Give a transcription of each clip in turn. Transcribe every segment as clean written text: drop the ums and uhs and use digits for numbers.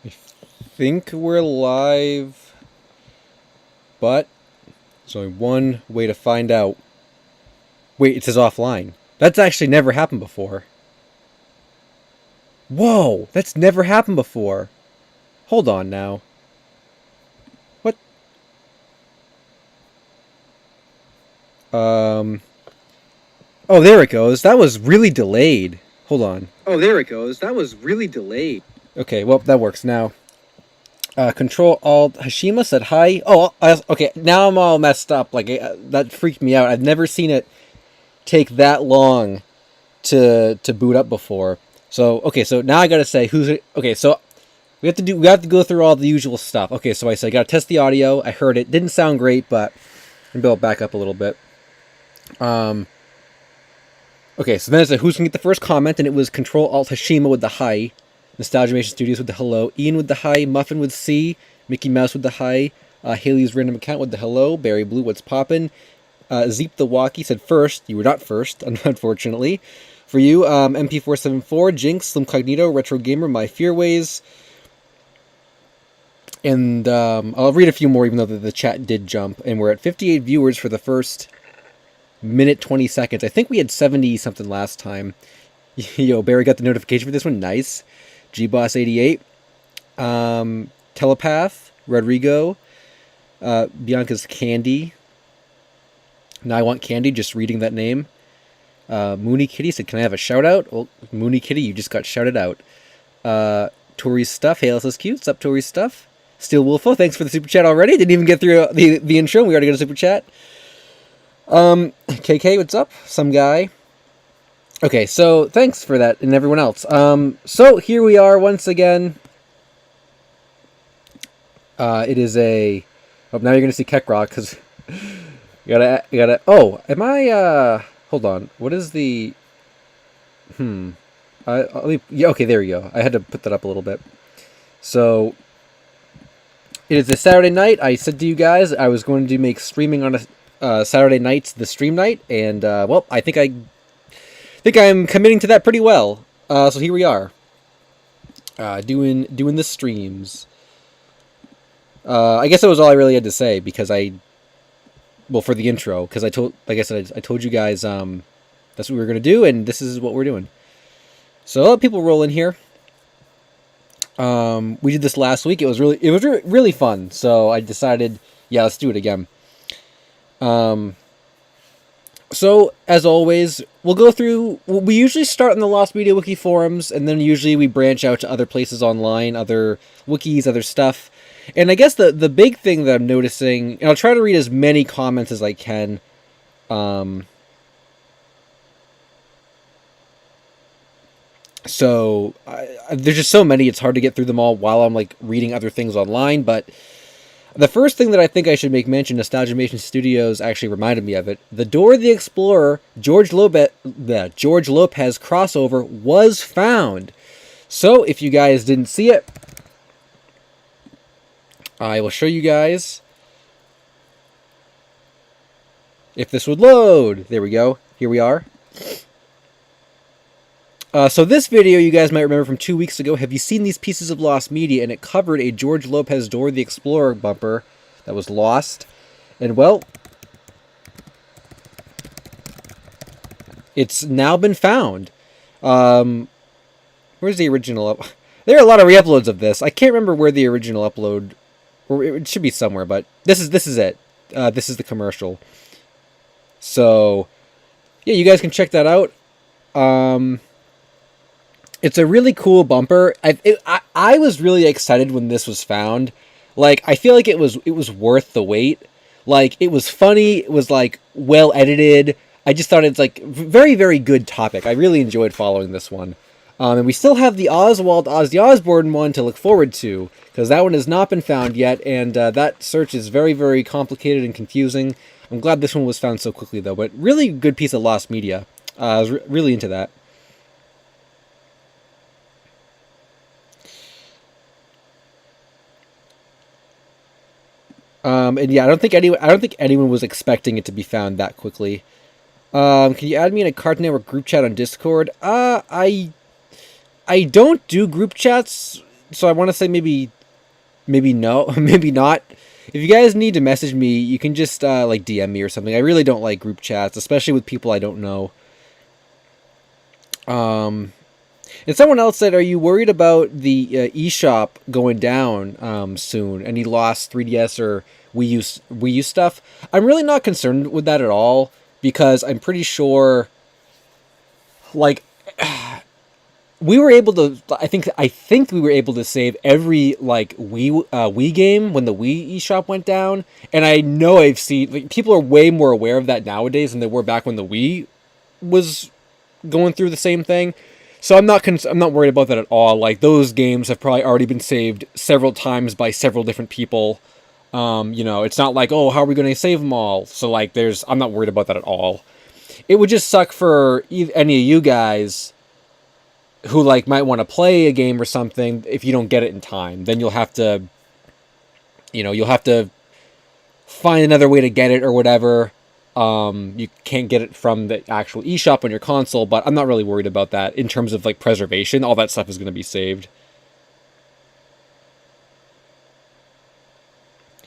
I think we're live, but there's only one way to find out. Wait, it says offline. That's actually never happened before. Whoa, that's never happened before. Hold on now. What? Oh, there it goes. That was really delayed. Hold on. Oh, there it goes. That was really delayed. Okay, well, that works now. Control Alt Hashima said hi. Oh, okay. Now I'm all messed up. Like that freaked me out. I've never seen it take that long to boot up before. So okay, so now I gotta say who's okay. So we have to go through all the usual stuff. Okay, so I said I gotta test the audio. I heard it didn't sound great, but maybe I'll back up a little bit. Okay, so then I said who's gonna get the first comment, and it was Control Alt Hashima with the hi. Nostalgia Nation Studios with the hello, Ian with the hi, Muffin with C, Mickey Mouse with the hi, Haley's Random Account with the hello, Barry Blue, what's poppin', Zeep the Walkie said first, you were not first, unfortunately. For you, MP474, Jinx, Slim Cognito, Retro Gamer, My Fearways, and I'll read a few more even though the chat did jump, and we're at 58 viewers for the first minute 20 seconds. I think we had 70 something last time. Yo, Barry got the notification for this one, nice. GBoss88, Telepath, Rodrigo, Bianca's Candy. Now I want candy, just reading that name. Mooney Kitty said, can I have a shout out? Well, Mooney Kitty, you just got shouted out. Tori's Stuff, hey, LSuperSonicQ, what's up, Tori's Stuff? Steel Wolfo, thanks for the super chat already. Didn't even get through the intro, we already got a super chat. KK, what's up? Some guy. Okay, so thanks for that and everyone else. So here we are once again. It is a... Oh, now you're going to see Kekrok, because... you gotta... Oh, am I, Hold on. What is the... Yeah, okay, there you go. I had to put that up a little bit. So... It is a Saturday night. I said to you guys I was going to make streaming on a Saturday night the stream night, and, well, I think I'm committing to that pretty well. So here we are, doing the streams. I guess that was all I really had to say because for the intro, because I told you guys that's what we were gonna do, and this is what we're doing. So I'll let people roll in here. We did this last week. It was really fun. So I decided, yeah, let's do it again. So, as always, we'll go through... We usually start in the Lost Media Wiki forums, and then usually we branch out to other places online, other wikis, other stuff. And I guess the big thing that I'm noticing... And I'll try to read as many comments as I can. So, there's just so many, it's hard to get through them all while I'm, reading other things online, but... The first thing that I think I should make mention, Nostalgia Nation Studios actually reminded me of it. The Dora the Explorer George Lopez crossover was found. So if you guys didn't see it, I will show you guys. If this would load. There we go. Here we are. So this video you guys might remember from 2 weeks ago. Have you seen these pieces of lost media? And it covered a George Lopez Dora the Explorer bumper that was lost. And well, it's now been found. Where's the original There are a lot of re-uploads of this. I can't remember where the original upload, or it should be somewhere, but this is it. This is the commercial. So yeah, you guys can check that out. It's a really cool bumper. I was really excited when this was found. I feel like it was worth the wait. It was funny. It was well edited. I just thought it's very, very good topic. I really enjoyed following this one. And we still have the Ozzy Osbourne one to look forward to, because that one has not been found yet, and that search is very, very complicated and confusing. I'm glad this one was found so quickly though. But really good piece of lost media. I was really into that. And yeah, I don't think anyone was expecting it to be found that quickly. Can you add me in a Cartoon Network group chat on Discord? I don't do group chats So I want to say maybe no, maybe not. If you guys need to message me, you can just like DM me or something. I really don't like group chats, especially with people I don't know. And someone else said, "Are you worried about the eShop going down soon? Any lost 3DS or Wii U stuff?" I'm really not concerned with that at all because I'm pretty sure, like, we were able to. I think we were able to save every like Wii game when the Wii eShop went down, and I know I've seen like, people are way more aware of that nowadays than they were back when the Wii was going through the same thing. So I'm not worried about that at all. Like those games have probably already been saved several times by several different people. It's not like, oh, how are we going to save them all? So like I'm not worried about that at all. It would just suck for any of you guys who like might want to play a game or something if you don't get it in time. Then you'll have to find another way to get it or whatever. You can't get it from the actual eShop on your console, but I'm not really worried about that in terms of like preservation. All that stuff is going to be saved.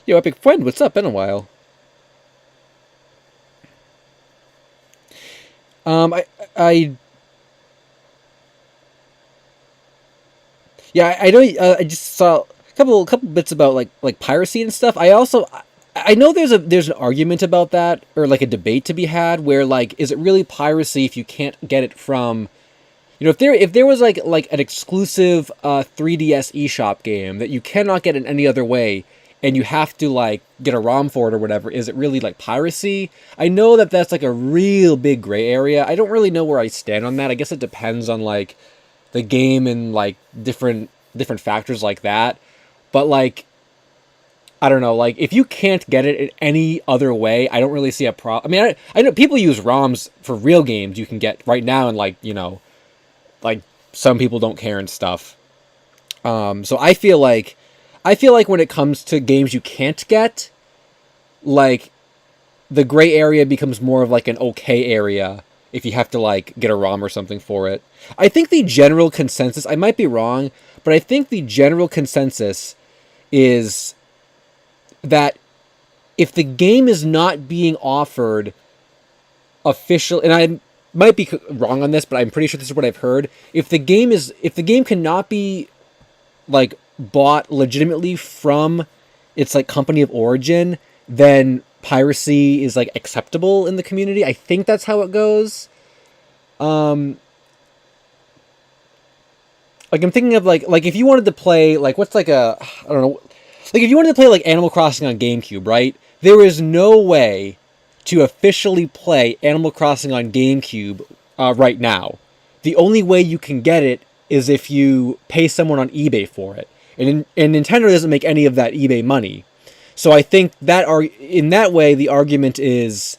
Yo, Epic Friend, what's up? Been a while. I Yeah, I know. I just saw a couple bits about like piracy and stuff. I know there's an argument about that or like a debate to be had where like is it really piracy if you can't get it from if there was like an exclusive 3DS eShop game that you cannot get in any other way and you have to like get a ROM for it or whatever, is it really like piracy? I know that that's like a real big gray area. I don't really know where I stand on that. I guess it depends on like the game and like different factors like that. But like I don't know, like if you can't get it in any other way, I don't really see a problem. I mean, I know people use ROMs for real games you can get right now, and like some people don't care and stuff. So I feel like when it comes to games you can't get, like the gray area becomes more of like an okay area if you have to like get a ROM or something for it. I think the general consensus, I might be wrong, but I think the general consensus is that if the game is not being offered official, and I might be wrong on this, but I'm pretty sure this is what I've heard. If the game cannot be like bought legitimately from its like company of origin, then piracy is like acceptable in the community. I think that's how it goes. Um, like I'm thinking of like if you wanted to play like what's like a I don't know, like if you wanted to play like Animal Crossing on GameCube, right? There is no way to officially play Animal Crossing on GameCube right now. The only way you can get it is if you pay someone on eBay for it, and Nintendo doesn't make any of that eBay money. So I think that in that way the argument is,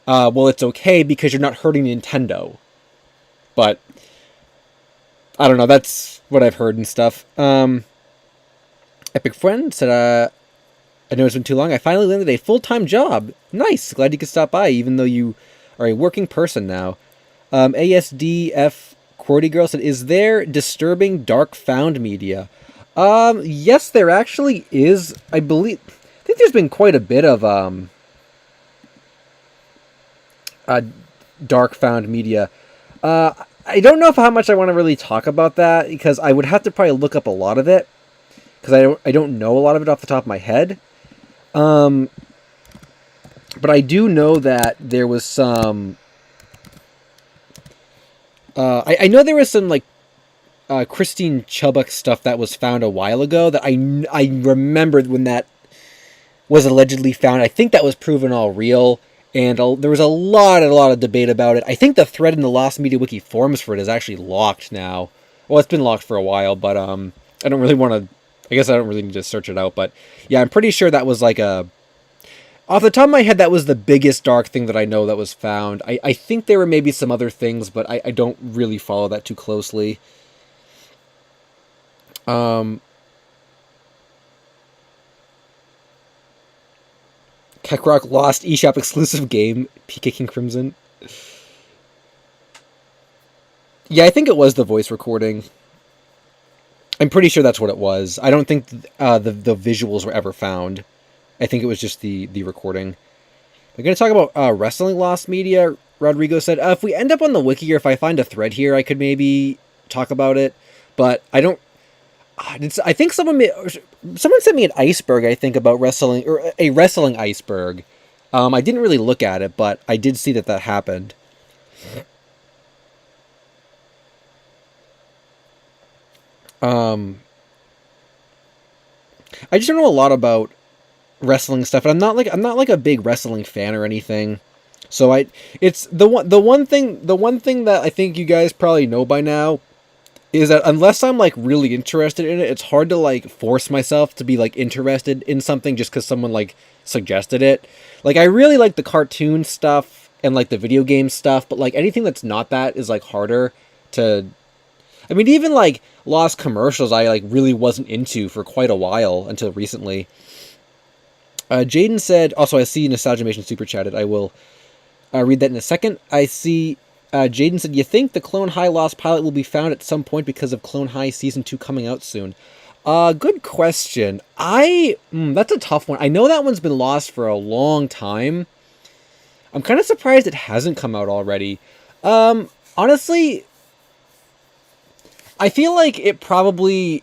well, it's okay because you're not hurting Nintendo. But I don't know. That's what I've heard and stuff. Epic Friend said, I know it's been too long. I finally landed a full-time job. Nice. Glad you could stop by, even though you are a working person now. ASDF Qwerty Girl said, is there disturbing dark found media? Yes, there actually is. I think there's been quite a bit of dark found media. I don't know how much I want to really talk about that because I would have to probably look up a lot of it because I don't know a lot of it off the top of my head. But I do know that there was some. I know there was some like Christine Chubbuck stuff that was found a while ago that I remembered when that was allegedly found. I think that was proven all real, and there was a lot of debate about it. I think the thread in the Lost Media Wiki forums for it is actually locked now. Well, it's been locked for a while, but I don't really want to. I guess I don't really need to search it out, but yeah, I'm pretty sure that was like a. Off the top of my head, that was the biggest dark thing that I know that was found. I think there were maybe some other things, but I don't really follow that too closely. Keckrock lost eShop exclusive game, PK King Crimson. Yeah, I think it was the voice recording. I'm pretty sure that's what it was. I don't think the visuals were ever found. I think it was just the recording. We're going to talk about wrestling lost media. Rodrigo said, if we end up on the wiki or if I find a thread here, I could maybe talk about it. But I don't... I think someone sent me an iceberg, I think, about wrestling, or a wrestling iceberg. I didn't really look at it, but I did see that happened. I just don't know a lot about wrestling stuff, and I'm not like a big wrestling fan or anything. So it's the one thing that I think you guys probably know by now is that unless I'm like really interested in it, it's hard to like force myself to be like interested in something just because someone like suggested it. Like I really like the cartoon stuff and like the video game stuff, but like anything that's not that is like harder to... I mean, even like Lost commercials I like really wasn't into for quite a while until recently. Jaden said, also I see Nostalgiamation super chatted. I will read that in a second. I see Jaden said, you think the Clone High Lost pilot will be found at some point because of Clone High Season 2 coming out soon? Good question. That's a tough one. I know that one's been lost for a long time. I'm kind of surprised it hasn't come out already. Honestly, I feel like it probably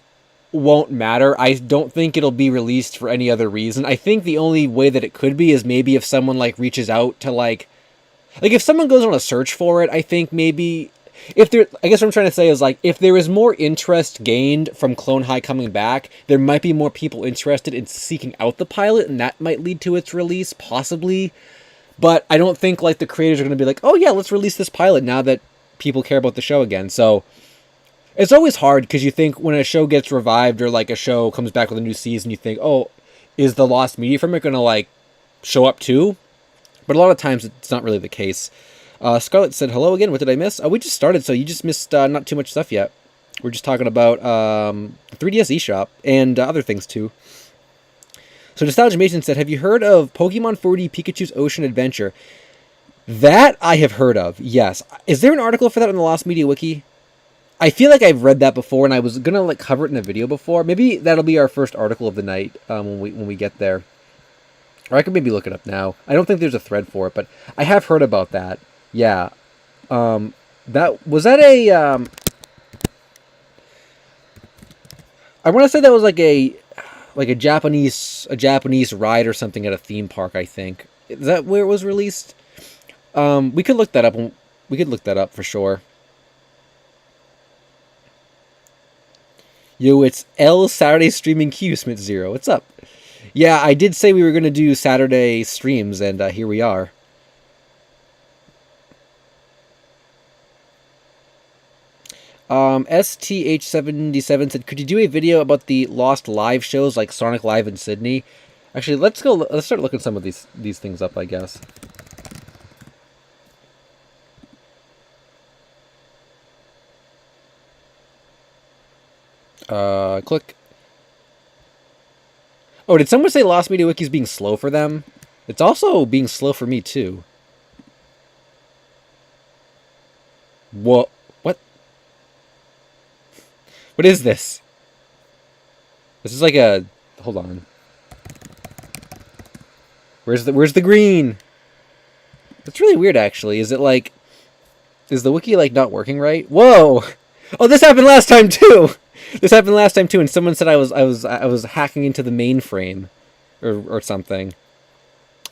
won't matter. I don't think it'll be released for any other reason. I think the only way that it could be is maybe if someone like reaches out to like if someone goes on a search for it, I think maybe if there... I guess what I'm trying to say is like if there is more interest gained from Clone High coming back, there might be more people interested in seeking out the pilot, and that might lead to its release, possibly. But I don't think like the creators are going to be like, oh yeah, let's release this pilot now that people care about the show again. So it's always hard because you think when a show gets revived or like a show comes back with a new season, you think, oh, is the lost media from it going to like show up too? But a lot of times it's not really the case. Scarlett said, hello again, what did I miss? We just started, so you just missed not too much stuff yet. We're just talking about 3DS eShop and other things too. So Nostalgiamation said, have you heard of Pokemon 4D Pikachu's Ocean Adventure? That I have heard of, yes. Is there an article for that on the Lost Media Wiki? I feel like I've read that before, and I was gonna like cover it in a video before. Maybe that'll be our first article of the night when we get there. Or I could maybe look it up now. I don't think there's a thread for it, but I have heard about that. Yeah. Was that a... I want to say that was like a Japanese ride or something at a theme park, I think. Is that where it was released? We could look that up. We could look that up for sure. Yo, it's L Saturday Streaming Q, Smith Zero. What's up? Yeah, I did say we were going to do Saturday streams, and here we are. STH77 said, could you do a video about the lost live shows like Sonic Live in Sydney? Actually, let's start looking some of these things up, I guess. Click. Oh, did someone say Lost Media Wiki is being slow for them? It's also being slow for me, too. What? What is this? This is like a... Hold on. Where's the green? It's really weird, actually. Is it like... Is the wiki, like, not working right? Whoa! Oh, this happened last time, too! This happened last time, too, and someone said I was hacking into the mainframe. Or something.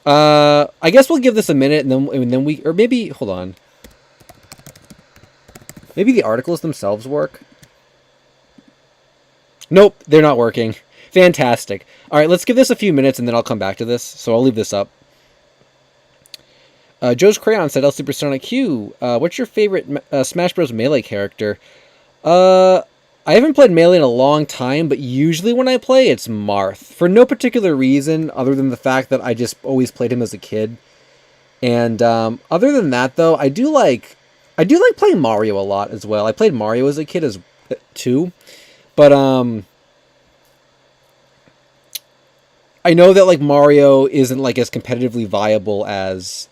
I guess we'll give this a minute, and then we... Or maybe... Hold on. Maybe the articles themselves work? Nope, they're not working. Fantastic. Alright, let's give this a few minutes and then I'll come back to this. So I'll leave this up. Joe's Crayon said, LSuperSonicQ, what's your favorite Smash Bros. Melee character? I haven't played Melee in a long time, but usually when I play, it's Marth. For no particular reason, other than the fact that I just always played him as a kid. And other than that, though, I do like playing Mario a lot as well. I played Mario as a kid too. But, I know that, like, Mario isn't, like, as competitively viable as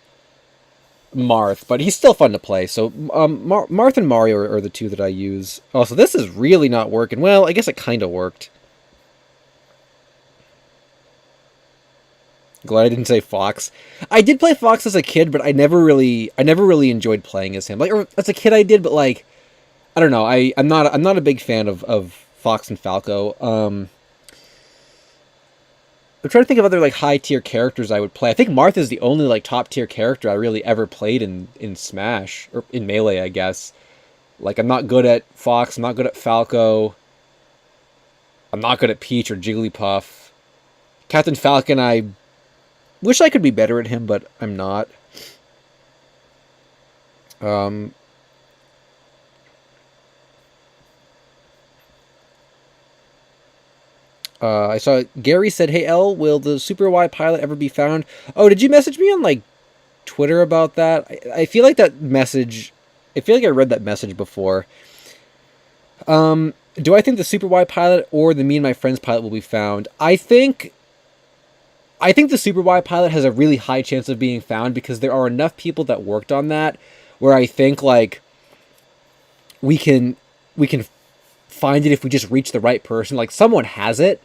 Marth, but he's still fun to play. So Marth and Mario are the two that I use. Oh, so this is really not working. Well, I guess it kind of worked. Glad I didn't say Fox. I did play Fox as a kid, but I never really enjoyed playing as him. Like, or as a kid I did, but like, I don't know. I'm not a big fan of Fox and Falco. I'm trying to think of other like high tier characters I would play. I think Marth is the only like top tier character I really ever played in Smash or in Melee, I guess. Like, I'm not good at Fox. I'm not good at Falco. I'm not good at Peach or Jigglypuff. Captain Falcon, I wish I could be better at him, but I'm not. I saw Gary said, "Hey L, will the Super Y pilot ever be found?" Oh, did you message me on like Twitter about that? I feel like that message. I feel like I read that message before. Do I think the Super Y pilot or the Me and My Friends pilot will be found? I think the Super Y pilot has a really high chance of being found because there are enough people that worked on that where I think like we can find it if we just reach the right person. Like, someone has it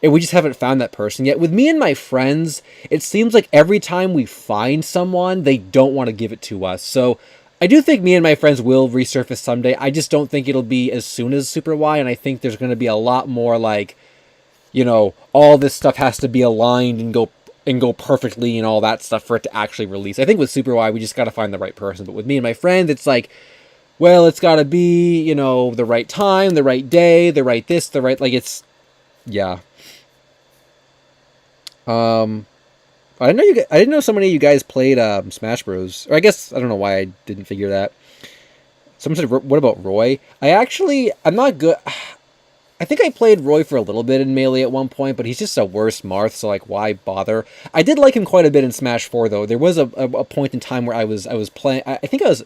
and we just haven't found that person yet. With Me and My Friends, it seems like every time we find someone, they don't want to give it to us. So I do think Me and My Friends will resurface someday. I just don't think it'll be as soon as Super Y, and I think there's going to be a lot more like, you know, all this stuff has to be aligned and go perfectly and all that stuff for it to actually release. I think with Super Y, we just got to find the right person. But with Me and My Friends, it's like, well, it's got to be, you know, the right time, the right day, the right this, the right, like, it's, yeah. I didn't know so many of you guys played Smash Bros. Or I guess I don't know why I didn't figure that. Someone said, "What about Roy?" I'm not good. I think I played Roy for a little bit in Melee at one point, but he's just a worse Marth, so like, why bother? I did like him quite a bit in Smash 4, though. There was a point in time where I was playing. I guess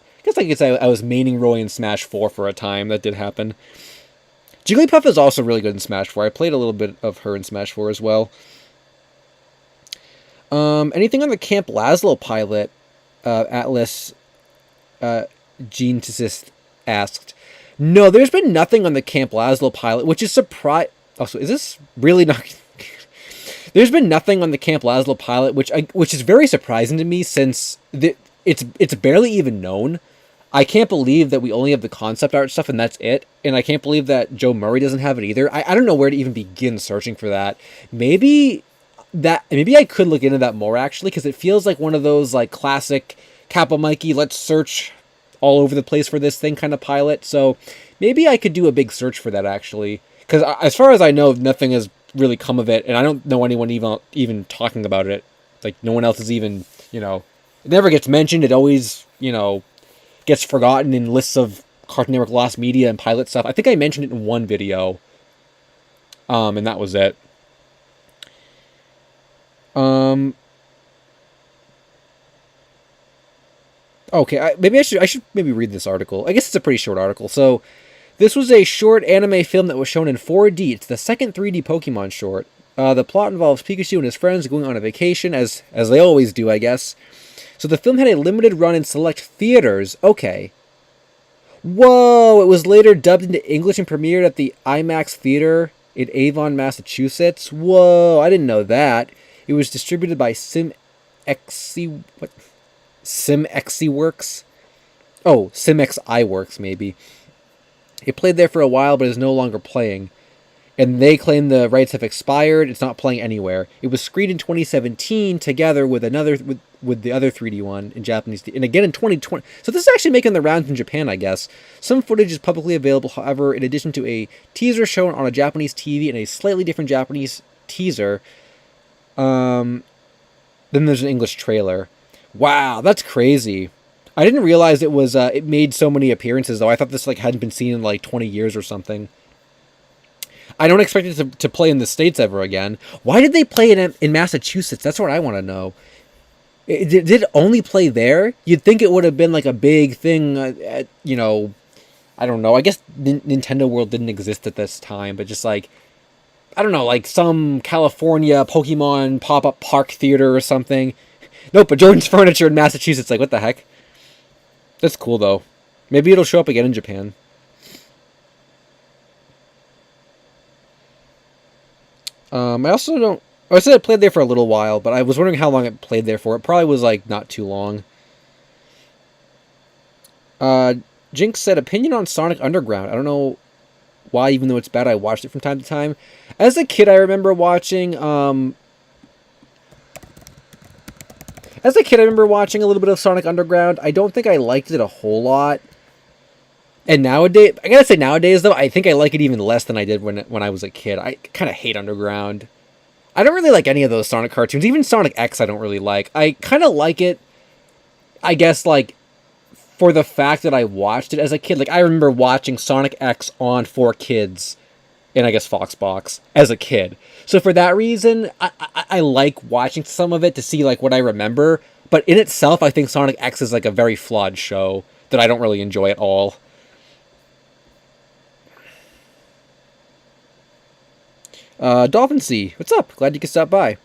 I was maining Roy in Smash 4 for a time. That did happen. Jigglypuff is also really good in Smash 4. I played a little bit of her in Smash 4 as well. Anything on the Camp Lazlo pilot? Atlas Geneticist asked. No, there's been nothing on the Camp Lazlo pilot, which is surprise. Also, is this really not? There's been nothing on the Camp Lazlo pilot, which is very surprising to me since it's barely even known. I can't believe that we only have the concept art stuff and that's it. And I can't believe that Joe Murray doesn't have it either. I don't know where to even begin searching for that. Maybe I could look into that more, actually, because it feels like one of those like classic Kappa Mikey, let's search all over the place for this thing kind of pilot. So maybe I could do a big search for that, actually, because as far as I know, nothing has really come of it, and I don't know anyone even talking about it. Like, no one else is even, you know, it never gets mentioned. It always, you know, gets forgotten in lists of Cartoon Network Lost Media and pilot stuff. I think I mentioned it in one video, and that was it. Okay, maybe I should maybe read this article. I guess it's a pretty short article. So, this was a short anime film that was shown in 4D. It's the second 3D Pokemon short. The plot involves Pikachu and his friends going on a vacation, as they always do, I guess. So the film had a limited run in select theaters. Okay. Whoa! It was later dubbed into English and premiered at the IMAX Theater in Avon, Massachusetts. Whoa! I didn't know that. It was distributed by SimXi Works? Oh, SimXi Works, maybe. It played there for a while, but is no longer playing. And they claim the rights have expired. It's not playing anywhere. It was screened in 2017 together with with the other 3D one in Japanese, and again in 2020. So this is actually making the rounds in Japan, I guess. Some footage is publicly available, however, in addition to a teaser shown on a Japanese TV and a slightly different Japanese teaser. Then there's an English trailer. Wow, that's crazy. I didn't realize it was it made so many appearances, though. I thought this like hadn't been seen in like 20 years or something. I don't expect it to play in the States ever again. Why did they play it in Massachusetts? That's what I want to know. Did it only play there? You'd think it would have been like a big thing at, you know, I don't know. I guess Nintendo World didn't exist at this time, but just like, I don't know, like some California Pokemon pop-up park theater or something. Nope, but Jordan's Furniture in Massachusetts, like, what the heck? That's cool, though. Maybe it'll show up again in Japan. I also don't... I said it played there for a little while, but I was wondering how long it played there for. It probably was, like, not too long. Jinx said, opinion on Sonic Underground. I don't know why, even though it's bad, I watched it from time to time. As a kid, I remember watching, As a kid, I remember watching a little bit of Sonic Underground. I don't think I liked it a whole lot. And nowadays, I gotta say nowadays, though, I think I like it even less than I did when I was a kid. I kind of hate Underground. I don't really like any of those Sonic cartoons. Even Sonic X I don't really like. I kind of like it, I guess, like, for the fact that I watched it as a kid. Like, I remember watching Sonic X on 4Kids in, I guess, Foxbox as a kid. So for that reason, I like watching some of it to see, like, what I remember. But in itself, I think Sonic X is, like, a very flawed show that I don't really enjoy at all. Dolphin C, what's up? Glad you could stop by.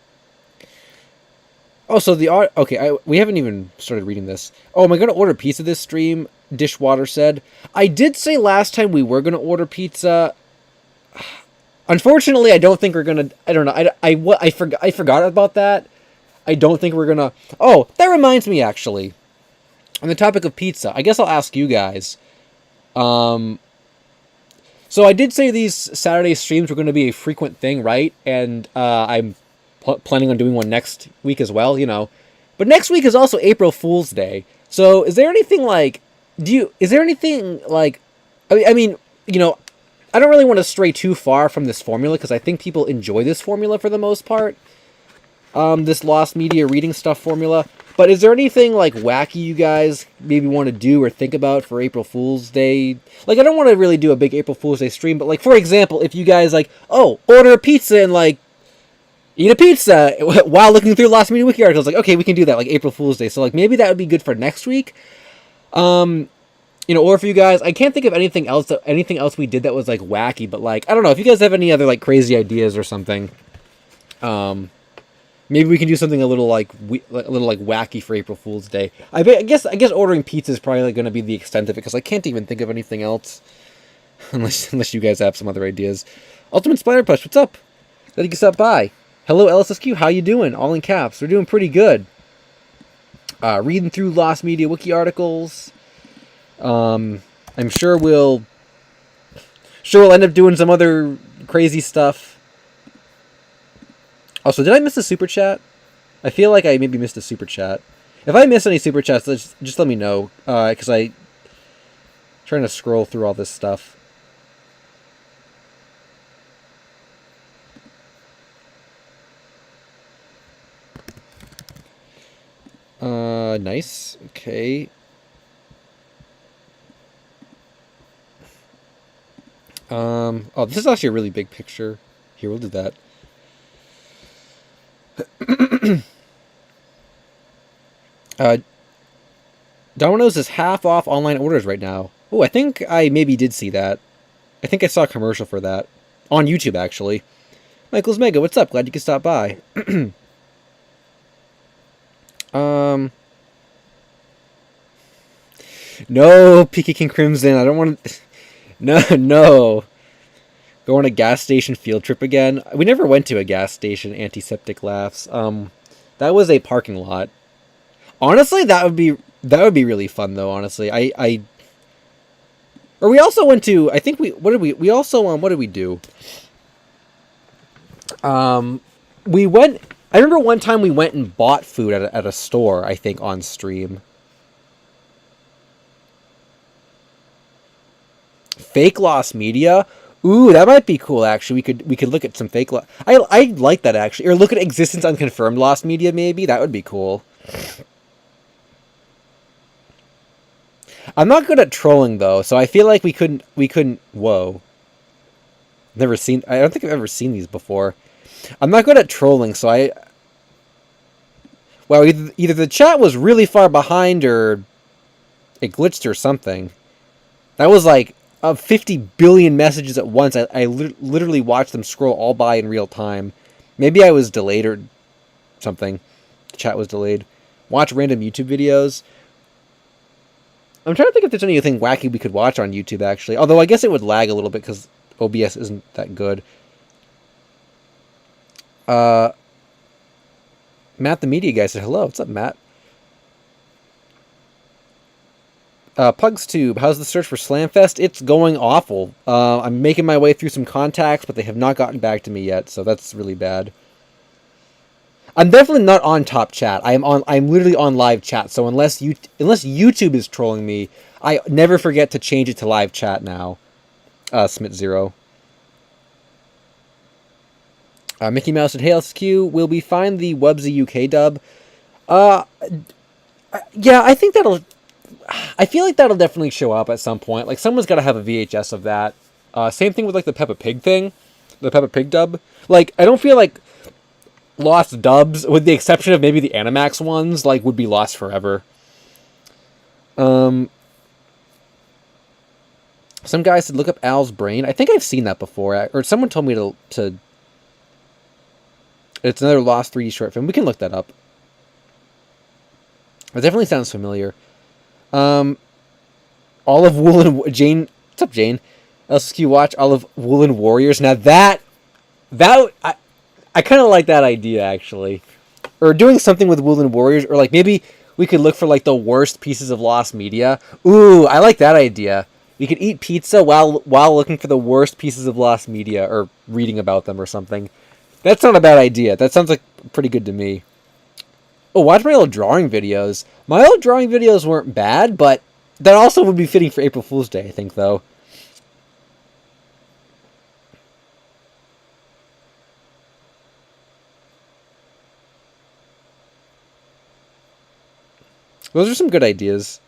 Oh, so okay, we haven't even started reading this. Oh, am I going to order pizza this stream? Dishwater said. I did say last time we were going to order pizza. Unfortunately, I don't think we're going to... I don't know. I forgot about that. I don't think we're going to... Oh, that reminds me, actually. On the topic of pizza, I guess I'll ask you guys. So I did say these Saturday streams were going to be a frequent thing, right? And I'm planning on doing one next week as well, you know. But next week is also April Fool's Day. So is there anything like... Is there anything like... I mean, you know, I don't really want to stray too far from this formula because I think people enjoy this formula for the most part. This lost media reading stuff formula. But is there anything, like, wacky you guys maybe want to do or think about for April Fool's Day? Like, I don't want to really do a big April Fool's Day stream, but, like, for example, if you guys, like, oh, order a pizza and, like, eat a pizza while looking through Lost Media Wiki articles, like, okay, we can do that, like, April Fool's Day. So, like, maybe that would be good for next week. You know, or for you guys, I can't think of anything else we did that was, like, wacky, but, like, I don't know, if you guys have any other, like, crazy ideas or something, maybe we can do something a little like wacky for April Fool's Day. I guess ordering pizza is probably going to be the extent of it because I can't even think of anything else, unless you guys have some other ideas. Ultimate Spider Push, what's up? Glad you can stop by. Hello LSSQ, how you doing? All in caps. We're doing pretty good. Reading through Lost Media Wiki articles. I'm sure we'll end up doing some other crazy stuff. Also, did I miss a super chat? I feel like I maybe missed a super chat. If I miss any super chats, just let me know, because I'm trying to scroll through all this stuff. Nice. Okay. Oh, this is actually a really big picture. Here, we'll do that. Domino's is half off online orders right now. Oh, I think I maybe did see that. I think I saw a commercial for that. On YouTube, actually. Michael's Mega, what's up? Glad you could stop by. No, Peaky King Crimson, I don't want to... No. Go on a gas station field trip again. We never went to a gas station, Antiseptic laughs. That was a parking lot. Honestly, that would be really fun though, honestly. Or we also went to, I think what did we do? I remember one time we went and bought food at a store, I think, on stream. Fake Lost Media? Ooh, that might be cool, actually. We could look at some fake... I like that, actually. Or look at Existence Unconfirmed Lost Media, maybe? That would be cool. I'm not good at trolling, though, so I feel like we couldn't... Whoa. I don't think I've ever seen these before. I'm not good at trolling, so I... Well, either the chat was really far behind, or it glitched or something. That was like... 50 billion messages at once. I literally watched them scroll all by in real time. Maybe I was delayed or something. The chat was delayed. Watch random YouTube videos. I'm trying to think if there's anything wacky we could watch on YouTube, actually. Although I guess it would lag a little bit because OBS isn't that good. Matt the Media Guy said hello. What's up, Matt? PugsTube, how's the search for Slamfest? It's going awful. I'm making my way through some contacts, but they have not gotten back to me yet, so that's really bad. I'm definitely not on top chat. I'm literally on live chat. So unless YouTube is trolling me, I never forget to change it to live chat now. Smith0. Mickey Mouse said, "Hey LSQ, will we find the Wubsy UK dub?" Yeah, I think that'll. I feel like that'll definitely show up at some point. Like someone's got to have a VHS of that. Same thing with like the Peppa Pig thing, the Peppa Pig dub. Like I don't feel like lost dubs, with the exception of maybe the Animax ones, like would be lost forever. Some guy said look up Al's Brain. I think I've seen that before, or someone told me to. It's another lost 3D short film. We can look that up. It definitely sounds familiar. Olive Woolen Jane. What's up, Jane? LSQ watch Olive Woolen Warriors. Now that I kind of like that idea, actually. Or doing something with Woolen Warriors, or like maybe we could look for like the worst pieces of lost media. Ooh, I like that idea. We could eat pizza while looking for the worst pieces of lost media, or reading about them or something. That's not a bad idea. That sounds like pretty good to me. Oh, watch my old drawing videos. My old drawing videos weren't bad, but that also would be fitting for April Fool's Day, I think, though. Those are some good ideas.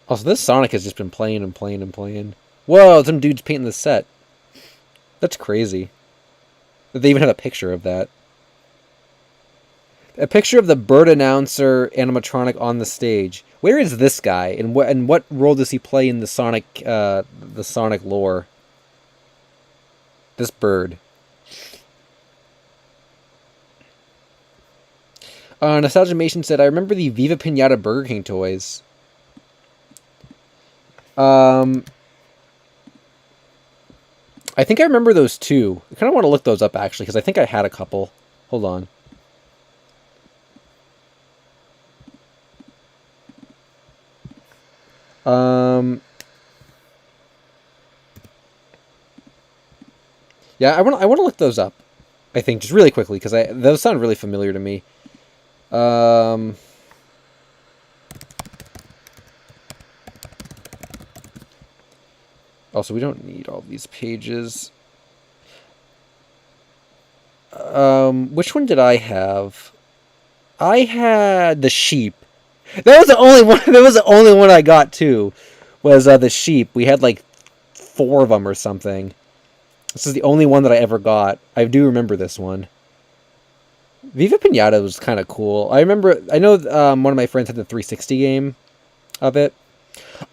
Also, this Sonic has just been playing and playing and playing. Whoa, some dude's painting the set. That's crazy. They even had a picture of that. A picture of the bird announcer animatronic on the stage. Where is this guy, and what role does he play in the Sonic lore? This bird. Nostalgia Mation said, I remember the Viva Pinata Burger King toys. I think I remember those too. I kind of want to look those up, actually, because I think I had a couple. Hold on. Yeah, I want to look those up. I think just really quickly, because those sound really familiar to me. Also, we don't need all these pages. Which one did I have? I had the sheep. That was the only one. That was the only one I got too. Was the sheep? We had like 4 of them or something. This is the only one that I ever got. I do remember this one. Viva Pinata was kind of cool. I know one of my friends had the 360 game of it.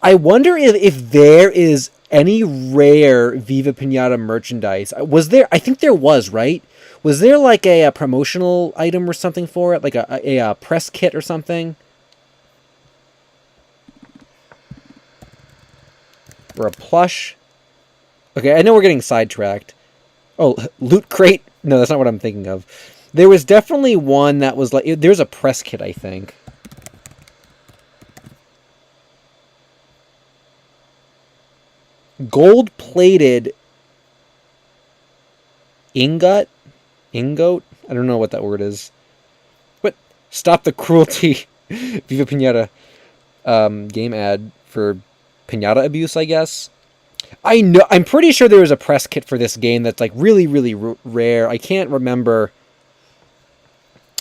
I wonder if there is any rare Viva Pinata merchandise. Was there? I think there was, right? Was there like a promotional item or something for it? Like a press kit or something? Or a plush? Okay, I know we're getting sidetracked. Oh, Loot Crate? No, that's not what I'm thinking of. There was definitely one that was like... There's a press kit, I think. Gold-plated... Ingot? I don't know what that word is. But stop the cruelty. Viva Pinata game ad for Pinata abuse, I guess. I'm pretty sure there was a press kit for this game that's like really, really rare. I can't remember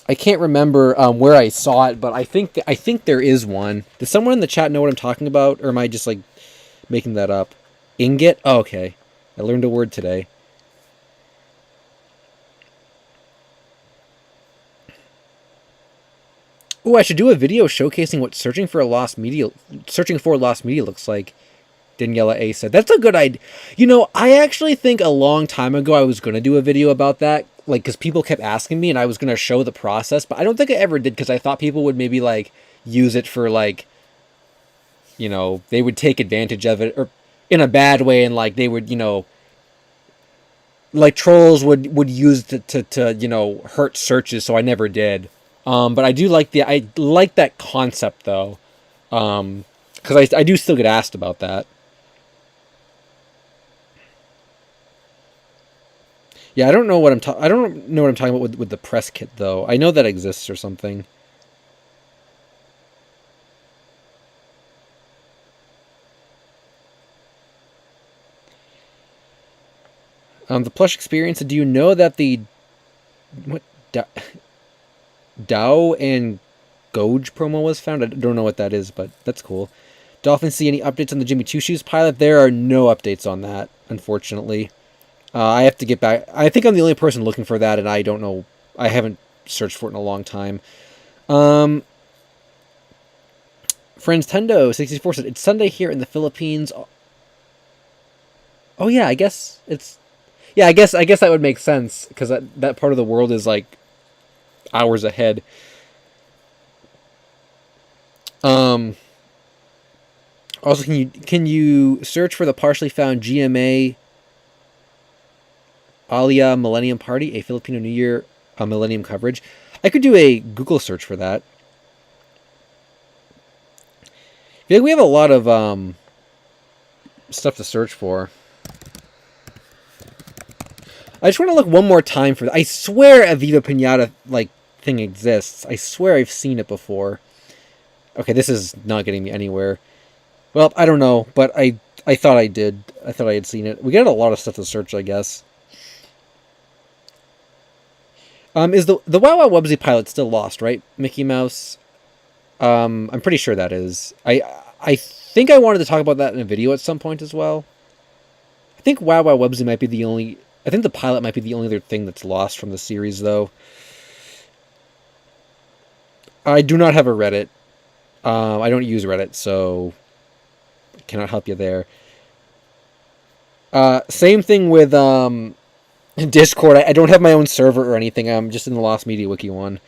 where I saw it, but I think there is one. Does someone in the chat know what I'm talking about, or am I just like making that up? Ingot? Oh, okay. I learned a word today. Oh, I should do a video showcasing what searching for lost media looks like. Daniela A said. That's a good idea. You know, I actually think a long time ago I was going to do a video about that, like, because people kept asking me and I was going to show the process, but I don't think I ever did because I thought people would maybe, like, use it for like, they would take advantage of it or in a bad way, and like they would, like trolls would use it to hurt searches. So I never did. But I like that concept though, because I do still get asked about that. Yeah, I don't know what I don't know what I'm talking about with the press kit though. I know that exists or something. The plush experience. Do you know that the what Dao and Goge promo was found? I don't know what that is, but that's cool. Dolphins see any updates on the Jimmy Two Shoes pilot? There are no updates on that, unfortunately. I have to get back. I think I'm the only person looking for that, and I don't know. I haven't searched for it in a long time. Friends Tendo 64 said it's Sunday here in the Philippines. Oh yeah, I guess it's. Yeah, I guess that would make sense because that part of the world is like hours ahead. Also, can you search for the partially found GMA Alia Millennium Party, a Filipino New Year Millennium coverage? I could do a Google search for that. I feel like we have a lot of stuff to search for. I just want to look one more time for that. I swear a Viva Pinata like thing exists. I swear I've seen it before. Okay, this is not getting me anywhere. Well, I don't know, but I thought I did. I thought I had seen it. We got a lot of stuff to search, I guess. Is the Wow Wow Wubbzy pilot still lost, right? Mickey Mouse. I'm pretty sure that is. I think I wanted to talk about that in a video at some point as well. I think Wow Wow Wubbzy might be the only. I think the pilot might be the only other thing that's lost from the series, though. I do not have a Reddit. I don't use Reddit, so I cannot help you there. Same thing with Discord. I don't have my own server or anything. I'm just in the Lost Media Wiki one.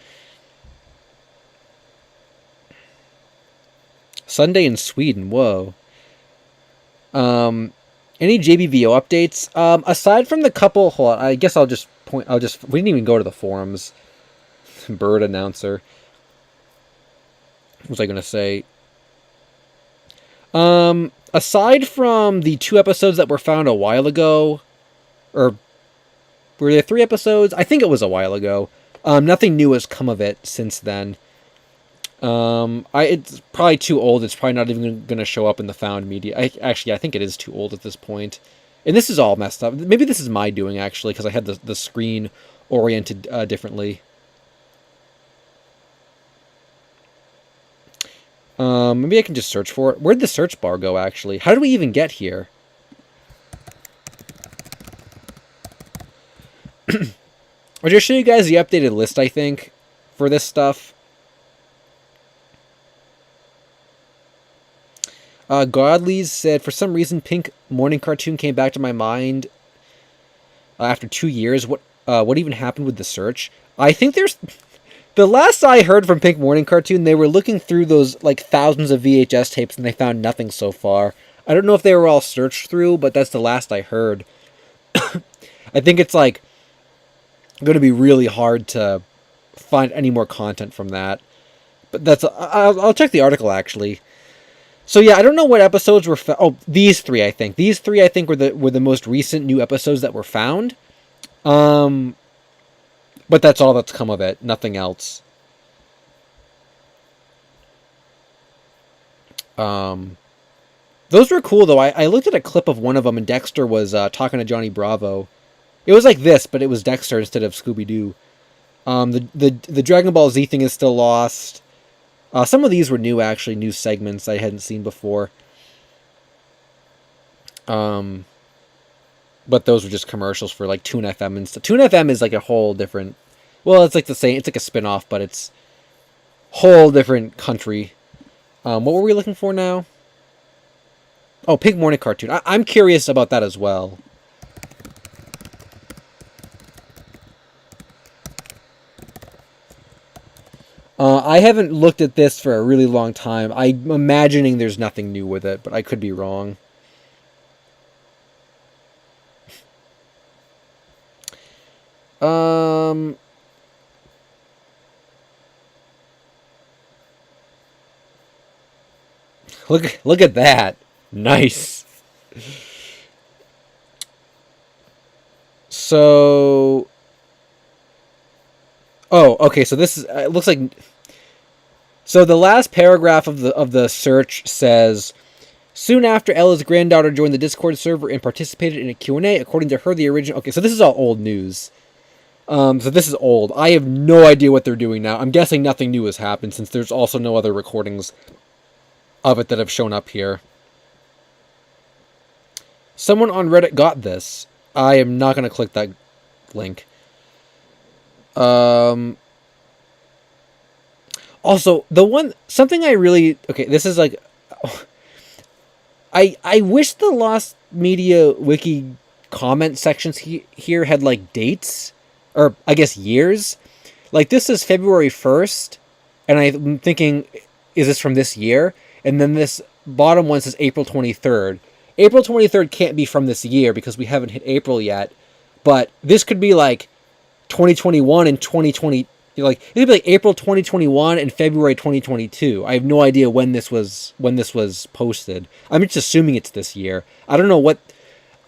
Sunday in Sweden. Whoa. Any JBVO updates? Aside from the couple, hold on, I guess we didn't even go to the forums. Bird announcer. What was I going to say? Aside from the 2 episodes that were found a while ago, or were there 3 episodes? I think it was a while ago. Nothing new has come of it since then. It's probably too old. It's probably not even going to show up in the found media. I think it is too old at this point. And this is all messed up. Maybe this is my doing, actually, because I had the screen oriented differently. Maybe I can just search for it. Where'd the search bar go, actually? How did we even get here? I'll just show you guys the updated list, I think, for this stuff. Godley's said, for some reason, Pink Morning Cartoon came back to my mind after 2 years. What even happened with the search? I think there's... The last I heard from Pink Morning Cartoon, they were looking through those, like, thousands of VHS tapes, and they found nothing so far. I don't know if they were all searched through, but that's the last I heard. I think it's, like, going to be really hard to find any more content from that. But that's... I'll check the article, actually. So yeah, I don't know what episodes were found. Oh, these 3, I think. These 3, I think, were the most recent new episodes that were found. But that's all that's come of it. Nothing else. Those were cool, though. I looked at a clip of one of them, and Dexter was talking to Johnny Bravo. It was like this, but it was Dexter instead of Scooby-Doo. The Dragon Ball Z thing is still lost. Some of these were new, actually, new segments I hadn't seen before. But those were just commercials for, like, Toon FM and stuff. Toon FM is, like, a whole different... Well, it's like the same... It's like a spin-off, but it's whole different country. What were we looking for now? Oh, Pink Morning Cartoon. I'm curious about that as well. I haven't looked at this for a really long time. I'm imagining there's nothing new with it, but I could be wrong. Look at that. Nice. So, oh, okay. So this is it looks like. So the last paragraph of the search says, soon after Ella's granddaughter joined the Discord server and participated in a Q&A. According to her, the original. Okay, so this is all old news. So this is old. I have no idea what they're doing now. I'm guessing nothing new has happened since there's also no other recordings of it that have shown up here. Someone on Reddit got this. I am not going to click that link. Also, something I really... Okay, this is like... I wish the Lost Media Wiki comment sections here had, like, dates. Or, I guess, years. Like, this is February 1st. And I'm thinking, is this from this year? And then this bottom one says April 23rd. April 23rd can't be from this year because we haven't hit April yet. But this could be, like, 2021 and 2020... Like, it could be like April 2021 and February 2022. I have no idea when this was posted. I'm just assuming it's this year. I don't know what...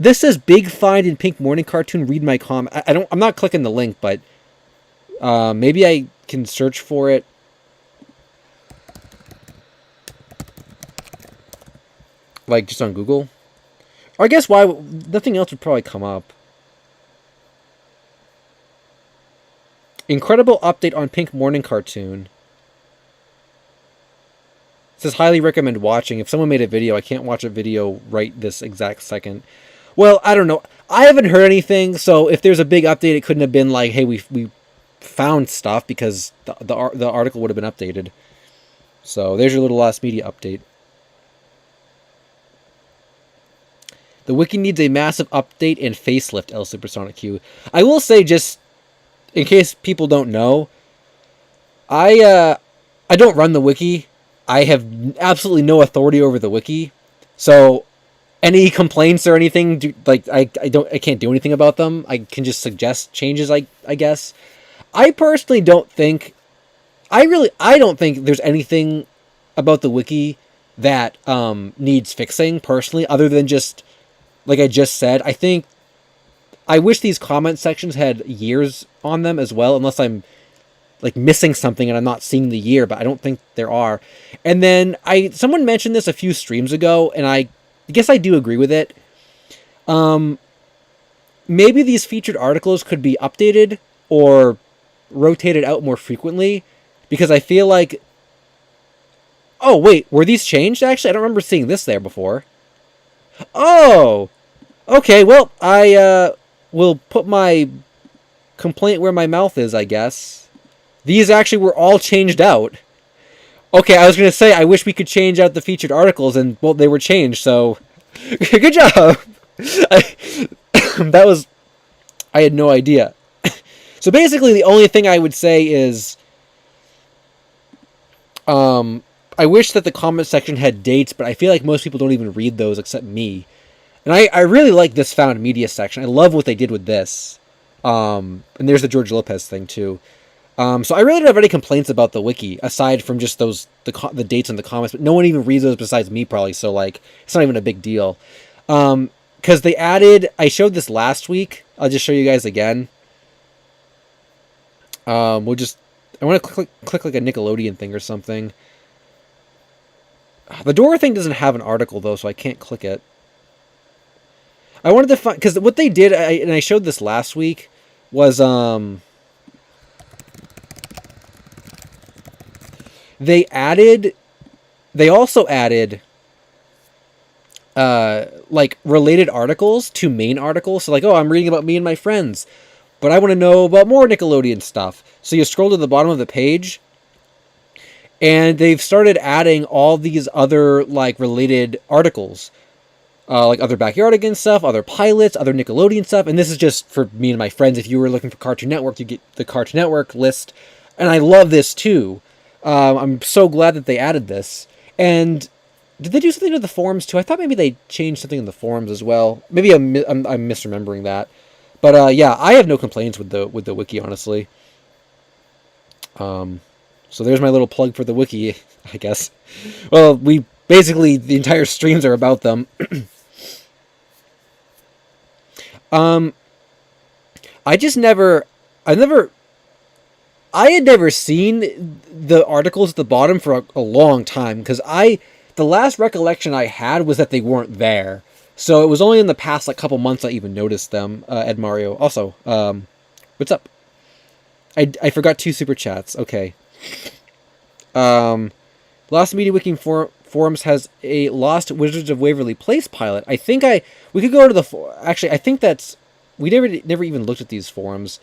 This says big find in pink morning cartoon. Read my comment. I'm not clicking the link, but maybe I can search for it. Like just on Google. Or I guess nothing else would probably come up. Incredible update on pink morning cartoon. It says highly recommend watching. If someone made a video, I can't watch a video right this exact second. Well, I don't know. I haven't heard anything, so if there's a big update, it couldn't have been like, hey, we found stuff, because the article would have been updated. So there's your little Lost Media update. The wiki needs a massive update and facelift, LSuperSonicQ. I will say, just in case people don't know, I don't run the wiki. I have absolutely no authority over the wiki. So any complaints or anything, I can't do anything about them. I can just suggest changes, I guess. I personally don't think... I don't think there's anything about the wiki that needs fixing, personally, other than just, like I just said. I wish these comment sections had years on them as well, unless I'm like missing something and I'm not seeing the year, but I don't think there are. And then someone mentioned this a few streams ago, and I guess I do agree with it. Maybe these featured articles could be updated or rotated out more frequently, because I feel like... Oh, wait, were these changed, actually? I don't remember seeing this there before. Oh! Okay, well, I will put my complaint where my mouth is, I guess. These actually were all changed out. Okay, I was going to say, I wish we could change out the featured articles, and, well, they were changed, so... Good job! I had no idea. So basically, the only thing I would say is... I wish that the comment section had dates, but I feel like most people don't even read those except me. And I really like this found media section. I love what they did with this. And there's the George Lopez thing, too. So I really don't have any complaints about the wiki, aside from just the dates in the comments. But no one even reads those besides me, probably. So, like, it's not even a big deal. Because they added... I showed this last week. I'll just show you guys again. I want to click like a Nickelodeon thing or something. The Dora thing doesn't have an article, though, so I can't click it. I wanted to find... Because what they did, and I showed this last week, was... They also added... like, related articles to main articles. So, like, oh, I'm reading about me and my friends, but I want to know about more Nickelodeon stuff. So you scroll to the bottom of the page, and they've started adding all these other, like, related articles. Like other Backyardigans stuff, other pilots, other Nickelodeon stuff. And this is just for me and my friends. If you were looking for Cartoon Network, you get the Cartoon Network list. And I love this, too. I'm so glad that they added this. And did they do something to the forums too? I thought maybe they changed something in the forums as well. Maybe I'm misremembering that. But yeah, I have no complaints with the wiki, honestly. So there's my little plug for the wiki, I guess. Well, the entire streams are about them. I just never, I had never seen the articles at the bottom for a long time, because the last recollection I had was that they weren't there. So it was only in the past couple months I even noticed them. Ed Mario. Also, what's up? I forgot 2 super chats. Okay. Lost Media Wiki forums has a Lost Wizards of Waverly Place pilot. We could go to actually, I think we never even looked at these forums.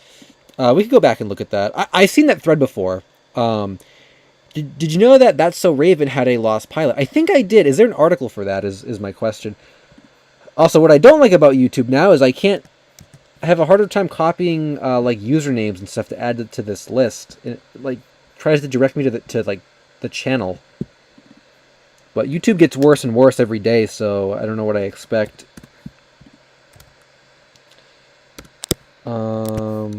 We could go back and look at that. I've seen that thread before. Did you know that That's So Raven had a Lost pilot? I think I did. Is there an article for that is my question. Also, what I don't like about YouTube now is I have a harder time copying usernames and stuff to add to this list. It tries to direct me to the channel. But YouTube gets worse and worse every day, so I don't know what I expect. Now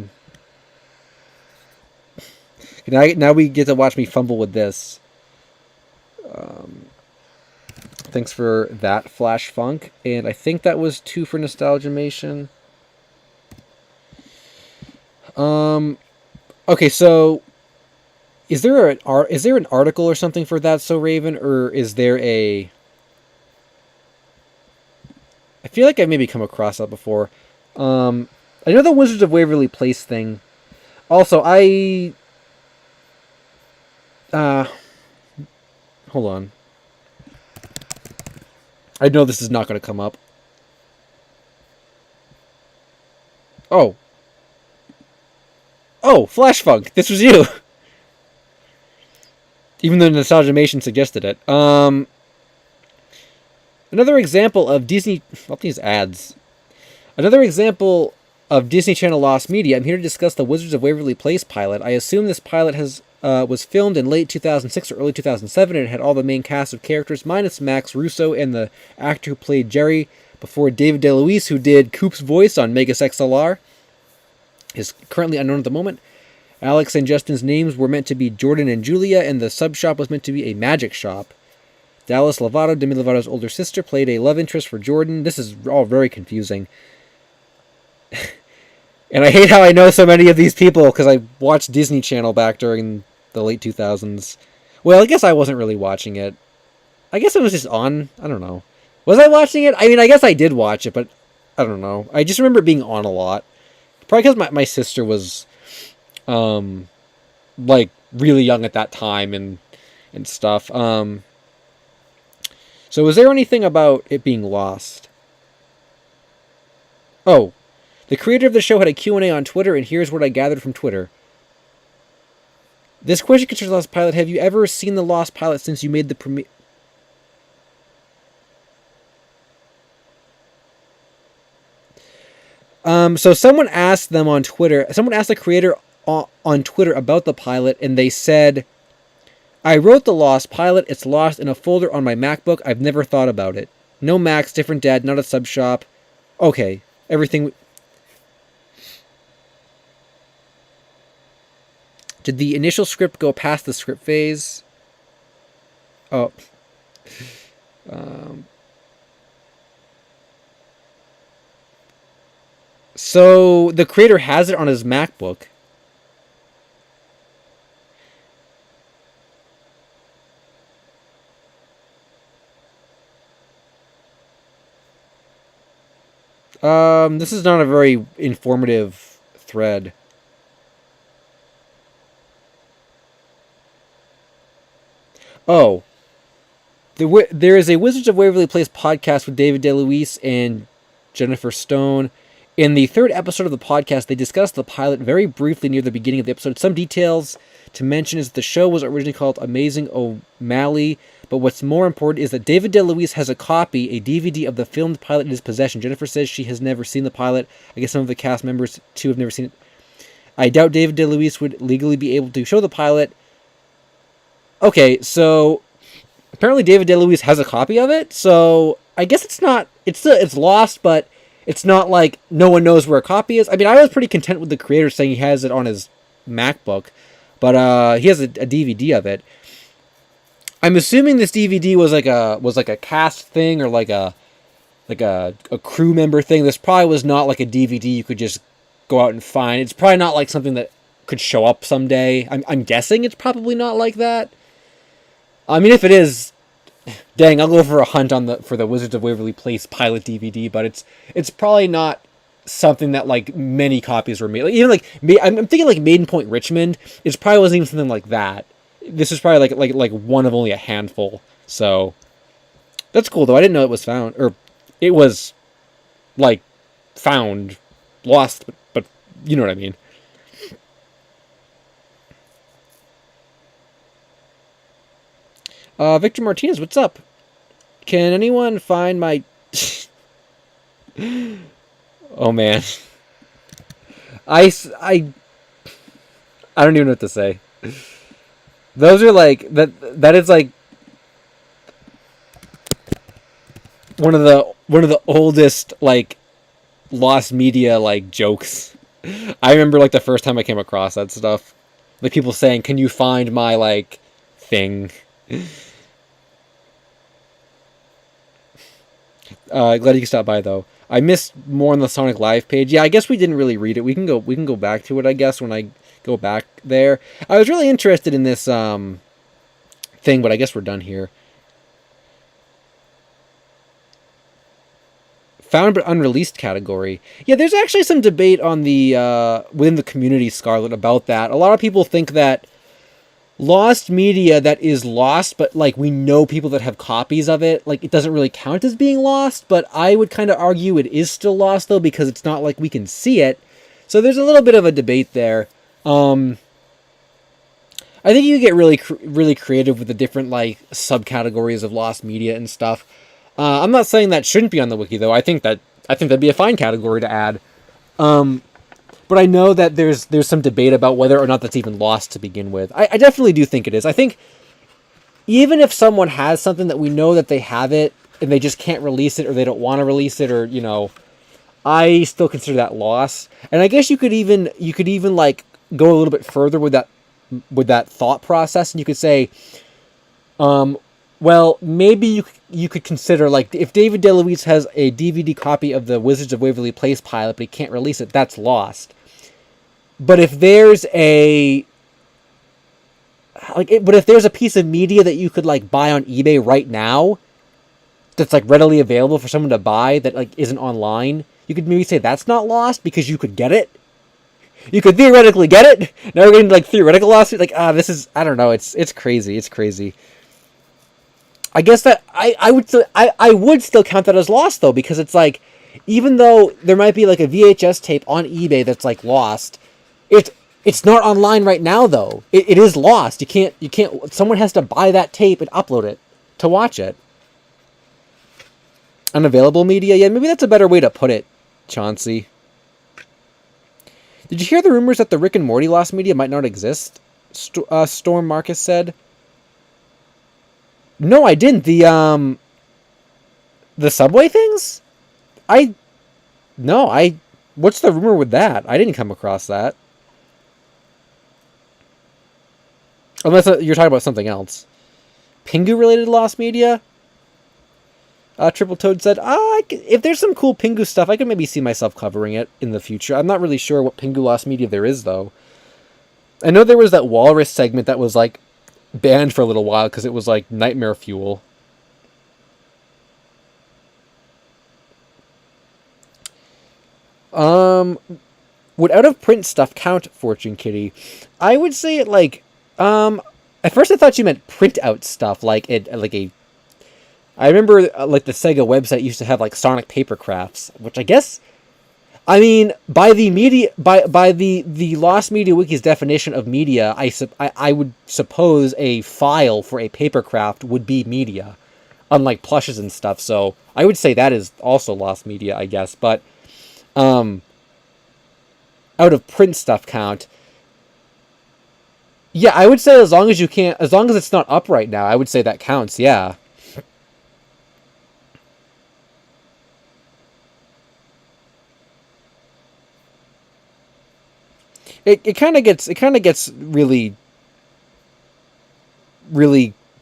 we get to watch me fumble with this. Thanks for that, Flash Funk. And I think that was 2 for Nostalgiamation. Okay, so is there an article or something for That's So Raven, or is there a... I feel like I've maybe come across that before. I know the Wizards of Waverly Place thing. Also, hold on. I know this is not going to come up. Oh, Flash Funk, this was you. Even though Nostalgiamation suggested it. Another example of Disney... All these ads. Another example of Disney Channel Lost Media. I'm here to discuss the Wizards of Waverly Place pilot. I assume this pilot was filmed in late 2006 or early 2007, and it had all the main cast of characters, minus Max Russo and the actor who played Jerry, before David DeLuise, who did Coop's voice on Megas XLR, is currently unknown at the moment. Alex and Justin's names were meant to be Jordan and Julia, and the sub-shop was meant to be a magic shop. Dallas Lovato, Demi Lovato's older sister, played a love interest for Jordan. This is all very confusing. And I hate how I know so many of these people, because I watched Disney Channel back during the late 2000s. Well, I guess I wasn't really watching it. I guess it was just on. I don't know. Was I watching it? I mean, I guess I did watch it, but I don't know. I just remember it being on a lot. Probably because my sister was, really young at that time and stuff. So was there anything about it being lost? Oh, the creator of the show had a Q&A on Twitter, and here's what I gathered from Twitter. This question concerns Lost Pilot. Have you ever seen the Lost Pilot since you made the premiere? So someone asked them on Twitter, someone asked the creator on Twitter about the pilot, and they said, I wrote the Lost Pilot. It's lost in a folder on my MacBook. I've never thought about it. No Macs, different dad, not a sub shop. Okay, everything... Did the initial script go past the script phase? Oh. So the creator has it on his MacBook. This is not a very informative thread. Oh. There is a Wizards of Waverly Place podcast with David DeLuise and Jennifer Stone. In the 3rd episode of the podcast, they discussed the pilot very briefly near the beginning of the episode. Some details to mention is that the show was originally called Amazing O'Malley, but what's more important is that David DeLuise has a copy, a DVD of the filmed pilot in his possession. Jennifer says she has never seen the pilot. I guess some of the cast members, too, have never seen it. I doubt David DeLuise would legally be able to show the pilot. Okay, so apparently David DeLuise has a copy of it, so I guess it's not. It's lost, but it's not like no one knows where a copy is. I mean, I was pretty content with the creator saying he has it on his MacBook, but he has a DVD of it. I'm assuming this DVD was like a cast thing or like a crew member thing. This probably was not like a DVD you could just go out and find. It's probably not like something that could show up someday. I'm guessing it's probably not like that. I mean, if it is, dang, I'll go for a hunt for the Wizards of Waverly Place pilot DVD. But it's probably not something that like many copies were made. Like, even like I'm thinking like Maiden Point Richmond. It probably wasn't even something like that. This is probably like one of only a handful. So that's cool though. I didn't know it was found, or it was like found, lost, but you know what I mean. Victor Martinez, what's up? Can anyone find my... Oh, man. I don't even know what to say. Those are like... That is like... One of the oldest, like, lost media, like, jokes. I remember, like, the first time I came across that stuff. Like, people saying, can you find my, like, thing? Glad you can stop by though. I missed more on the Sonic Live page. Yeah, I guess we didn't really read it. We can go back to it, I guess, when I go back there. I was really interested in this thing, but I guess we're done here. Found but unreleased category. Yeah, there's actually some debate on the within the community, Scarlet, about that. A lot of people think that lost media that is lost, but like we know people that have copies of it, like it doesn't really count as being lost. But I would kind of argue it is still lost though, because it's not like we can see it. So there's a little bit of a debate there. I think you get really creative with the different like subcategories of lost media and stuff. I'm not saying that shouldn't be on the wiki though. I think that'd be a fine category to add. But I know that there's some debate about whether or not that's even lost to begin with. I definitely do think it is. I think even if someone has something that we know that they have it and they just can't release it or they don't want to release it, or I still consider that loss. And I guess you could even like go a little bit further with that thought process, and you could say, well, maybe you could consider, like, if David DeLuise has a DVD copy of the Wizards of Waverly Place pilot, but he can't release it, that's lost. But if there's a piece of media that you could like buy on eBay right now, that's like readily available for someone to buy that like isn't online, you could maybe say that's not lost because you could get it. You could theoretically get it. Now we're getting like theoretical lawsuit. Like this is, I don't know. It's crazy. It's crazy. I guess that I would still count that as lost though, because it's like, even though there might be like a VHS tape on eBay that's like lost, it's not online right now though. It is lost. You can't. Someone has to buy that tape and upload it to watch it. Unavailable media. Yeah, maybe that's a better way to put it, Chauncey. Did you hear the rumors that the Rick and Morty lost media might not exist? Storm Marcus said. No, I didn't. The Subway things? What's the rumor with that? I didn't come across that. Unless you're talking about something else. Pingu-related lost media? Triple Toad said, if there's some cool Pingu stuff, I could maybe see myself covering it in the future. I'm not really sure what Pingu lost media there is, though. I know there was that Walrus segment that was, like, banned for a little while because it was, like, nightmare fuel. Would out-of-print stuff count, Fortune Kitty? I would say it, like, at first I thought you meant print-out stuff, like I remember, like, the Sega website used to have, like, Sonic paper crafts, which I guess, I mean, by the Lost Media Wiki's definition of media, I would suppose a file for a paper craft would be media, unlike plushes and stuff, so I would say that is also lost media, I guess, but, out of print stuff count, Yeah, I would say as long as you can't, as long as it's not up right now, I would say that counts. Yeah. It kind of gets really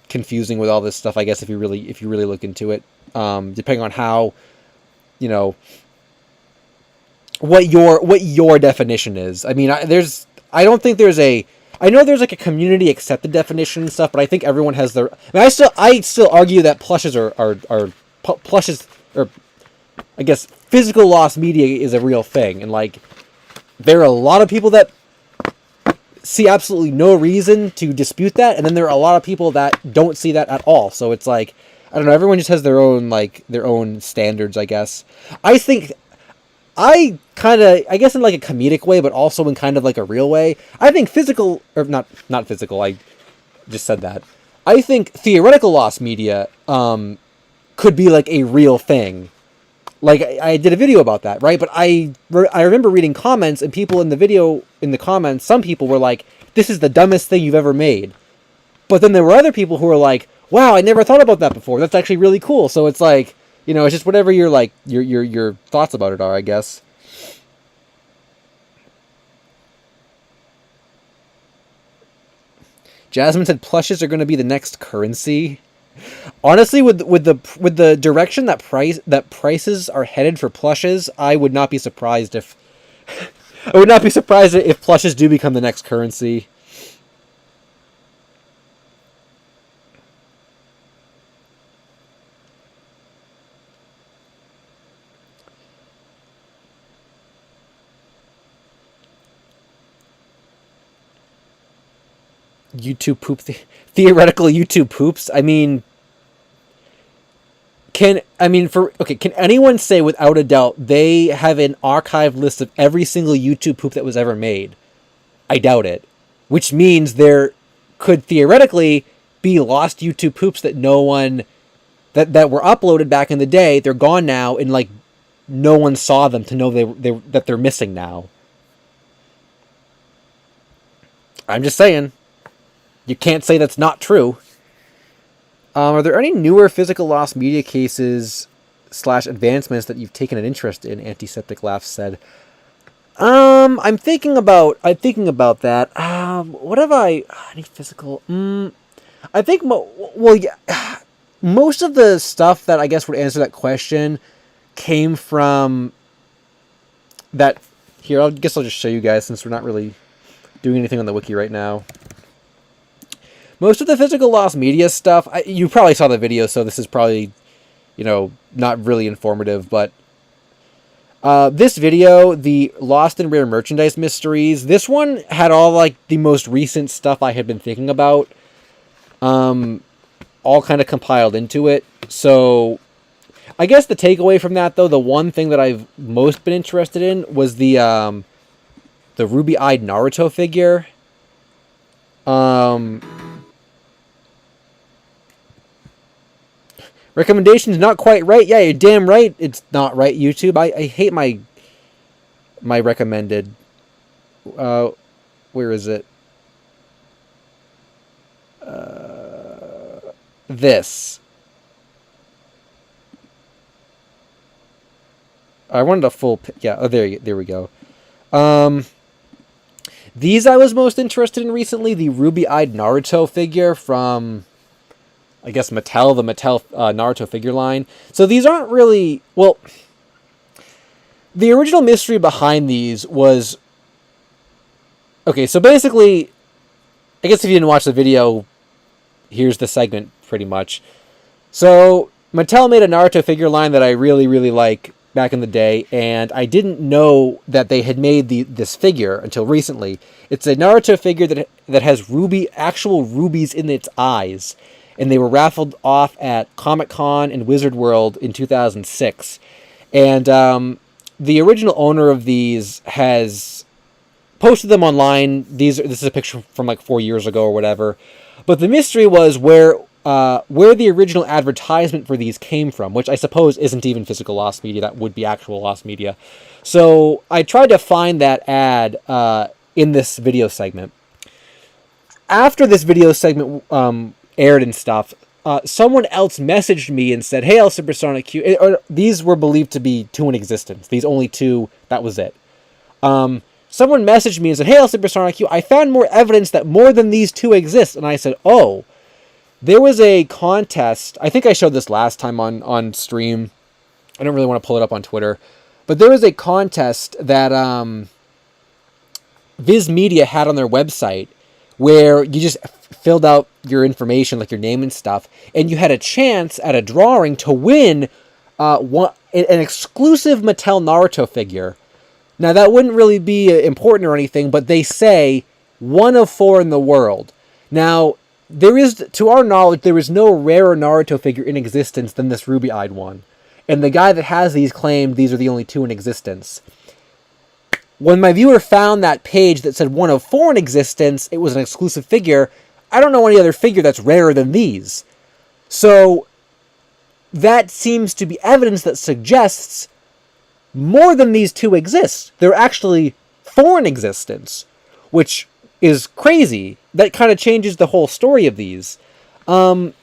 confusing with all this stuff. I guess if you really look into it, depending on how, you know, what your definition is. I mean, I don't think there's a I know there's like a community accepted definition and stuff, but I think everyone has their. I mean, I still argue that plushes are plushes, or I guess physical loss media is a real thing, and like there are a lot of people that see absolutely no reason to dispute that, and then there are a lot of people that don't see that at all. So it's like, I don't know. Everyone just has their own standards, I guess. I think I guess in like a comedic way, but also in kind of like a real way. I think physical, or not physical. I just said that. I think theoretical loss media could be like a real thing. Like I did a video about that, right? But I remember reading comments, and people in the video, in the comments, some people were like, "This is the dumbest thing you've ever made." But then there were other people who were like, "Wow, I never thought about that before. That's actually really cool." So it's like, it's just whatever your thoughts about it are, I guess. Jasmine said plushes are going to be the next currency. Honestly, with the direction that prices are headed for plushes, I would not be surprised if I would not be surprised if plushes do become the next currency. YouTube poop, theoretical YouTube poops. I mean, can anyone say without a doubt they have an archived list of every single YouTube poop that was ever made? I doubt it. Which means there could theoretically be lost YouTube poops that no one that were uploaded back in the day. They're gone now, and like no one saw them to know that they're missing now. I'm just saying. You can't say that's not true. Are there any newer physical loss media cases / advancements that you've taken an interest in? Antiseptic Laugh said. I'm thinking about that. What have I? Any physical? I think. Well, yeah. Most of the stuff that I guess would answer that question came from that. Here, I guess I'll just show you guys since we're not really doing anything on the wiki right now. Most of the physical loss media stuff, you probably saw the video, so this is probably, not really informative, but this video, the Lost and Rare Merchandise Mysteries, this one had all, like, the most recent stuff I had been thinking about, all kind of compiled into it. So I guess the takeaway from that, though, the one thing that I've most been interested in was the ruby-eyed Naruto figure. Recommendations not quite right. Yeah, you're damn right. It's not right, YouTube. I hate my recommended. Where is it? This. I wanted a full. Yeah. Oh, there we go. These I was most interested in recently. The ruby-eyed Naruto figure from, I guess, Mattel, the Mattel Naruto figure line. So these aren't really... Well, the original mystery behind these was... Okay, so basically, I guess if you didn't watch the video, here's the segment, pretty much. So, Mattel made a Naruto figure line that I really, really like back in the day, and I didn't know that they had made this figure until recently. It's a Naruto figure that has actual rubies in its eyes, and they were raffled off at Comic-Con and Wizard World in 2006. And the original owner of these has posted them online. This is a picture from like 4 years ago or whatever. But the mystery was where the original advertisement for these came from, which I suppose isn't even physical loss media. That would be actual loss media. So I tried to find that ad in this video segment. after this video segment aired and stuff, someone else messaged me and said, "Hey, LSuperSonicQ," or these were believed to be two in existence. These only two. That was it. Someone messaged me and said, "Hey, LSuperSonicQ, I found more evidence that more than these two exist." And I said, "Oh, there was a contest." I think I showed this last time on stream. I don't really want to pull it up on Twitter, but there was a contest that Viz Media had on their website where you just filled out your information, like your name and stuff, and you had a chance at a drawing to win an exclusive Mattel Naruto figure. Now, that wouldn't really be important or anything, but they say 1 of 4 in the world. Now, there is, to our knowledge, there is no rarer Naruto figure in existence than this ruby-eyed one. And the guy that has these claimed these are the only 2 in existence. When my viewer found that page that said 1 of 4 in existence, it was an exclusive figure. I don't know any other figure that's rarer than these. So, that seems to be evidence that suggests more than these 2 exist. There are actually 4 in existence, which is crazy. That kind of changes the whole story of these. One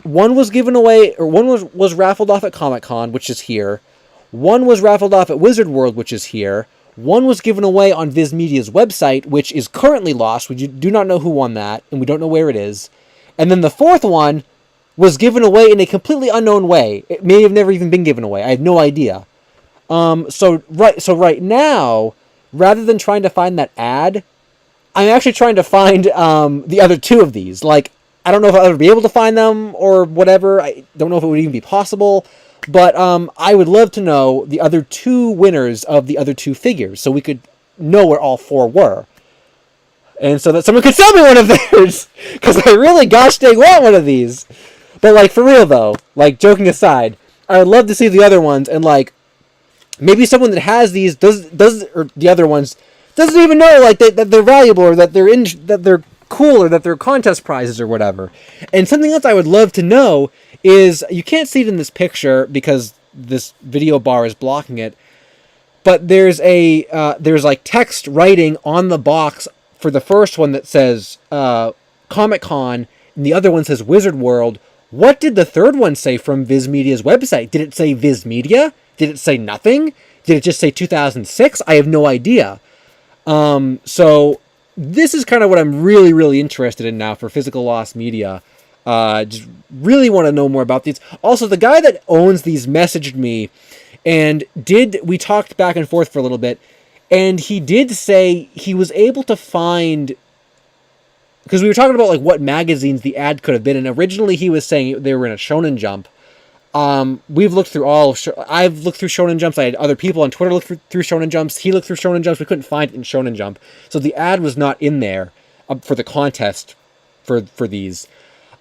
was given away, or one was raffled off at Comic-Con, which is here. One was raffled off at Wizard World, which is here. One was given away on Viz Media's website, which is currently lost. We do not know who won that, and we don't know where it is. And then the 4th one was given away in a completely unknown way. It may have never even been given away. I have no idea. So right now, rather than trying to find that ad, I'm actually trying to find the other 2 of these. Like, I don't know if I'll ever be able to find them or whatever. I don't know if it would even be possible. But I would love to know the other 2 winners of the other 2 figures, so we could know where all 4 were. And so that someone could sell me one of theirs, because I really gosh dang want one of these. But, like, for real, though, like, joking aside, I would love to see the other ones, and, like, maybe someone that has these or the other ones doesn't even know, like, that they're valuable, or that they're cool, or that they're contest prizes or whatever. And something else I would love to know is, you can't see it in this picture because this video bar is blocking it, but there's like text writing on the box for the first one that says Comic-Con, and the other one says Wizard World. What did the third one say from Viz Media's website? Did it say Viz Media? Did it say nothing? Did it just say 2006? I have no idea. So this is kind of what I'm really, really interested in now for Physical Loss Media. Just really want to know more about these. Also, the guy that owns these messaged me, and we talked back and forth for a little bit, and he did say he was able to find, because we were talking about like what magazines the ad could have been, and originally he was saying they were in a Shonen Jump. We've looked through I've looked through Shonen Jumps. I had other people on Twitter look through Shonen Jumps. He looked through Shonen Jumps. We couldn't find it in Shonen Jump, so the ad was not in there for the contest for these.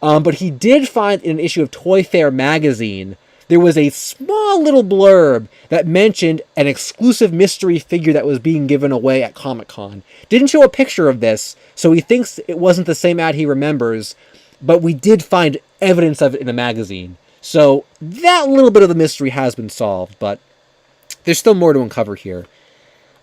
But he did find in an issue of Toy Fair magazine, there was a small little blurb that mentioned an exclusive mystery figure that was being given away at Comic-Con. Didn't show a picture of this, so he thinks it wasn't the same ad he remembers, but we did find evidence of it in a magazine. So that little bit of the mystery has been solved, but there's still more to uncover here.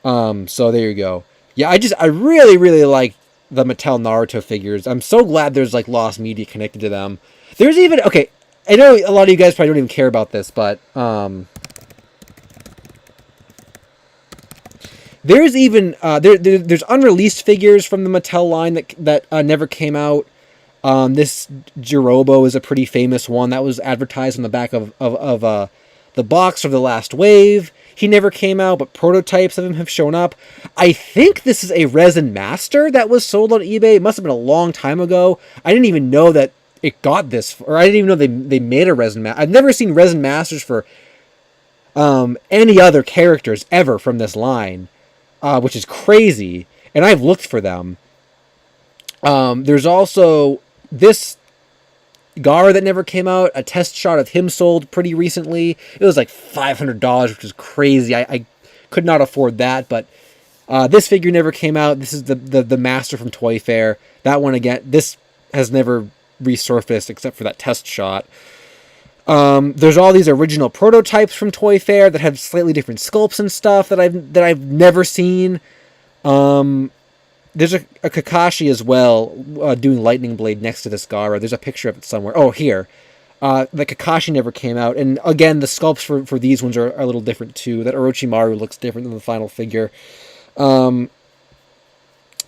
So there you go. Yeah, I really, really like the Mattel Naruto figures. I'm so glad there's like Lost Media connected to them. There's even, okay, I know a lot of you guys probably don't even care about this, but there's even there's unreleased figures from the Mattel line that never came out. This Jirobo is a pretty famous one that was advertised on the back of the box of The Last Wave. He never came out, but prototypes of him have shown up. I think this is a resin master that was sold on eBay. It must have been a long time ago. I didn't even know that it got this, or I didn't even know they made a resin master. I've never seen resin masters for any other characters ever from this line, which is crazy. And I've looked for them. There's also this Gara that never came out. A test shot of him sold pretty recently. It was like $500, which is crazy. I could not afford that, but this figure never came out. This is the master from Toy Fair. That one again, this has never resurfaced except for that test shot. There's all these original prototypes from Toy Fair that have slightly different sculpts and stuff that I've never seen. there's a Kakashi as well doing Lightning Blade next to this Gaara. There's a picture of it somewhere. Oh, here. The Kakashi never came out. And again, the sculpts for these ones are a little different too. That Orochimaru looks different than the final figure.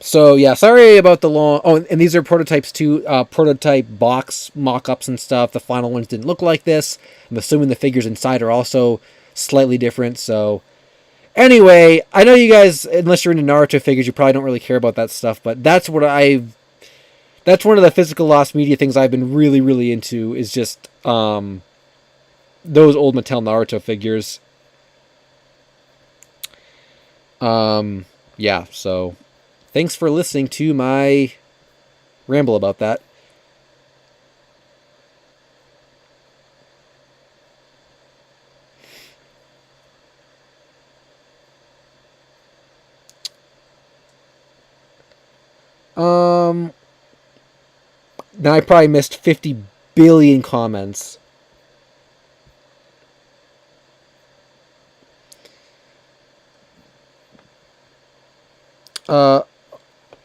So yeah, sorry about the long... Oh, and these are prototypes too. Prototype box mock-ups and stuff. The final ones didn't look like this. I'm assuming the figures inside are also slightly different, so... Anyway, I know you guys, unless you're into Naruto figures, you probably don't really care about that stuff, but that's what that's one of the physical lost media things I've been really, really into, is just those old Mattel Naruto figures. Yeah, so thanks for listening to my ramble about that. Now I probably missed 50 billion comments. Oh,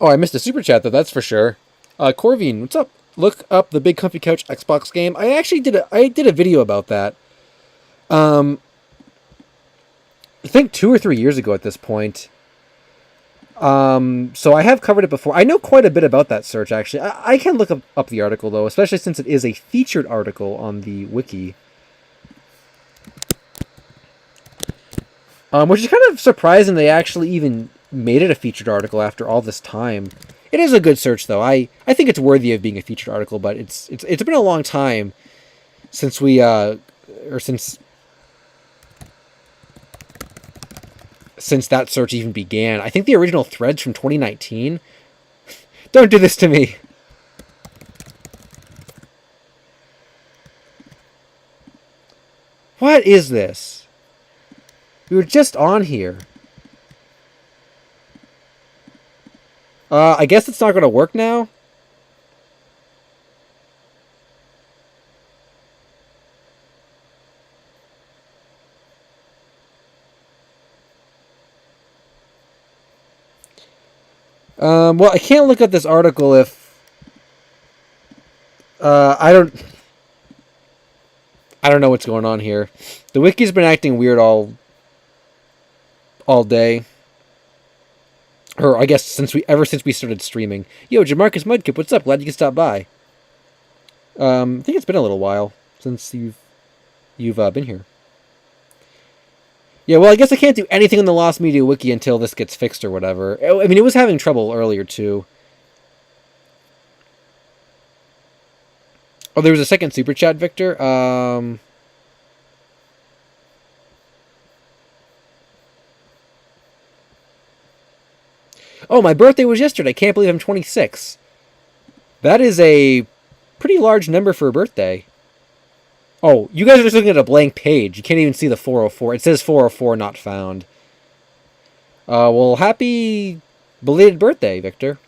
I missed a super chat though, that's for sure. Corvine, what's up? Look up the Big Comfy Couch Xbox game. I actually did a video about that. I think 2 or 3 years ago at this point. So I have covered it before. I know quite a bit about that search, actually. I can look up the article, though, especially since it is a featured article on the wiki. Which is kind of surprising they actually even made it a featured article after all this time. It is a good search, though. I think it's worthy of being a featured article, but it's been a long time since we, since that search even began. I think the original thread's from 2019. Don't do this to me. What is this? We were just on here. I guess it's not going to work now. Well, I can't look at this article if I don't know what's going on here. The wiki's been acting weird all day. Or I guess ever since we started streaming. Yo, Jamarcus Mudkip, what's up? Glad you could stop by. I think it's been a little while since you've been here. Yeah, well, I guess I can't do anything on the Lost Media Wiki until this gets fixed or whatever. I mean, it was having trouble earlier, too. Oh, there was a second super chat, Victor. Oh, my birthday was yesterday. Can't believe I'm 26. That is a pretty large number for a birthday. Oh, you guys are just looking at a blank page. You can't even see the 404. It says 404 not found. Well, happy belated birthday, Victor.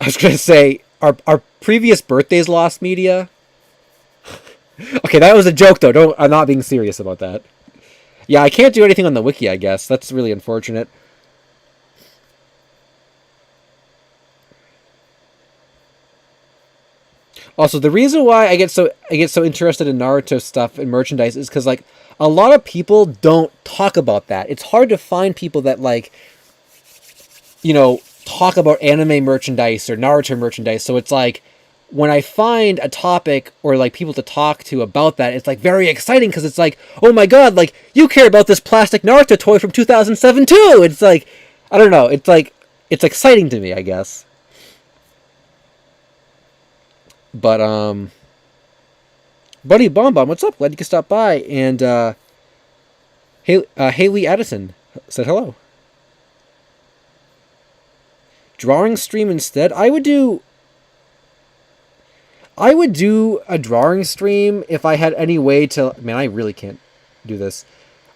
I was going to say, our previous birthdays lost media. Okay, that was a joke, though. I'm not being serious about that. Yeah, I can't do anything on the wiki, I guess. That's really unfortunate. Also, the reason why I get so interested in Naruto stuff and merchandise is because, like, a lot of people don't talk about that. It's hard to find people that, like, you know, talk about anime merchandise or Naruto merchandise. So it's like, when I find a topic or, like, people to talk to about that, it's, like, very exciting because it's like, oh my god, like, you care about this plastic Naruto toy from 2007 too! It's like, I don't know, it's like, it's exciting to me, I guess. But, Buddy Bonbon, what's up? Glad you could stop by. And, Haley Addison said hello. Drawing stream instead? I would do a drawing stream if I had any way to... Man, I really can't do this.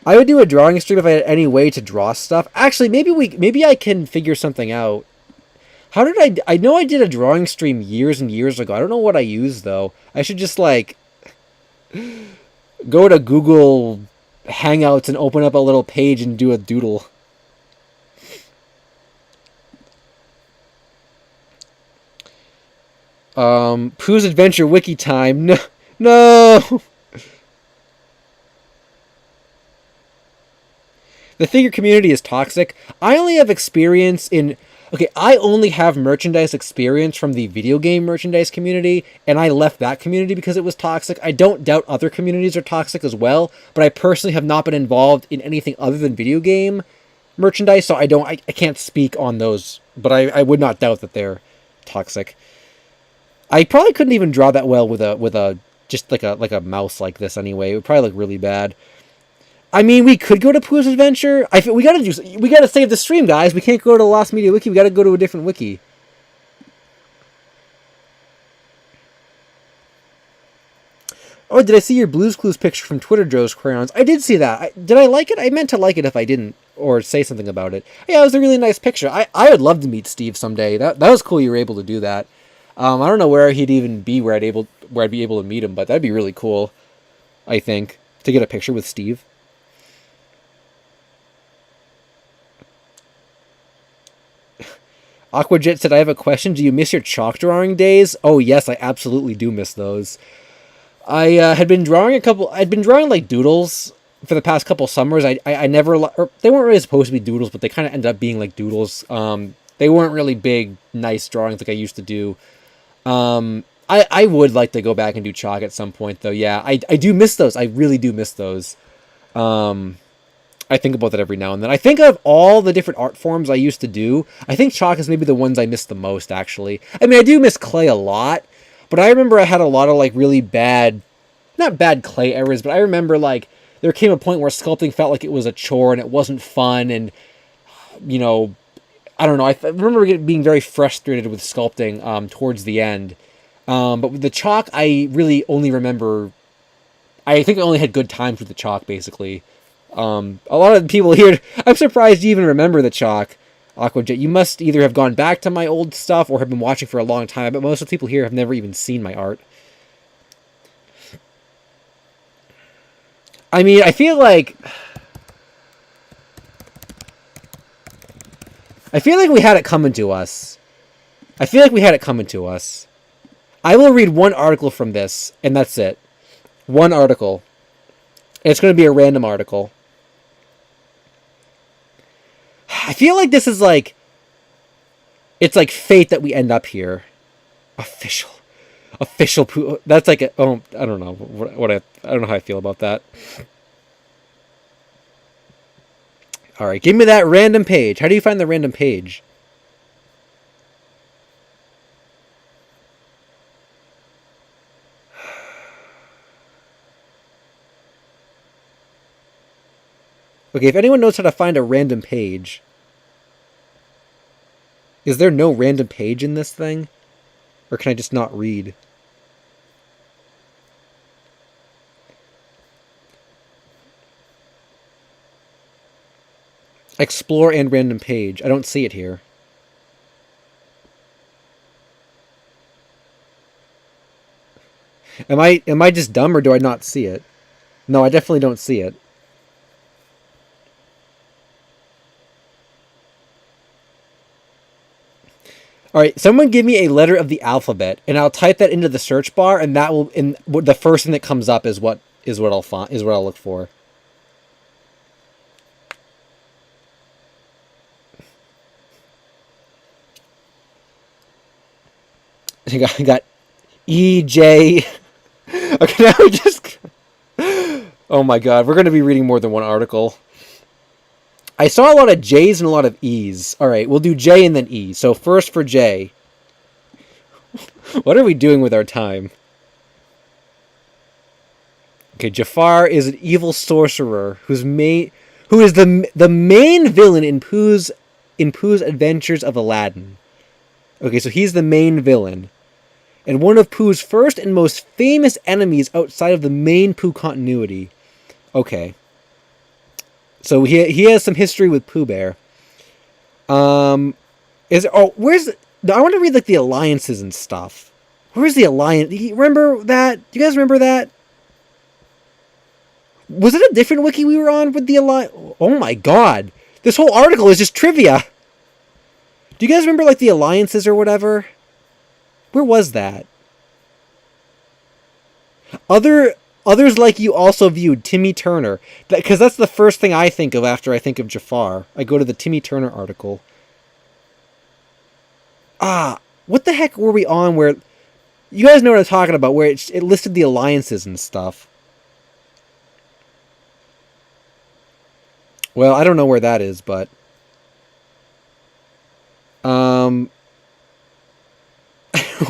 I would do a drawing stream if I had any way to draw stuff. Actually, maybe I can figure something out. How did I know I did a drawing stream years and years ago. I don't know what I used, though. I should just, like... Go to Google Hangouts and open up a little page and do a doodle. Pooh's Adventure Wiki time. No, no. The figure community is toxic. I only have experience in... Okay, I only have merchandise experience from the video game merchandise community, and I left that community because it was toxic. I don't doubt other communities are toxic as well, but I personally have not been involved in anything other than video game merchandise, so I can't speak on those, but I would not doubt that they're toxic. I probably couldn't even draw that well with a just like a mouse like this anyway. It would probably look really bad. I mean, we could go to Pooh's Adventure. We gotta save the stream, guys. We can't go to the Lost Media Wiki. We gotta go to a different wiki. Oh, did I see your Blue's Clues picture from Twitter, Joe's Crayons? I did see that. Did I like it? I meant to like it if I didn't, or say something about it. Yeah, it was a really nice picture. I would love to meet Steve someday. That was cool. You were able to do that. I don't know where he'd even be, where I'd be able to meet him, but that'd be really cool. I think to get a picture with Steve. Aquajet said, I have a question. Do you miss your chalk drawing days? Oh, yes, I absolutely do miss those. I had been drawing I'd been drawing like doodles for the past couple summers. I never, or they weren't really supposed to be doodles, but they kind of ended up being like doodles. They weren't really big, nice drawings like I used to do. I would like to go back and do chalk at some point, though. Yeah, I do miss those. I really do miss those. I think about that every now and then. I think of all the different art forms I used to do, I think chalk is maybe the ones I miss the most, actually. I mean, I do miss clay a lot, but I remember I had a lot of, like, really bad, not bad clay errors, but I remember, like, there came a point where sculpting felt like it was a chore and it wasn't fun, and, you know, I don't know, I remember being very frustrated with sculpting towards the end. But with the chalk, I really only remember, I think I only had good times with the chalk, basically. A lot of the people here, I'm surprised you even remember the chalk, Aquajet. You must either have gone back to my old stuff or have been watching for a long time, but most of the people here have never even seen my art. I mean, I feel like we had it coming to us. I will read one article from this, and that's it. One article. And it's going to be a random article. I feel like this is like... It's like fate that we end up here. Official Pooh. That's like a... Oh, I don't know. I don't know how I feel about that. Alright, give me that random page. How do you find the random page? Okay, if anyone knows how to find a random page... Is there no random page in this thing? Or can I just not read? Explore and random page. I don't see it here. Am I just dumb or do I not see it? No, I definitely don't see it. Alright, someone give me a letter of the alphabet, and I'll type that into the search bar, and that will, the first thing that comes up is what I'll look for. I got EJ. Okay, now we just... Oh my god, we're going to be reading more than one article. I saw a lot of J's and a lot of E's. Alright, we'll do J and then E. So first for J. What are we doing with our time? Okay, Jafar is an evil sorcerer who is the main villain in Pooh's Adventures of Aladdin. Okay, so he's the main villain. And one of Pooh's first and most famous enemies outside of the main Pooh continuity. Okay. So he has some history with Pooh Bear. I want to read like the alliances and stuff. Where's the alliance? Remember that? Do you guys remember that? Was it a different wiki we were on with the alliance? Oh my god. This whole article is just trivia. Do you guys remember, like, the alliances or whatever? Where was that? Others like you also viewed Timmy Turner. Because that's the first thing I think of after I think of Jafar. I go to the Timmy Turner article. What the heck were we on where... You guys know what I'm talking about, where it listed the alliances and stuff. Well, I don't know where that is, but... I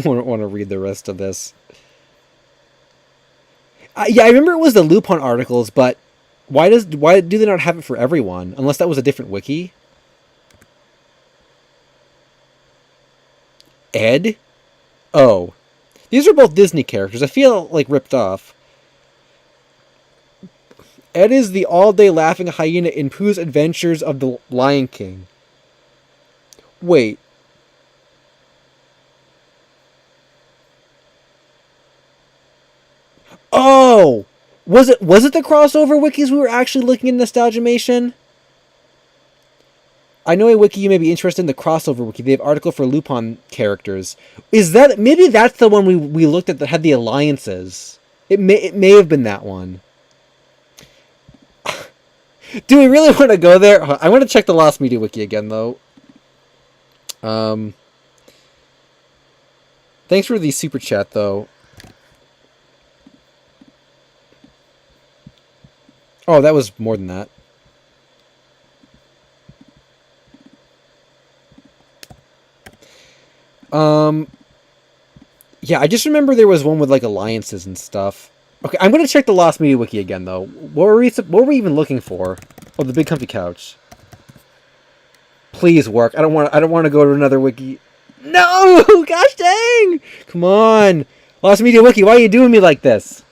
don't want to read the rest of this. Yeah, I remember it was the Lupin articles, but why do they not have it for everyone? Unless that was a different wiki. Ed? Oh. These are both Disney characters. I feel like ripped off. Ed is the all-day laughing hyena in Pooh's Adventures of the Lion King. Wait. Oh! Was it the crossover wikis we were actually looking in Nostalgiamation? I know a wiki you may be interested in, the crossover wiki. They have article for Lupin characters. Is that... Maybe that's the one we looked at that had the alliances. It may have been that one. Do we really want to go there? I want to check the Lost Media wiki again, though. Thanks for the super chat, though. Oh, that was more than that. Yeah, I just remember there was one with, like, alliances and stuff. Okay, I'm gonna check the Lost Media wiki again, though. What were we even looking for? Oh, the big comfy couch. Please work. I don't want to go to another wiki. No! Gosh dang! Come on! Lost Media wiki, why are you doing me like this?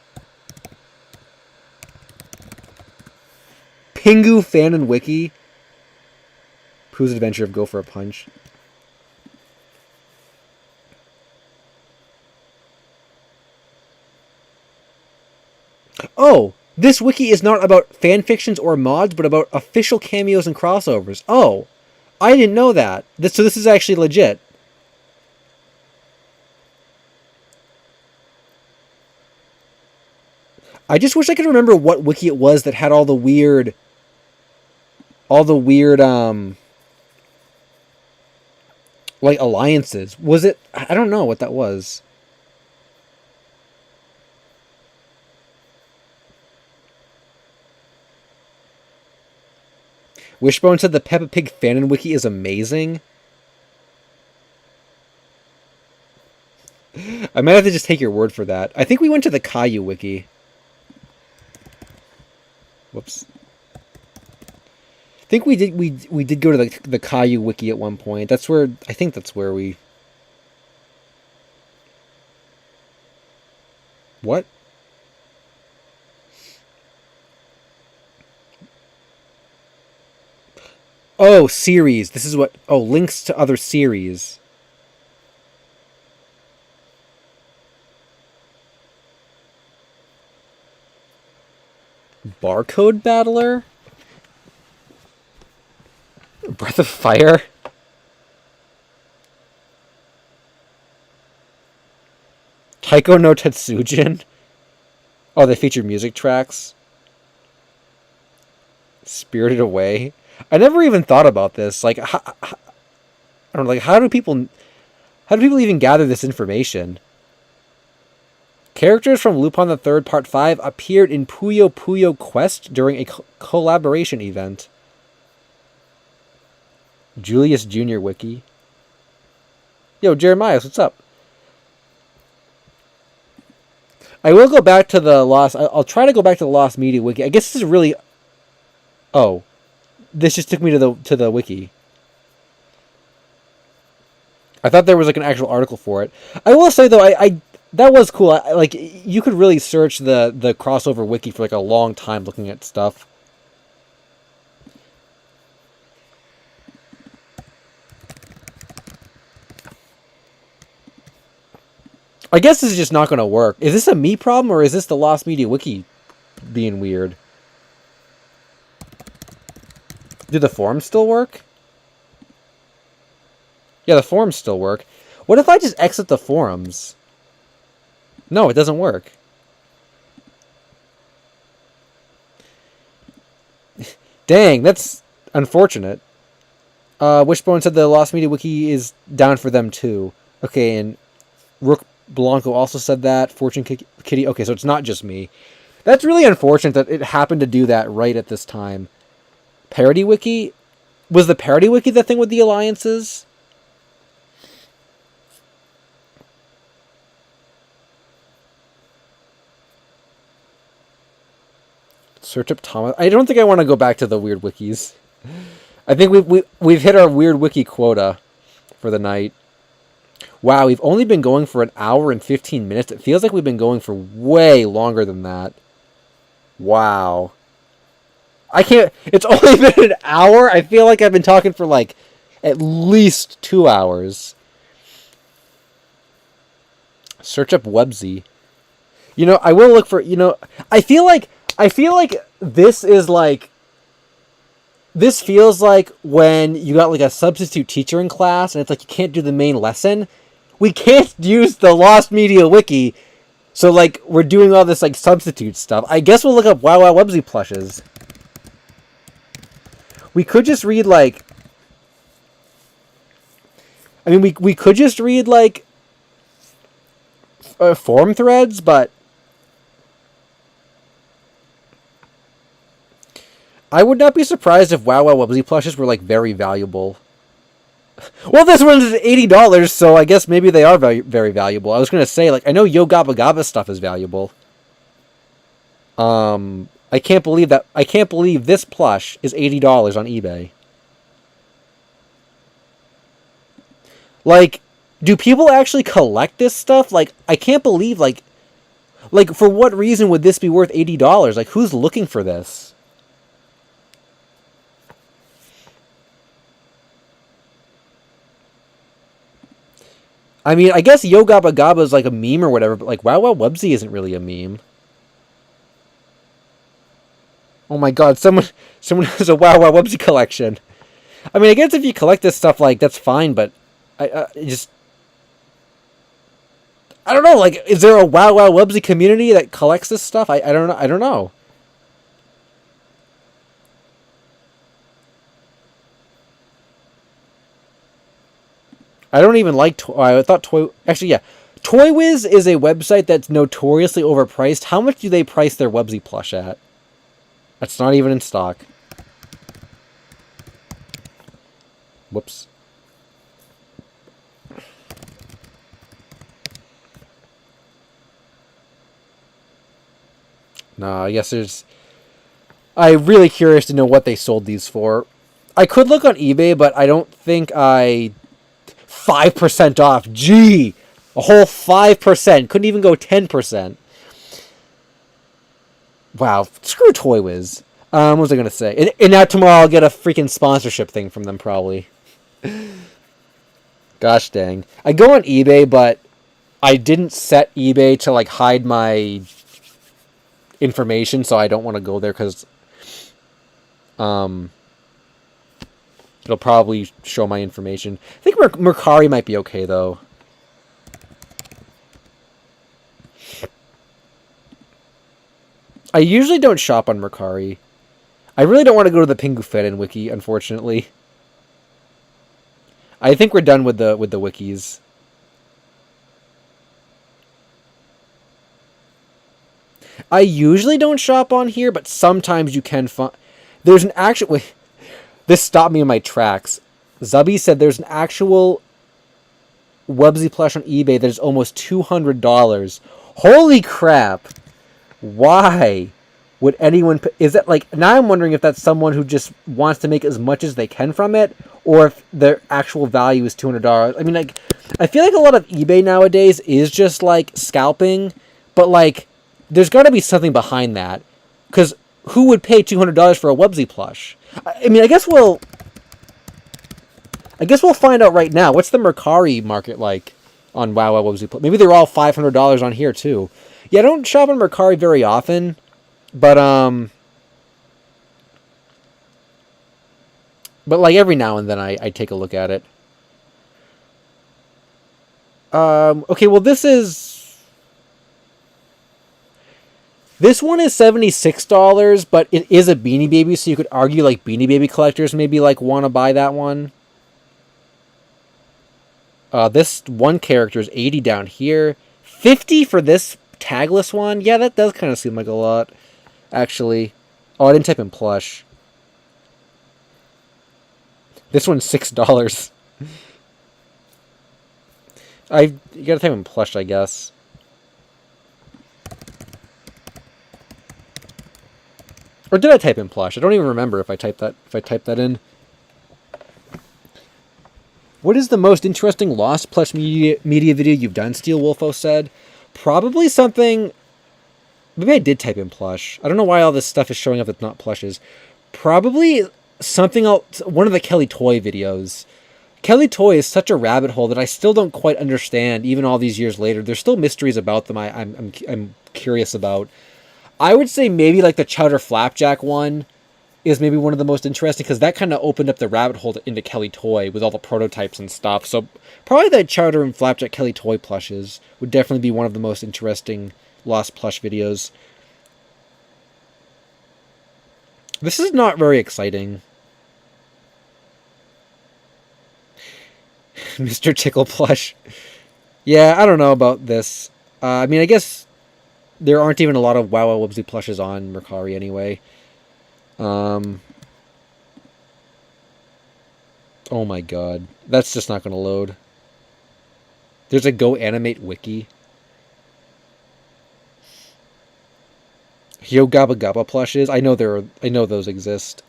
Pingu fan and wiki. Pooh's Adventure of Go for a Punch. Oh, this wiki is not about fan fictions or mods, but about official cameos and crossovers. Oh, I didn't know that. So this is actually legit. I just wish I could remember what wiki it was that had all the weird, like, alliances. Was it? I don't know what that was. Wishbone said the Peppa Pig fanon wiki is amazing. I might have to just take your word for that. I think we went to the Caillou wiki. Whoops. I think we did go to the Caillou wiki at one point. I think that's where we... What? Oh, series. This is what... Oh, links to other series. Barcode Battler? Breath of Fire? Taiko no Tetsujin? Oh, they feature music tracks? Spirited Away? I never even thought about this. Like, I don't know, like, how do people even gather this information? Characters from Lupin the Third Part 5 appeared in Puyo Puyo Quest during a collaboration event. Julius Jr. Wiki. Yo, Jeremiah, what's up? I will go back to the Lost... I'll try to go back to the Lost Media Wiki. I guess this is really... Oh. This just took me to the wiki. I thought there was, like, an actual article for it. I will say, though, I that was cool. Like, you could really search the crossover wiki for, like, a long time looking at stuff. I guess this is just not going to work. Is this a me problem, or is this the Lost Media Wiki being weird? Do the forums still work? Yeah, the forums still work. What if I just exit the forums? No, it doesn't work. Dang, that's unfortunate. Wishbone said the Lost Media Wiki is down for them too. Okay, and Rook Blanco also said that. Fortune Kitty. Okay, so it's not just me. That's really unfortunate that it happened to do that right at this time. Parody Wiki? Was the Parody Wiki the thing with the alliances? Search up Thomas. I don't think I want to go back to the weird wikis. I think we've hit our weird wiki quota for the night. Wow, we've only been going for an hour and 15 minutes. It feels like we've been going for way longer than that. Wow. I can't... It's only been an hour? I feel like I've been talking for, like, at least 2 hours. Search up Websy. You know, I will look for... You know, I feel like this is, like... This feels like when you got, like, a substitute teacher in class, and it's like you can't do the main lesson. We can't use the Lost Media Wiki, so, like, we're doing all this, like, substitute stuff. I guess we'll look up Wow Wow Websy plushes. We could just read, like... I mean, we could just read, like... forum threads, but... I would not be surprised if Wow Wow Websy plushes were, like, very valuable. Well, this one's $80, so I guess maybe they are very valuable. I was going to say, like, I know Yo Gabba Gabba stuff is valuable. I can't believe that. I can't believe this plush is $80 on eBay. Like, do people actually collect this stuff? Like, I can't believe, like, for what reason would this be worth $80? Like, who's looking for this? I mean, I guess Yo Gabba Gabba is like a meme or whatever, but like Wow Wow Websy isn't really a meme. Oh my god, someone has a Wow Wow Websy collection. I mean, I guess if you collect this stuff, like, that's fine, but I don't know, like, is there a Wow Wow Websy community that collects this stuff? I don't know. I don't know. I don't even like... I thought Toy... Actually, yeah. Toy Wiz is a website that's notoriously overpriced. How much do they price their Websy plush at? That's not even in stock. Whoops. Nah, I guess there's... I'm really curious to know what they sold these for. I could look on eBay, but I don't think I... 5% off. Gee! A whole 5%. Couldn't even go 10%. Wow. Screw Toy Wiz. What was I going to say? And now tomorrow I'll get a freaking sponsorship thing from them, probably. Gosh dang. I go on eBay, but I didn't set eBay to, like, hide my information, so I don't want to go there, because it'll probably show my information. I think Mercari might be okay, though. I usually don't shop on Mercari. I really don't want to go to the Pingu Fedin wiki, unfortunately. I think we're done with the wikis. I usually don't shop on here, but sometimes you can find... There's an actual... Wait, this stopped me in my tracks. Zubby said there's an actual Websy plush on eBay that is almost $200. Holy crap! Why would anyone... Is that, like... Now I'm wondering if that's someone who just wants to make as much as they can from it, or if their actual value is $200. I mean, like... I feel like a lot of eBay nowadays is just, like, scalping, but, like, there's got to be something behind that. Because who would pay $200 for a Websy plush? I mean, I guess we'll find out right now. What's the Mercari market like on Wow Wow Websy plush? Maybe they're all $500 on here, too. Yeah, I don't shop on Mercari very often, but, But like every now and then I take a look at it. Okay, well this one is $76, but it is a Beanie Baby, so you could argue like Beanie Baby collectors maybe like want to buy that one. This one character is 80 down here. 50 for this tagless one? Yeah, that does kind of seem like a lot, actually. Oh, I didn't type in plush. This one's $6. You gotta type in plush, I guess. Or did I type in plush? I don't even remember if I typed that in. What is the most interesting Lost Plush media video you've done, Steel Wolfo said? Probably something... Maybe I did type in plush. I don't know why all this stuff is showing up that's not plushes. Probably something else... One of the Kelly Toy videos. Kelly Toy is such a rabbit hole that I still don't quite understand, even all these years later. There's still mysteries about them I'm curious about. I would say maybe like the Chowder Flapjack one is maybe one of the most interesting, because that kind of opened up the rabbit hole into Kelly Toy with all the prototypes and stuff. So probably that Chowder and Flapjack Kelly Toy plushes would definitely be one of the most interesting Lost Plush videos. This is not very exciting. Mr. Tickle plush. Yeah, I don't know about this. I mean, I guess there aren't even a lot of Wow Wow Wubsy plushes on Mercari anyway. Oh my god. That's just not going to load. There's a Go Animate wiki. Yo Gabba Gabba plushes. I know those exist.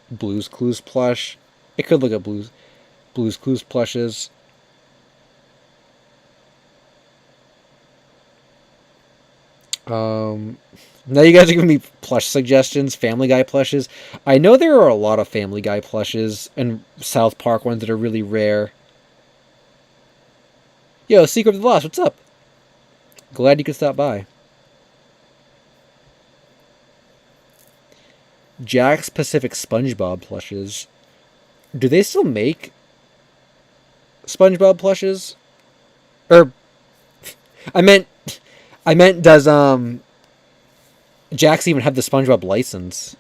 Blues Clues plush. I could look at Blues Clues plushes. Now you guys are giving me plush suggestions, Family Guy plushes. I know there are a lot of Family Guy plushes and South Park ones that are really rare. Yo, Secret of the Lost, what's up? Glad you could stop by. Jack's Pacific SpongeBob plushes. Do they still make SpongeBob plushes? Or I meant does Jax even have the SpongeBob license?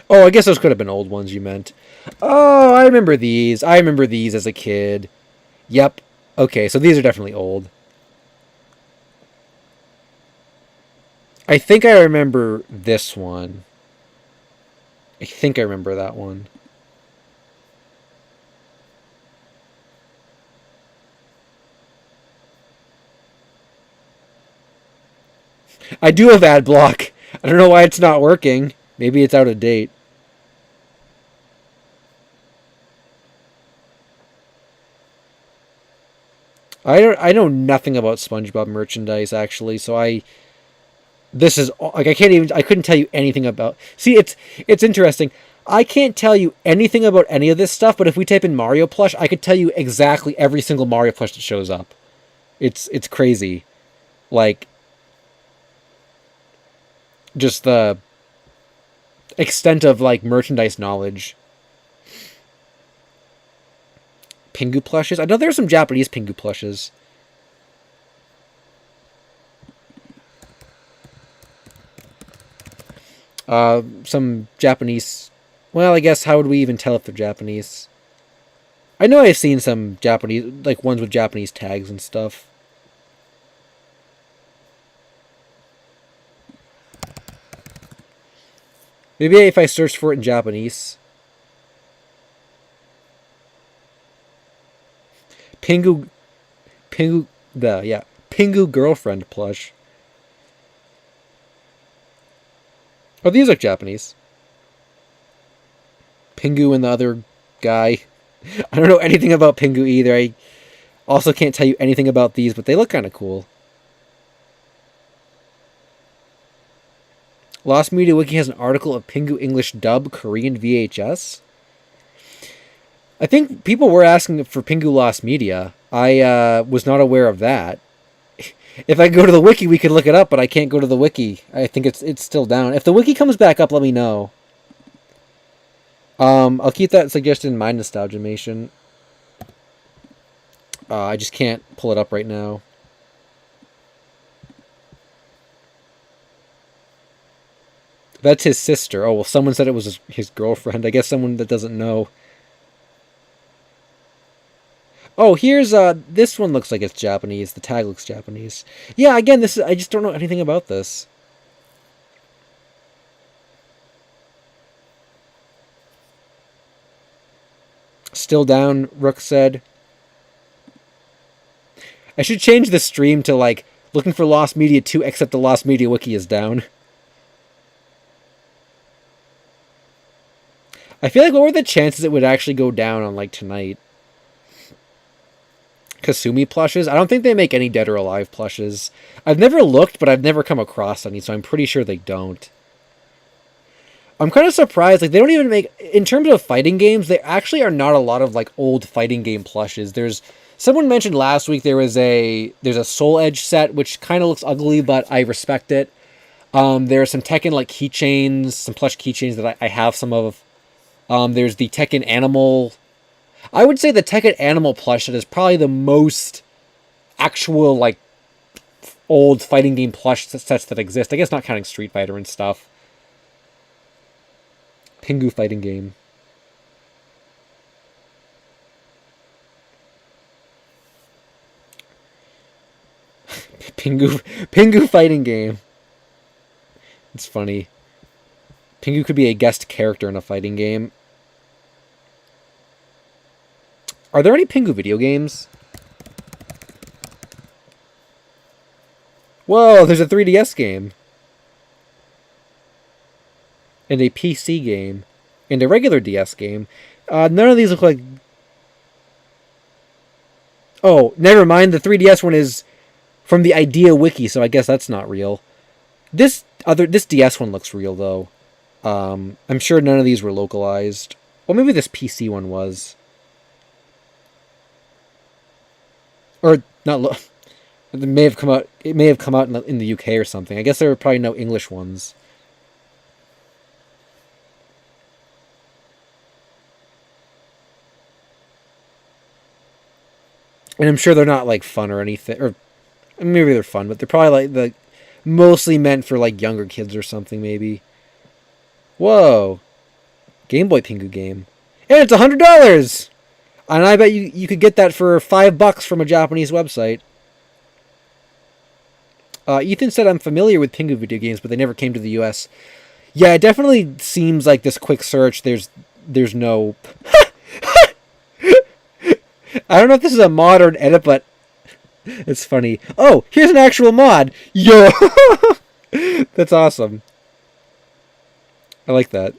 Oh, I guess those could have been old ones you meant. Oh, I remember these. I remember these as a kid. Yep. Okay, so these are definitely old. I think I remember this one. I think I remember that one. I do have ad block. I don't know why it's not working. Maybe it's out of date. I know nothing about SpongeBob merchandise actually, so this is like I couldn't tell you anything about. See, it's interesting. I can't tell you anything about any of this stuff, but if we type in Mario plush, I could tell you exactly every single Mario plush that shows up. It's crazy. Like just the extent of like merchandise knowledge. Pingu plushes. I know there's some Japanese Pingu plushes. Some Japanese. Well, I guess how would we even tell if they're Japanese? I know I've seen some Japanese, like ones with Japanese tags and stuff. Maybe if I search for it in Japanese. Pingu girlfriend plush. Oh, these look Japanese. Pingu and the other guy. I don't know anything about Pingu either. I also can't tell you anything about these, but they look kind of cool. Lost Media Wiki has an article of Pingu English dub Korean VHS. I think people were asking for Pingu Lost Media. I was not aware of that. If I go to the wiki, we could look it up, but I can't go to the wiki. I think it's still down. If the wiki comes back up, let me know. I'll keep that suggestion in mind, Nostalgiamation. I just can't pull it up right now. That's his sister. Oh, well, someone said it was his girlfriend. I guess someone that doesn't know. Oh, here's this one looks like it's Japanese. The tag looks Japanese. Yeah, again, I just don't know anything about this. Still down, Rook said. I should change the stream to like looking for Lost Media 2 except the Lost Media wiki is down. I feel like what were the chances it would actually go down on like tonight? Kasumi plushes? I don't think they make any Dead or Alive plushes. I've never looked, but I've never come across any, so I'm pretty sure they don't. I'm kind of surprised. Like, they don't even make... In terms of fighting games, there actually are not a lot of, like, old fighting game plushes. There's... Someone mentioned last week there's a Soul Edge set, which kind of looks ugly, but I respect it. There are some Tekken, like, keychains, some plush keychains that I have some of. There's the Tekken Animal... I would say the Tekken Animal plush set is probably the most actual, like, old fighting game plush sets that exist. I guess not counting Street Fighter and stuff. Pingu fighting game. Pingu fighting game. It's funny. Pingu could be a guest character in a fighting game. Are there any Pingu video games? Whoa, there's a 3DS game. And a PC game. And a regular DS game. None of these look like... Oh, never mind. The 3DS one is from the Idea Wiki, so I guess that's not real. This DS one looks real, though. I'm sure none of these were localized. Well, maybe this PC one was. Or not. It may have come out. It may have come out in the UK or something. I guess there were probably no English ones. And I'm sure they're not like fun or anything, or maybe they're fun, but they're probably like mostly meant for like younger kids or something. Maybe. Whoa, Game Boy Pingu game, and it's $100. And I bet you could get that for $5 from a Japanese website. Ethan said, I'm familiar with Pingu video games, but they never came to the US. Yeah, it definitely seems like this quick search, there's no... I don't know if this is a mod or an edit, but it's funny. Oh, here's an actual mod! Yo! That's awesome. I like that.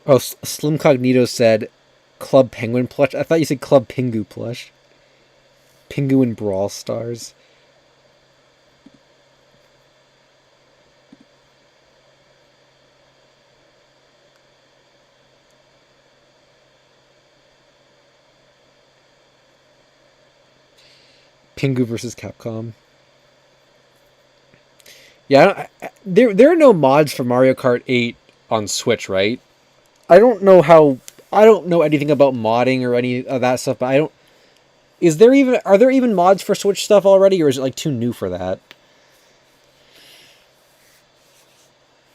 Oh, Slim Cognito said Club Penguin plush. I thought you said Club Pingu plush. Pingu in Brawl Stars. Pingu versus Capcom. Yeah, there are no mods for Mario Kart 8 on Switch, right? I don't know anything about modding or any of that stuff, but are there even mods for Switch stuff already, or is it like too new for that?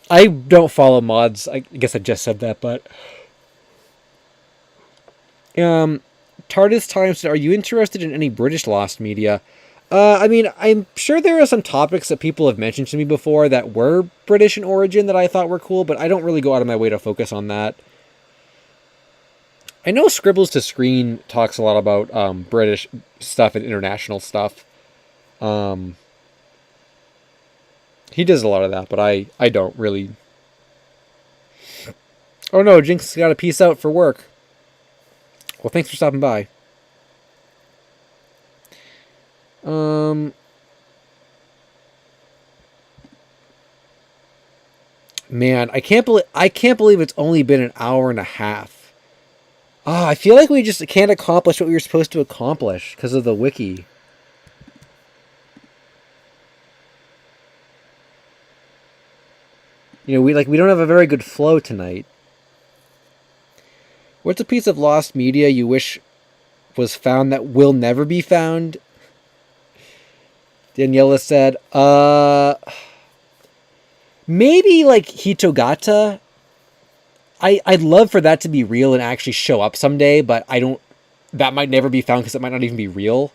I don't follow mods. I guess I just said that, but TARDIS Time said, are you interested in any British Lost media? I mean, I'm sure there are some topics that people have mentioned to me before that were British in origin that I thought were cool, but I don't really go out of my way to focus on that. I know Scribbles to Screen talks a lot about British stuff and international stuff. He does a lot of that, but I don't really. Oh no, Jinx got a peace out for work. Well, thanks for stopping by. Um, man, I can't believe it's only been an hour and a half. Ah, I feel like we just can't accomplish what we were supposed to accomplish because of the wiki. We don't have a very good flow tonight. What's a piece of lost media you wish was found that will never be found? Daniela said, maybe like Hitogata. I'd love for that to be real and actually show up someday, but I don't. That might never be found because it might not even be real.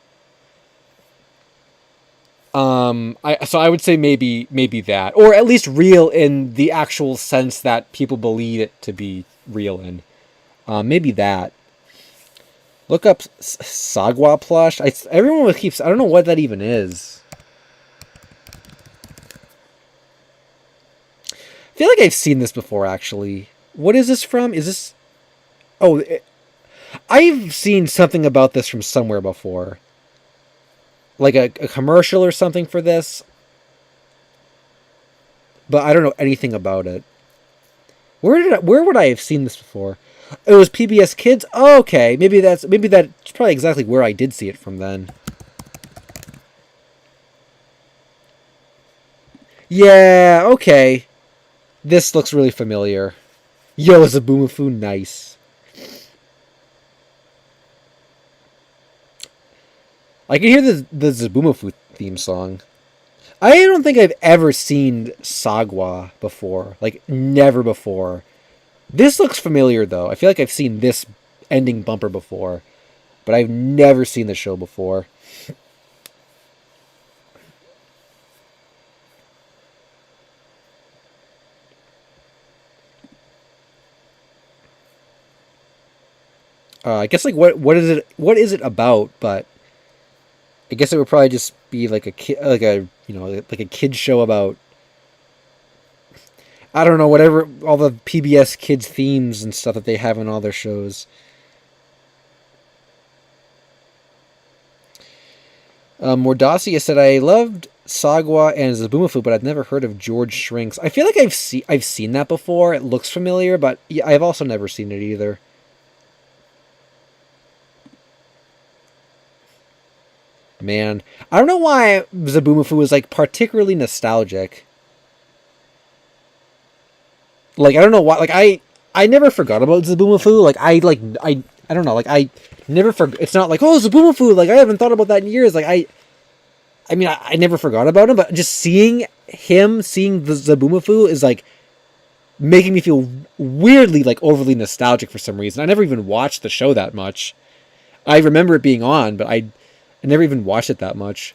I would say maybe that, or at least real in the actual sense that people believe it to be real in. Maybe that. Look up Sagwa plush. Everyone keeps. I don't know what that even is. I feel like I've seen this before, actually. What is this from? Is this? Oh, I've seen something about this from somewhere before. Like a commercial or something for this. But I don't know anything about it. Where would I have seen this before? It was PBS Kids. Oh, okay, maybe that's probably exactly where I did see it from then. Yeah, okay. This looks really familiar. Yo, is a Boomafu nice? I can hear the Zabumafu theme song. I don't think I've ever seen Sagwa before. Like, never before. This looks familiar, though. I feel like I've seen this ending bumper before. But I've never seen the show before. I guess, like, what is it about? But I guess it would probably just be like a kid, like a kid show about, I don't know, whatever, all the PBS kids themes and stuff that they have in all their shows. Mordacia said, I loved Sagwa and Zabumafu, but I've never heard of George Shrinks. I feel like I've seen that before. It looks familiar, but yeah, I've also never seen it either. Man, I don't know why Zabumafu is like particularly nostalgic. Like, I don't know why. Like, I never forgot about Zabumafu. I don't know. Like, I never forgot. It's not like, oh, Zabumafu. Like, I haven't thought about that in years. Like, I never forgot about him. But just seeing the Zabumafu is like making me feel weirdly like overly nostalgic for some reason. I never even watched the show that much. I remember it being on, but I never even watched it that much.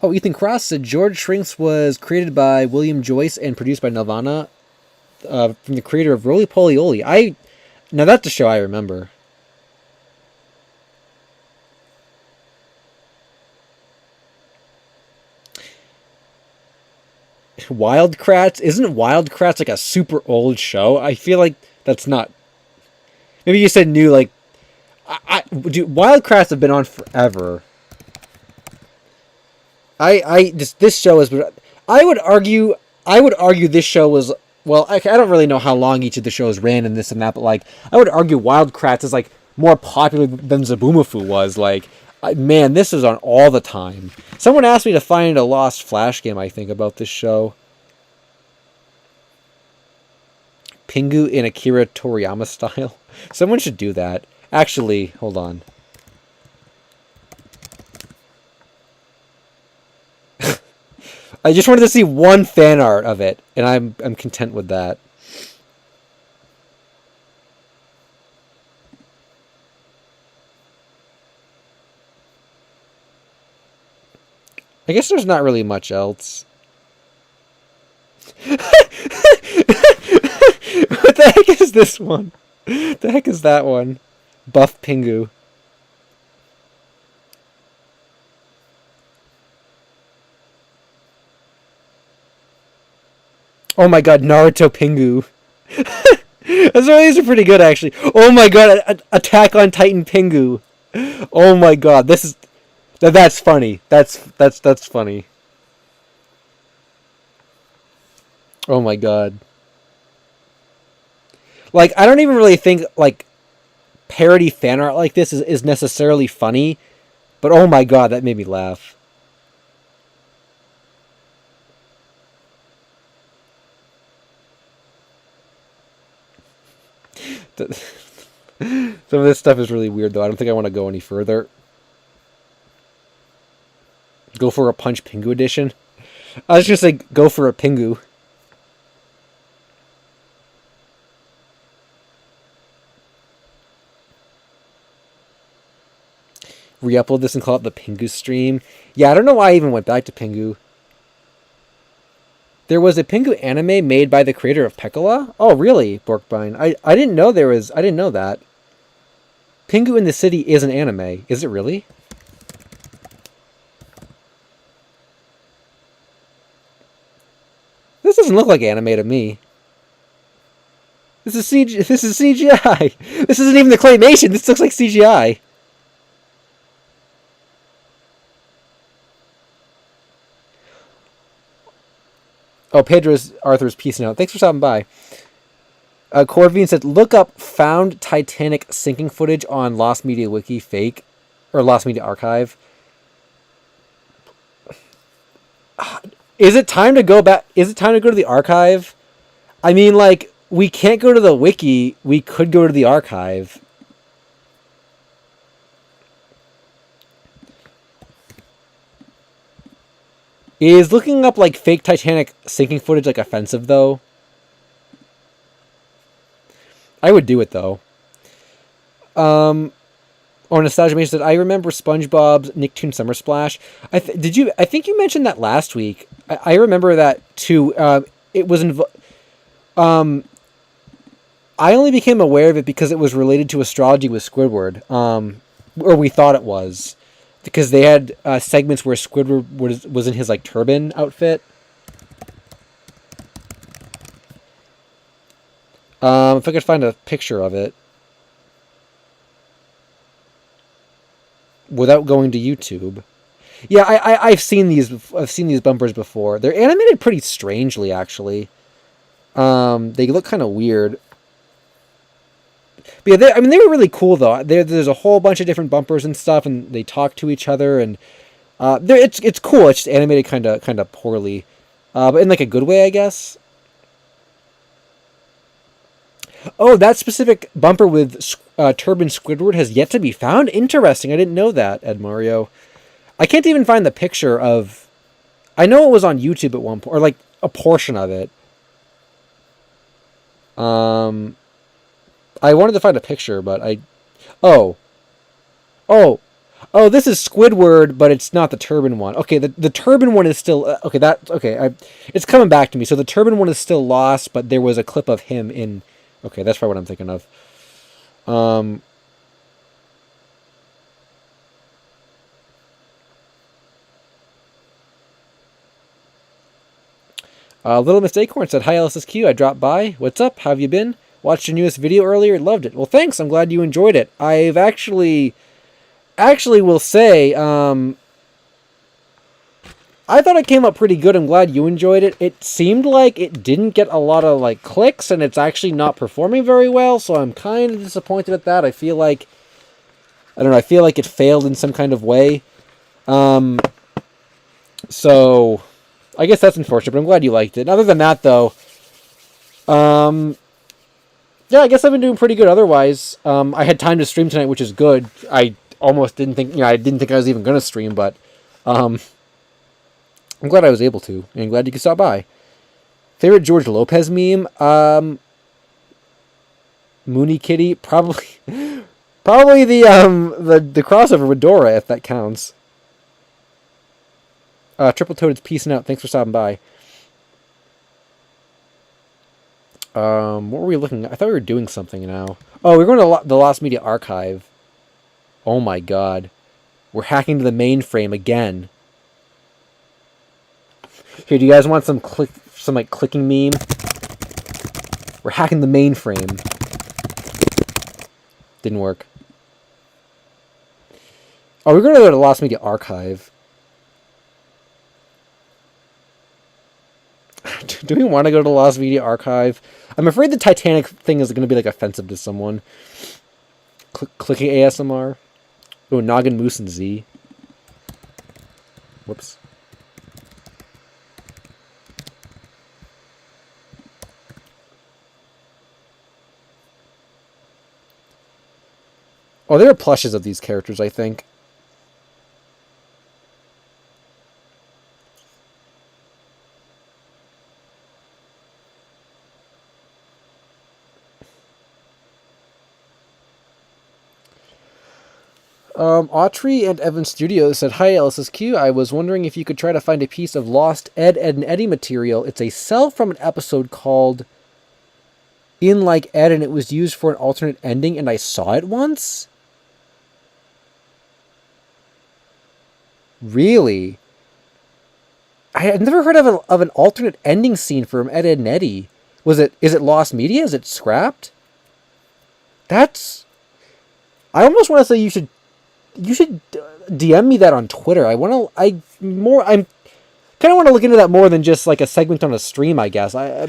Ethan Cross said George Shrinks was created by William Joyce and produced by Nelvana, from the creator of Roly Poly Oly. Now that's a show I remember. Wild Kratts? Isn't Wild Kratts like a super old show? I feel like that's not. Maybe you said new. Like, Wild Kratts have been on forever. This show is. I would argue. This show was. Well, I don't really know how long each of the shows ran and this and that, but like, I would argue Wild Kratts is like more popular than Zabumafu was. Like, man, this is on all the time. Someone asked me to find a lost Flash game, I think, about this show. Pingu in Akira Toriyama style. Someone should do that. Actually, hold on. I just wanted to see one fan art of it, and I'm content with that. I guess there's not really much else. What the heck is this one? The heck is that one? Buff Pingu. Oh my god, Naruto Pingu. These are pretty good, actually. Oh my god, Attack on Titan Pingu. Oh my god, that's funny. That's funny. Oh my god. Like, I don't even really think, like, parody fan art like this is necessarily funny, but oh my god, that made me laugh. Some of this stuff is really weird, though. I don't think I want to go any further. Go for a Punch Pingu edition? I was just like, go for a Pingu. Re-upload this and call it the Pingu stream. Yeah, I don't know why I even went back to Pingu. There was a Pingu anime made by the creator of Pekala? Oh, really, Borkbine? I didn't know there was... I didn't know that. Pingu in the City is an anime. Is it really? This doesn't look like anime to me. This is CGI. This isn't even the claymation. This looks like CGI. Oh, Arthur's peacing out. Thanks for stopping by. Corvine said, look up found Titanic sinking footage on Lost Media Wiki fake. Or Lost Media Archive. Is it time to go back? Is it time to go to the archive? I mean, like, we can't go to the wiki. We could go to the archive. Is looking up, like, fake Titanic sinking footage, like, offensive, though? I would do it, though. Or Nostalgia Mation said, I remember SpongeBob's Nicktoon Summer Splash. I think you mentioned that last week. I remember that, too. It was... I only became aware of it because it was related to astrology with Squidward. Or we thought it was. Because they had segments where Squidward was in his, like, turban outfit. If I could find a picture of it. Without going to YouTube. Yeah, I've seen these. I've seen these bumpers before. They're animated pretty strangely, actually. They look kind of weird. But yeah, they were really cool though. There's a whole bunch of different bumpers and stuff, and they talk to each other, and it's cool. It's just animated kind of poorly, but in like a good way, I guess. Oh, that specific bumper with Turban Squidward has yet to be found? Interesting. I didn't know that, Ed Mario. I can't even find the picture of... I know it was on YouTube at one point, or like a portion of it. I wanted to find a picture, but I... Oh, this is Squidward, but it's not the turban one. Okay, the turban one is still... it's coming back to me. So the turban one is still lost, but there was a clip of him in... Okay, that's probably what I'm thinking of. Little Miss Acorn said, hi, LSSQ. I dropped by. What's up? How have you been? Watched your newest video earlier. Loved it. Well, thanks. I'm glad you enjoyed it. I've actually will say, I thought it came up pretty good. I'm glad you enjoyed it. It seemed like it didn't get a lot of, like, clicks, and it's actually not performing very well, so I'm kind of disappointed at that. I feel like... I don't know, I feel like it failed in some kind of way. So... I guess that's unfortunate, but I'm glad you liked it. And other than that, though... yeah, I guess I've been doing pretty good otherwise. I had time to stream tonight, which is good. I almost didn't think... I didn't think I was even going to stream, but... I'm glad I was able to, and glad you could stop by. Favorite George Lopez meme? Mooney Kitty? Probably the crossover with Dora, if that counts. Triple Toad's peacing out. Thanks for stopping by. What were we looking at? I thought we were doing something now. Oh, we're going to the Lost Media Archive. Oh my god. We're hacking to the mainframe again. Here, do you guys want some some like clicking meme. We're hacking the mainframe. Didn't work. Oh, we're going to go to the Lost Media Archive. Do we want to go to the Lost Media Archive? I'm afraid the Titanic thing is going to be like offensive to someone. Clicking ASMR. Oh, Noggin, Moose, and Z. Whoops. Oh, there are plushes of these characters, I think. Autry and Evan Studios said, "Hi, LSuperSonicQ. I was wondering if you could try to find a piece of lost Ed, and Eddie material. It's a cell from an episode called In Like Ed, and it was used for an alternate ending, and I saw it once?" Really? I had never heard of an alternate ending scene from Ed, and Eddie. Is it lost media? Is it scrapped? That's... I almost want to say you should DM me that on Twitter. I'm kind of want to look into that more than just like a segment on a stream, I guess. I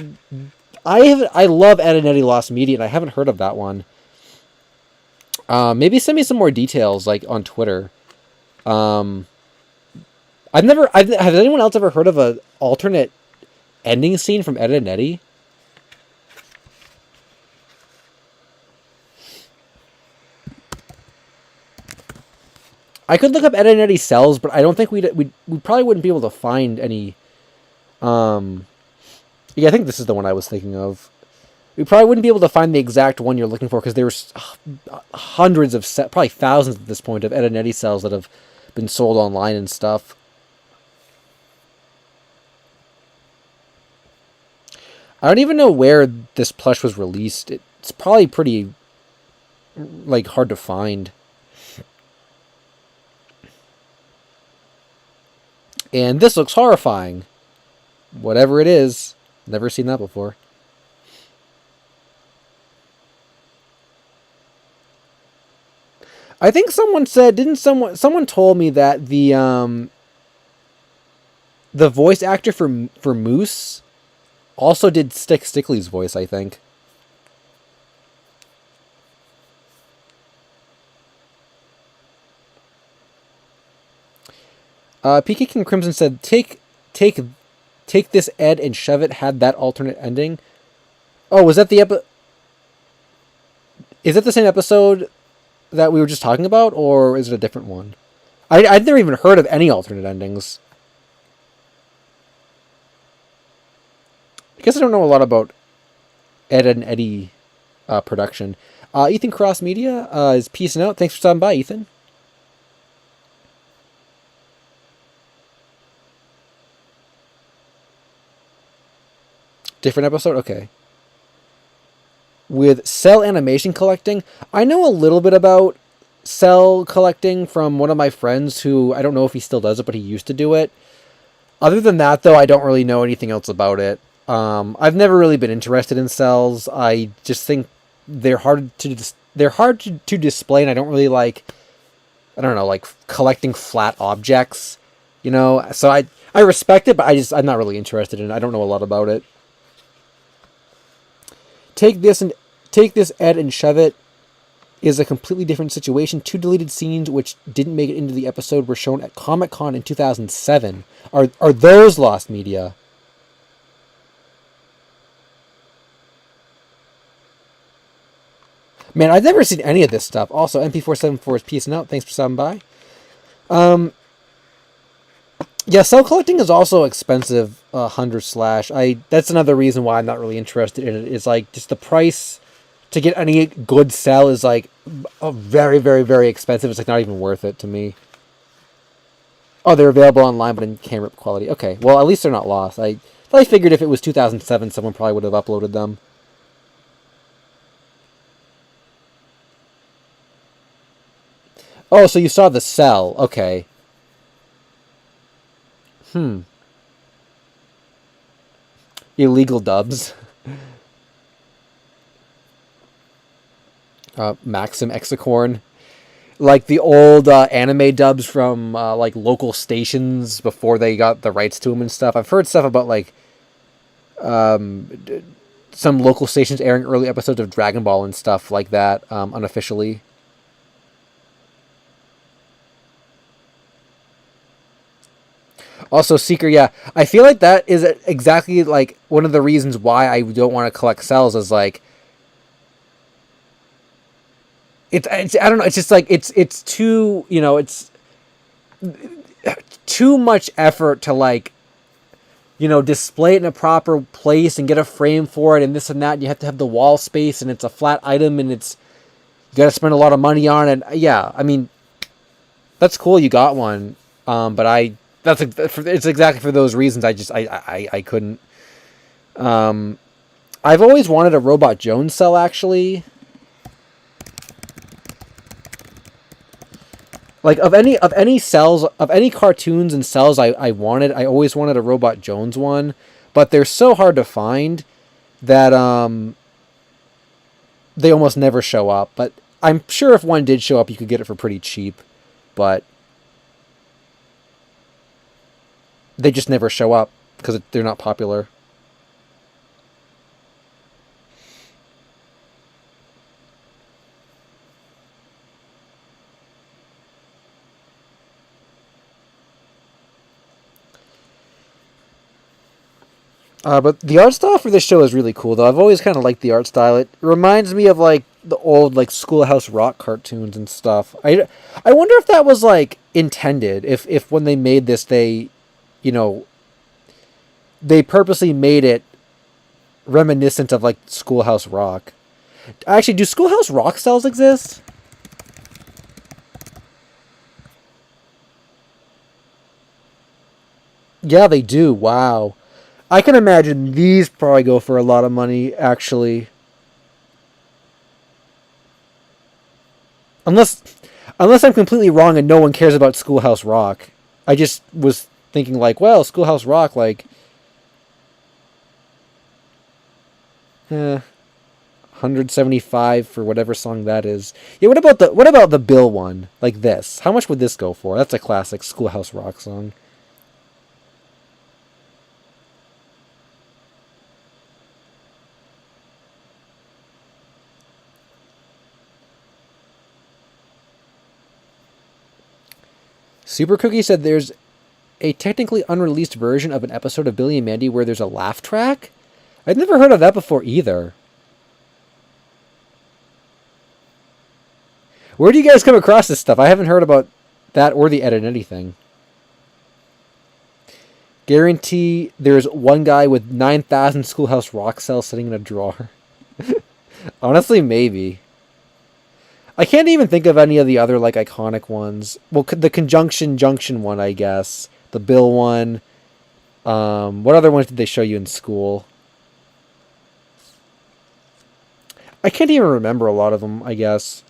love Ed and Eddie Lost Media, and I haven't heard of that one. Maybe send me some more details, like on Twitter. Has anyone else ever heard of an alternate ending scene from Ed and Eddie? I could look up Ed and Eddie cells, but I don't think we probably wouldn't be able to find any. Yeah, I think this is the one I was thinking of. We probably wouldn't be able to find the exact one you're looking for because there's hundreds of probably thousands at this point of Ed and Eddie cells that have been sold online and stuff. I don't even know where this plush was released. It's probably pretty like hard to find. And this looks horrifying. Whatever it is. Never seen that before. I think someone said, someone told me that the voice actor for Moose also did Stickley's voice, I think. PK King Crimson said, take this Ed and shove it had that alternate ending. Oh, was that the is that the same episode that we were just talking about, or is it a different one? I'd never even heard of any alternate endings. I guess I don't know a lot about Ed and Eddie production. Ethan Cross Media is peacing out. Thanks for stopping by, Ethan. Different episode? Okay. With cell animation collecting, I know a little bit about cell collecting from one of my friends who, I don't know if he still does it, but he used to do it. Other than that, though, I don't really know anything else about it. I've never really been interested in cells. I just think they're hard to display, and I don't really like, I don't know, like collecting flat objects, you know? So I respect it, but I'm not really interested in it. I don't know a lot about it. Take this Ed and shove it is a completely different situation. 2 deleted scenes which didn't make it into the episode were shown at Comic-Con in 2007. Are those lost media? Man, I've never seen any of this stuff. Also, MP474 is peacing out. Thanks for stopping by. Yeah, cell collecting is also expensive, Hunter/. That's another reason why I'm not really interested in it. Is like just the price to get any good cell is like very, very, very expensive. It's like not even worth it to me. Oh, they're available online, but in camera quality. Okay, well at least they're not lost. I figured if it was 2007, someone probably would have uploaded them. Oh, so you saw the cell. Okay. illegal dubs. Maxim Exacorn. Like the old anime dubs from like local stations before they got the rights to them and stuff. I've heard stuff about like some local stations airing early episodes of Dragon Ball and stuff like that unofficially. Also, Seeker, yeah, I feel like that is exactly like one of the reasons why I don't want to collect cells. Is like it's I don't know. It's just like it's too it's too much effort to like display it in a proper place and get a frame for it and this and that. You have to have the wall space and it's a flat item and you got to spend a lot of money on it. Yeah, I mean, that's cool. You got one, but it's exactly for those reasons. I couldn't. I've always wanted a Robot Jones cell actually. Like of any cells of any cartoons and cells I always wanted a Robot Jones one, but they're so hard to find that they almost never show up. But I'm sure if one did show up, you could get it for pretty cheap, but they just never show up because they're not popular. But the art style for this show is really cool, though. I've always kind of liked the art style. It reminds me of like the old like Schoolhouse Rock cartoons and stuff. I wonder if that was like intended. If when they made this, you know, they purposely made it reminiscent of like Schoolhouse Rock. Actually, do Schoolhouse Rock cells exist? Yeah, they do. Wow. I can imagine these probably go for a lot of money, actually. Unless, unless I'm completely wrong and no one cares about Schoolhouse Rock. I just was thinking like, well, Schoolhouse Rock, like, 175 for whatever song that is. Yeah, what about the Bill one? Like this. How much would this go for? That's a classic Schoolhouse Rock song. Super Cookie said there's a technically unreleased version of an episode of Billy and Mandy where there's a laugh track. I'd never heard of that before either. Where do you guys come across this stuff? I haven't heard about that or the edit anything. Guarantee there's one guy with 9,000 Schoolhouse Rock cells sitting in a drawer. Honestly, maybe. I can't even think of any of the other like iconic ones. Well, the Conjunction Junction one, I guess. The Bill one. What other ones did they show you in school? I can't even remember a lot of them, I guess.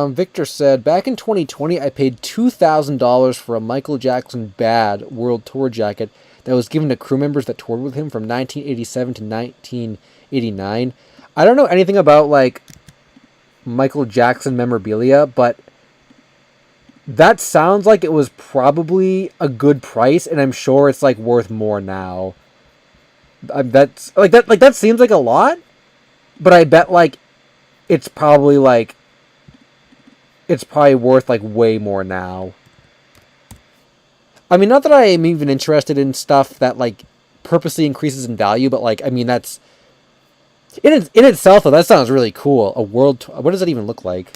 Victor said, back in 2020, I paid $2,000 for a Michael Jackson Bad World Tour jacket that was given to crew members that toured with him from 1987 to 1989. I don't know anything about, like, Michael Jackson memorabilia, but that sounds like it was probably a good price, and I'm sure it's, like, worth more now. That seems like a lot, but I bet, like, it's probably, like, it's probably worth like way more now. I mean, not that I am even interested in stuff that like purposely increases in value, but like I mean that's in itself though. That sounds really cool. What does it even look like?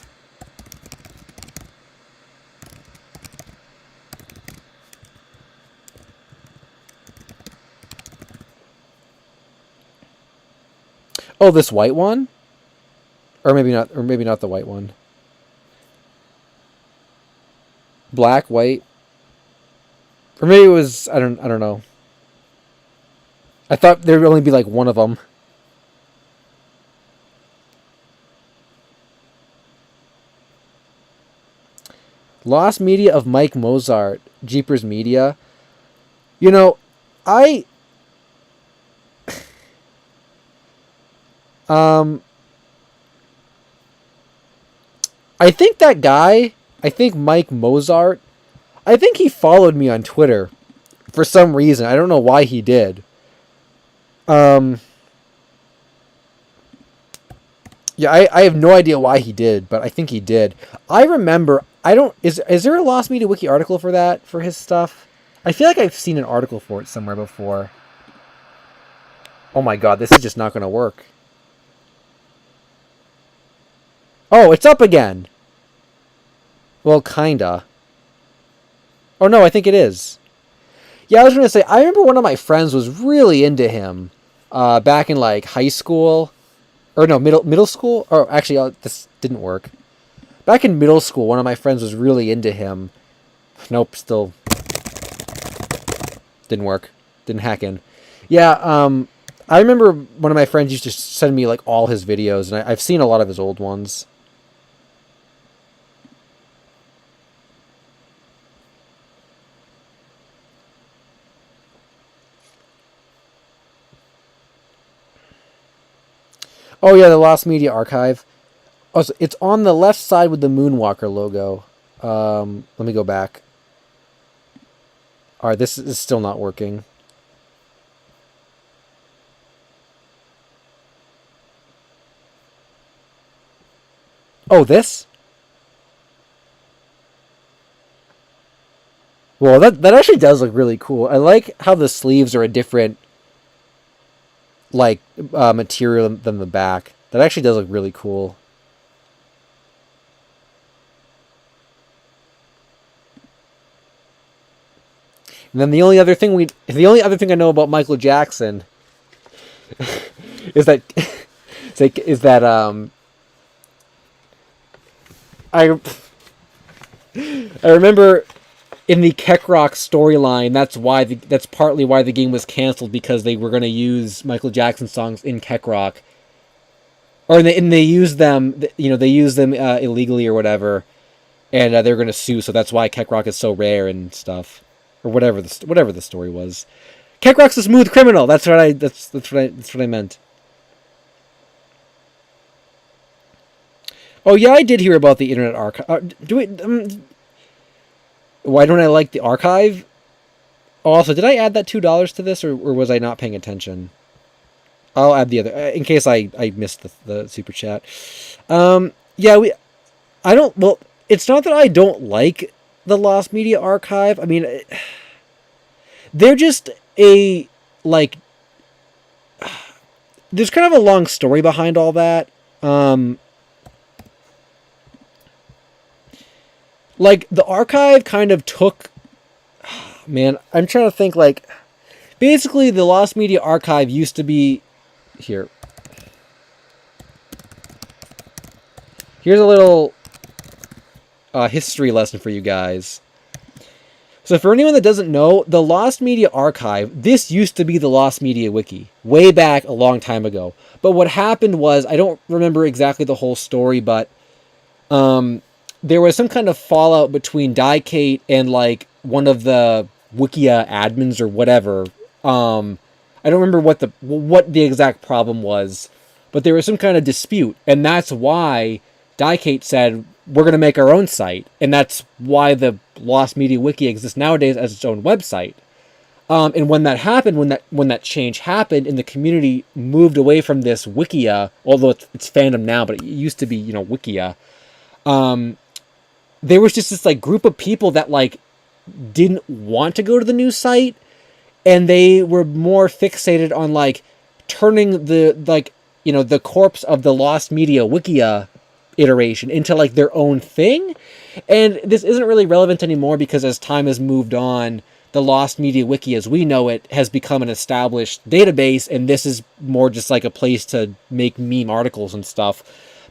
Oh, this white one, or maybe not, the white one. Black, white. Or maybe it was, I don't know. I thought there would only be like one of them. Lost Media of Mike Mozart, Jeepers Media. You know, I um I think that guy, I think Mike Mozart, I think he followed me on Twitter for some reason. I don't know why he did. Um yeah, I have no idea why he did, but I think he did. I remember, I don't, is there a Lost Media Wiki article for that, for his stuff? I feel like I've seen an article for it somewhere before. Oh my god, this is just not going to work. Oh, it's up again. Well, kinda. Oh no, I think it is. Yeah, I was going to say, I remember one of my friends was really into him back in like high school. Or no, middle school? Or actually, this didn't work. Back in middle school, one of my friends was really into him. Nope, still didn't work. Didn't hack in. Yeah, I remember one of my friends used to send me like all his videos, and I've seen a lot of his old ones. Oh yeah, the Lost Media Archive. Oh, so it's on the left side with the Moonwalker logo. Let me go back. All right, this is still not working. Oh, this? Well, that actually does look really cool. I like how the sleeves are a different like material than the back. That actually does look really cool. And then the only other thing I know about Michael Jackson is that I I remember in the Keckrock storyline, that's partly why the game was canceled, because they were going to use Michael Jackson songs in Keckrock, or they use them, they use them illegally or whatever, and they're going to sue. So that's why Keckrock is so rare and stuff, or whatever the story was. Keckrock's a smooth criminal. That's what I meant. Oh yeah, I did hear about the Internet Archive. Why don't I like the archive? Oh, also, did I add that $2 to this, or was I not paying attention? I'll add the other in case I missed the super chat. Yeah, I don't. Well, it's not that I don't like the Lost Media Archive. I mean, they're just a like. There's kind of a long story behind all that. Like the archive kind of took. Man, I'm trying to think. Like, basically, the Lost Media Archive used to be here. Here's a little history lesson for you guys. So for anyone that doesn't know, the Lost Media Archive, this used to be the Lost Media Wiki, way back a long time ago. But what happened was, I don't remember exactly the whole story, but there was some kind of fallout between Diekate and like one of the Wikia admins or whatever. I don't remember what the exact problem was, but there was some kind of dispute, and that's why Diekate said, we're going to make our own site, and that's why the Lost Media Wiki exists nowadays as its own website. And when that happened, when that change happened, and the community moved away from this Wikia, although it's fandom now, but it used to be, Wikia. There was just this like group of people that like didn't want to go to the new site, and they were more fixated on like turning the corpse of the Lost Media Wikia iteration into like their own thing. And this isn't really relevant anymore, because as time has moved on, the Lost Media Wiki as we know it has become an established database, and this is more just like a place to make meme articles and stuff.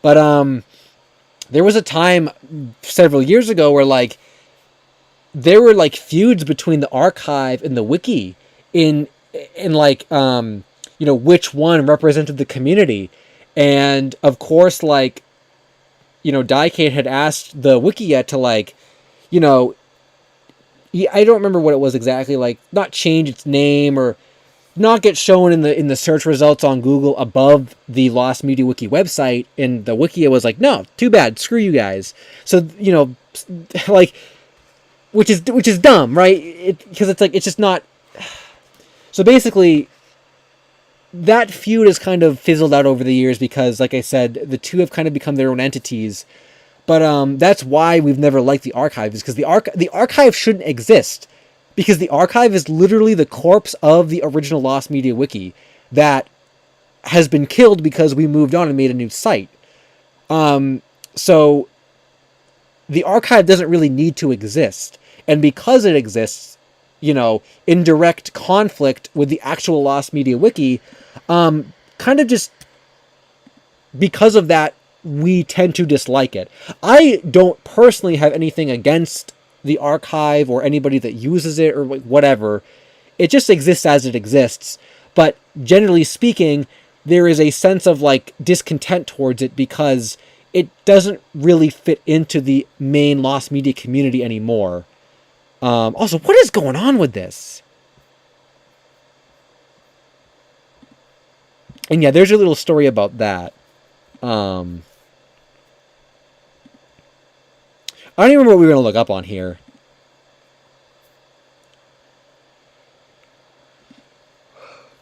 But there was a time several years ago where like there were like feuds between the archive and the wiki in like which one represented the community. And of course, like, Daikate had asked the Wikiet to, like, you know I don't remember what it was exactly, like, not change its name or not get shown in the search results on Google above the Lost Media Wiki website. And the Wikia was like, no, too bad, screw you guys. So, like, which is dumb, right? Because it's like, it's just not. So basically, that feud has kind of fizzled out over the years because, like I said, the two have kind of become their own entities. But that's why we've never liked the archive, is because the archive shouldn't exist. Because the archive is literally the corpse of the original Lost Media Wiki that has been killed because we moved on and made a new site. So the archive doesn't really need to exist. And because it exists, in direct conflict with the actual Lost Media Wiki, kind of just because of that, we tend to dislike it. I don't personally have anything against the archive or anybody that uses it or whatever. It just exists as it exists. But generally speaking, there is a sense of like discontent towards it because it doesn't really fit into the main Lost Media community anymore. Also, what is going on with this? And yeah, there's a little story about that. I don't even remember what we were going to look up on here.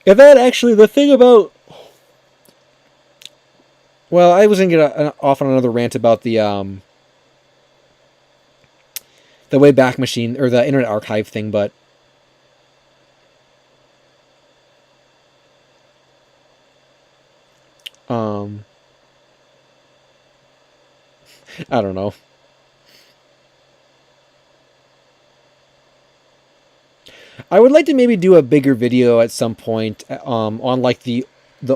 If that actually, the thing about... Well, I was going to get off on another rant about the Wayback Machine, or the Internet Archive thing, but... I don't know. I would like to maybe do a bigger video at some point on like the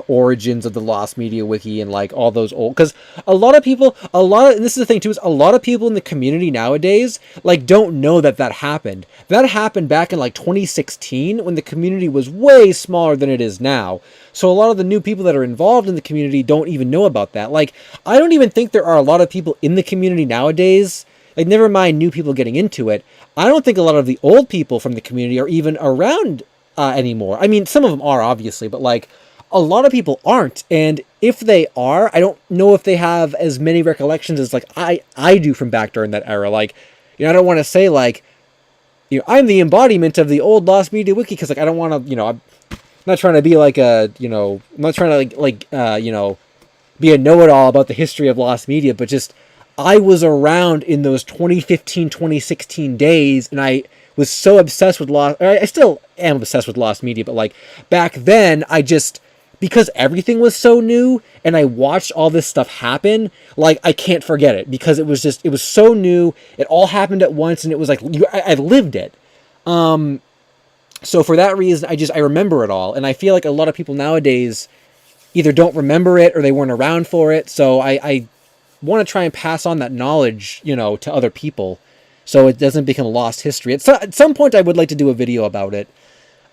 origins of the Lost Media Wiki and like all those old, because and this is the thing too, is a lot of people in the community nowadays like don't know that happened. That happened back in like 2016 when the community was way smaller than it is now. So a lot of the new people that are involved in the community don't even know about that. Like, I don't even think there are a lot of people in the community nowadays, like, never mind new people getting into it. I don't think a lot of the old people from the community are even around anymore. I mean, some of them are, obviously, but, like, a lot of people aren't. And if they are, I don't know if they have as many recollections as, like, I do from back during that era. Like, I don't want to say, like, I'm the embodiment of the old Lost Media Wiki, because, like, I don't want to, I'm not trying to be, like, I'm not trying to, be a know-it-all about the history of Lost Media, but just... I was around in those 2015, 2016 days, and I was so obsessed with I still am obsessed with Lost Media, but, like, back then, because everything was so new, and I watched all this stuff happen, like, I can't forget it, because it was so new, it all happened at once, and it was like, I lived it. So for that reason, I remember it all, and I feel like a lot of people nowadays either don't remember it, or they weren't around for it, so I want to try and pass on that knowledge, to other people, so it doesn't become lost history. At some point, I would like to do a video about it.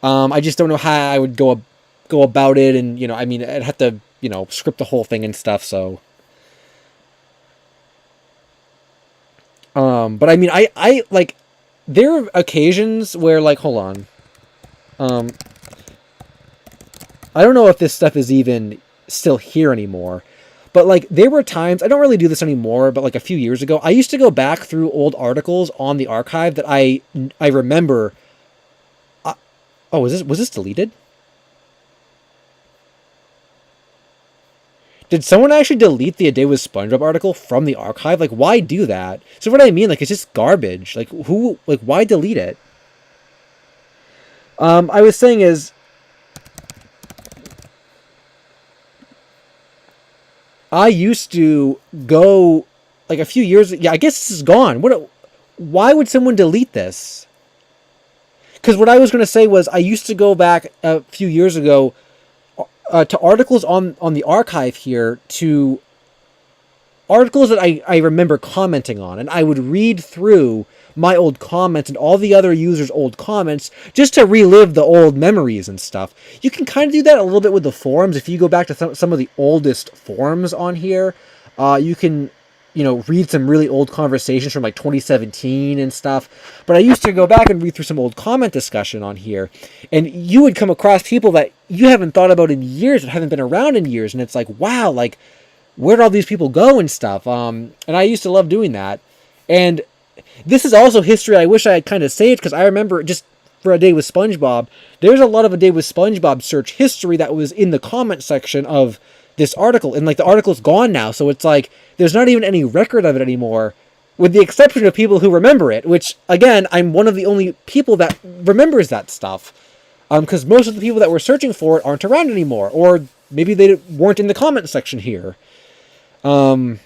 I just don't know how I would go about it, and I'd have to script the whole thing and stuff. So, but I mean, I like, there are occasions where, like, hold on, I don't know if this stuff is even still here anymore. But, like, there were times, I don't really do this anymore, but, like, a few years ago, I used to go back through old articles on the archive that I remember. Oh, was this deleted? Did someone actually delete the A Day with SpongeBob article from the archive? Like, why do that? So what I mean, like, it's just garbage. Like, why delete it? I was saying is, I used to go, like, a few years... Yeah, I guess this is gone. Why would someone delete this? Because what I was going to say was, I used to go back a few years ago to articles on the archive here to articles that I remember commenting on, and I would read through my old comments and all the other users' old comments just to relive the old memories and stuff. You can kind of do that a little bit with the forums. If you go back to some of the oldest forums on here, you can, read some really old conversations from like 2017 and stuff. But I used to go back and read through some old comment discussion on here, and you would come across people that you haven't thought about in years, that haven't been around in years, and it's like, wow, like, where'd all these people go and stuff? And I used to love doing that. And this is also history I wish I had kind of saved, because I remember just for A Day with SpongeBob, there's a lot of A Day with SpongeBob search history that was in the comment section of this article. And like the article's gone now, so it's like there's not even any record of it anymore, with the exception of people who remember it, which, again, I'm one of the only people that remembers that stuff. Because most of the people that were searching for it aren't around anymore, or maybe they weren't in the comment section here. I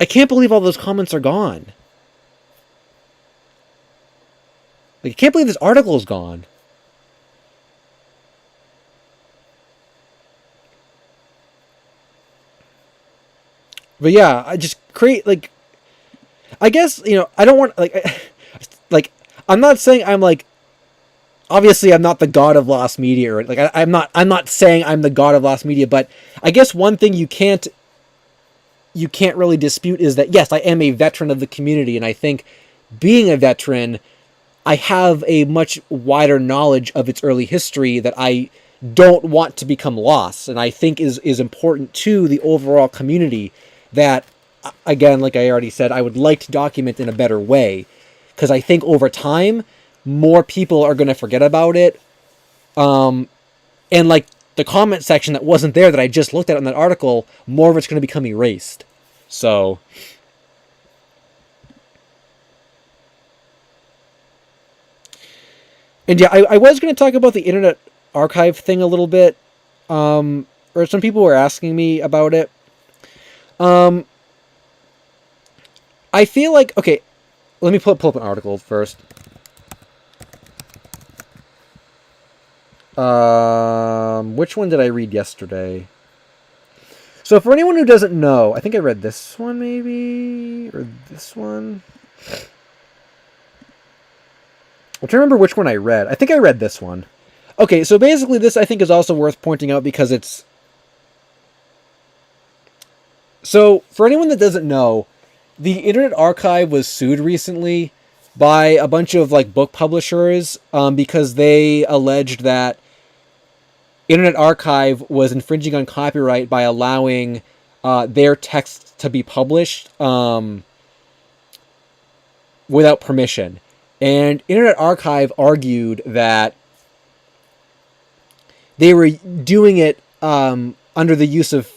can't believe all those comments are gone. Like, I can't believe this article is gone. But yeah, I just create, like, I guess, I don't want, like, I'm not saying I'm, like, obviously I'm not the god of lost media, or, like, I'm not saying I'm the god of lost media, but I guess one thing you can't really dispute is that, yes, I am a veteran of the community, and I think being a veteran, I have a much wider knowledge of its early history that I don't want to become lost, and I think is important to the overall community that, again, like I already said, I would like to document in a better way, because I think over time, more people are going to forget about it, and, like, the comment section that wasn't there that I just looked at in that article, more of it's going to become erased. So, and yeah, I was going to talk about the Internet Archive thing a little bit, or some people were asking me about it. I feel like, okay, let me pull up an article first. Which one did I read yesterday? So for anyone who doesn't know, I think I read this one maybe, or this one. I'm trying to remember which one I read. I think I read this one. Okay, so basically this I think is also worth pointing out because it's... So for anyone that doesn't know, the Internet Archive was sued recently by a bunch of, like, book publishers because they alleged that Internet Archive was infringing on copyright by allowing their text to be published without permission. And Internet Archive argued that they were doing it under the use of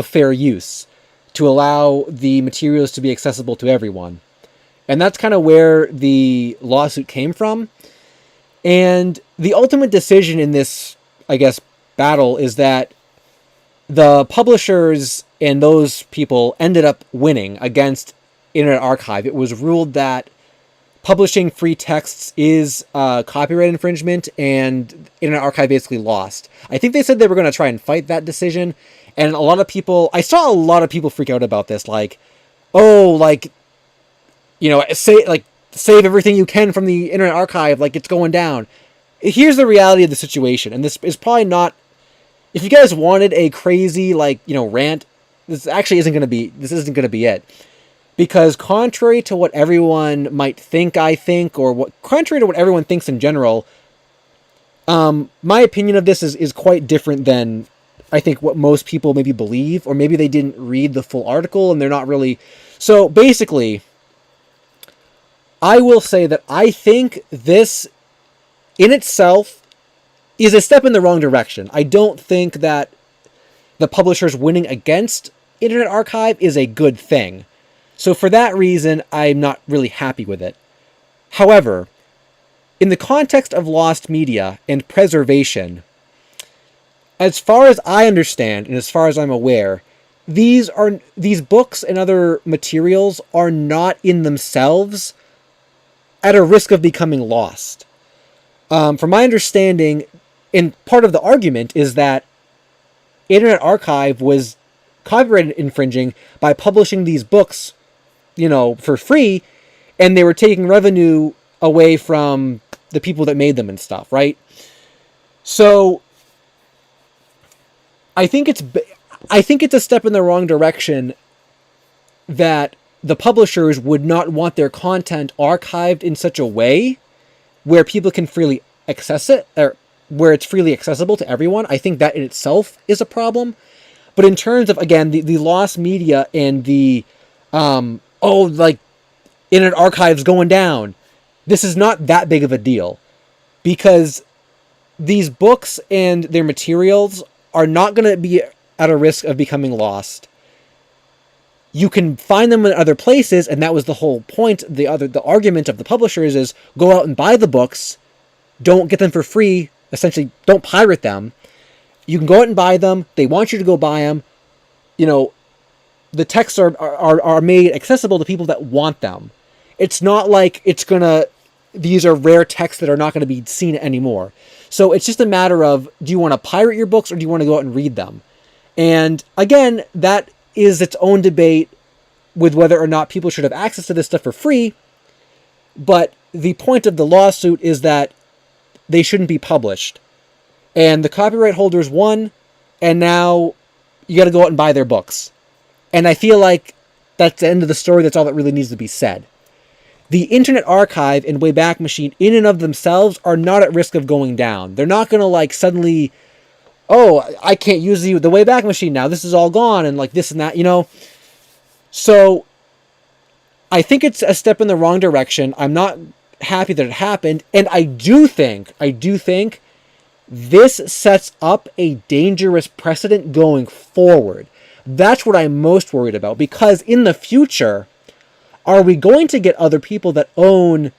fair use to allow the materials to be accessible to everyone. And that's kind of where the lawsuit came from. And the ultimate decision in this, I guess, battle is that the publishers and those people ended up winning against Internet Archive. It was ruled that publishing free texts is copyright infringement, and Internet Archive basically lost. I think they said they were going to try and fight that decision, and a lot of people... I saw a lot of people freak out about this, like, oh, like, save everything you can from the Internet Archive, like, it's going down. Here's the reality of the situation, and this is probably not... If you guys wanted a crazy, rant, this isn't going to be it. Because contrary to what everyone might think I think, or contrary to what everyone thinks in general, my opinion of this is quite different than, I think, what most people maybe believe, or maybe they didn't read the full article and they're not really... So basically, I will say that I think this in itself is a step in the wrong direction. I don't think that the publishers winning against Internet Archive is a good thing. So for that reason, I'm not really happy with it. However, in the context of lost media and preservation, as far as I understand and as far as I'm aware, these books and other materials are not in themselves at a risk of becoming lost. From my understanding, and part of the argument is that Internet Archive was copyright infringing by publishing these books, for free, and they were taking revenue away from the people that made them and stuff, right? So I think it's a step in the wrong direction that the publishers would not want their content archived in such a way where people can freely access it, or where it's freely accessible to everyone. I think that in itself is a problem. But in terms of, again, the lost media and the, internet archives going down, this is not that big of a deal. Because these books and their materials are not going to be at a risk of becoming lost. You can find them in other places, and that was the whole point. The argument of the publishers is go out and buy the books, don't get them for free, essentially don't pirate them. You can go out and buy them. They want you to go buy them. The texts are made accessible to people that want them. It's not like these are rare texts that are not going to be seen anymore. So it's just a matter of, do you want to pirate your books or do you want to go out and read them? And again, that is its own debate with whether or not people should have access to this stuff for free. But the point of the lawsuit is that they shouldn't be published. And the copyright holders won, and now you got to go out and buy their books. And I feel like that's the end of the story. That's all that really needs to be said. The Internet Archive and Wayback Machine in and of themselves are not at risk of going down. They're not going to suddenly, I can't use the Wayback Machine now. This is all gone and this and that, So I think it's a step in the wrong direction. I'm not happy that it happened. And I do think this sets up a dangerous precedent going forward. That's what I'm most worried about, because in the future, are we going to get other people that own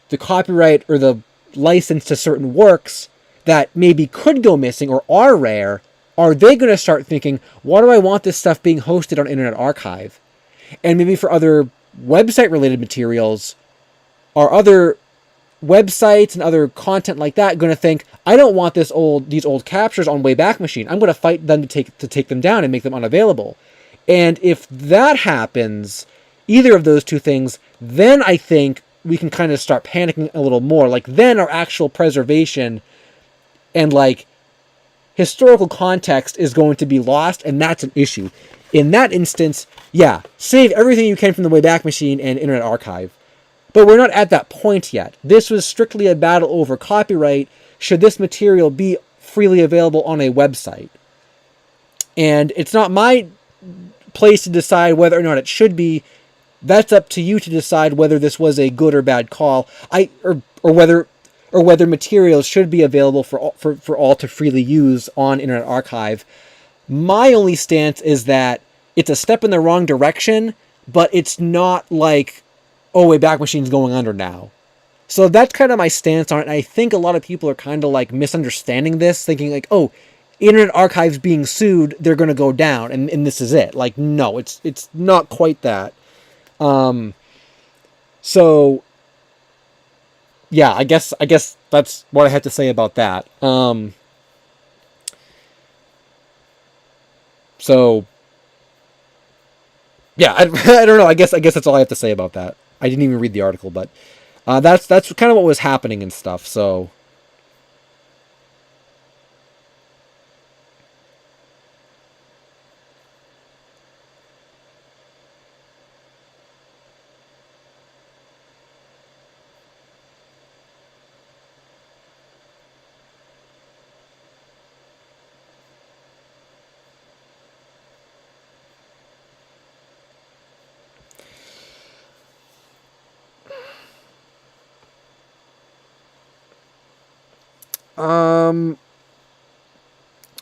the copyright or the license to certain works that maybe could go missing or are rare? Are they going to start thinking, why do I want this stuff being hosted on Internet Archive? And maybe for other website-related materials, are other websites and other content like that going to think, I don't want these old captures on Wayback Machine. I'm going to fight them to take them down and make them unavailable. And if that happens, either of those two things, then I think we can kind of start panicking a little more. Then our actual preservation and historical context is going to be lost, and that's an issue. In that instance, yeah, save everything you can from the Wayback Machine and Internet Archive. But we're not at that point yet. This was strictly a battle over copyright. Should this material be freely available on a website? And it's not my place to decide whether or not it should be. That's up to you to decide whether this was a good or bad call. Or whether materials should be available for all to freely use on Internet Archive. My only stance is that it's a step in the wrong direction, but it's not Wayback Machine's going under now. So that's kind of my stance on it. And I think a lot of people are kind of misunderstanding this, thinking Internet Archive's being sued, they're going to go down, and this is it. No, it's not quite that. So yeah, I guess that's what I had to say about that. So yeah, I don't know. I guess that's all I have to say about that. I didn't even read the article, but that's kind of what was happening and stuff. So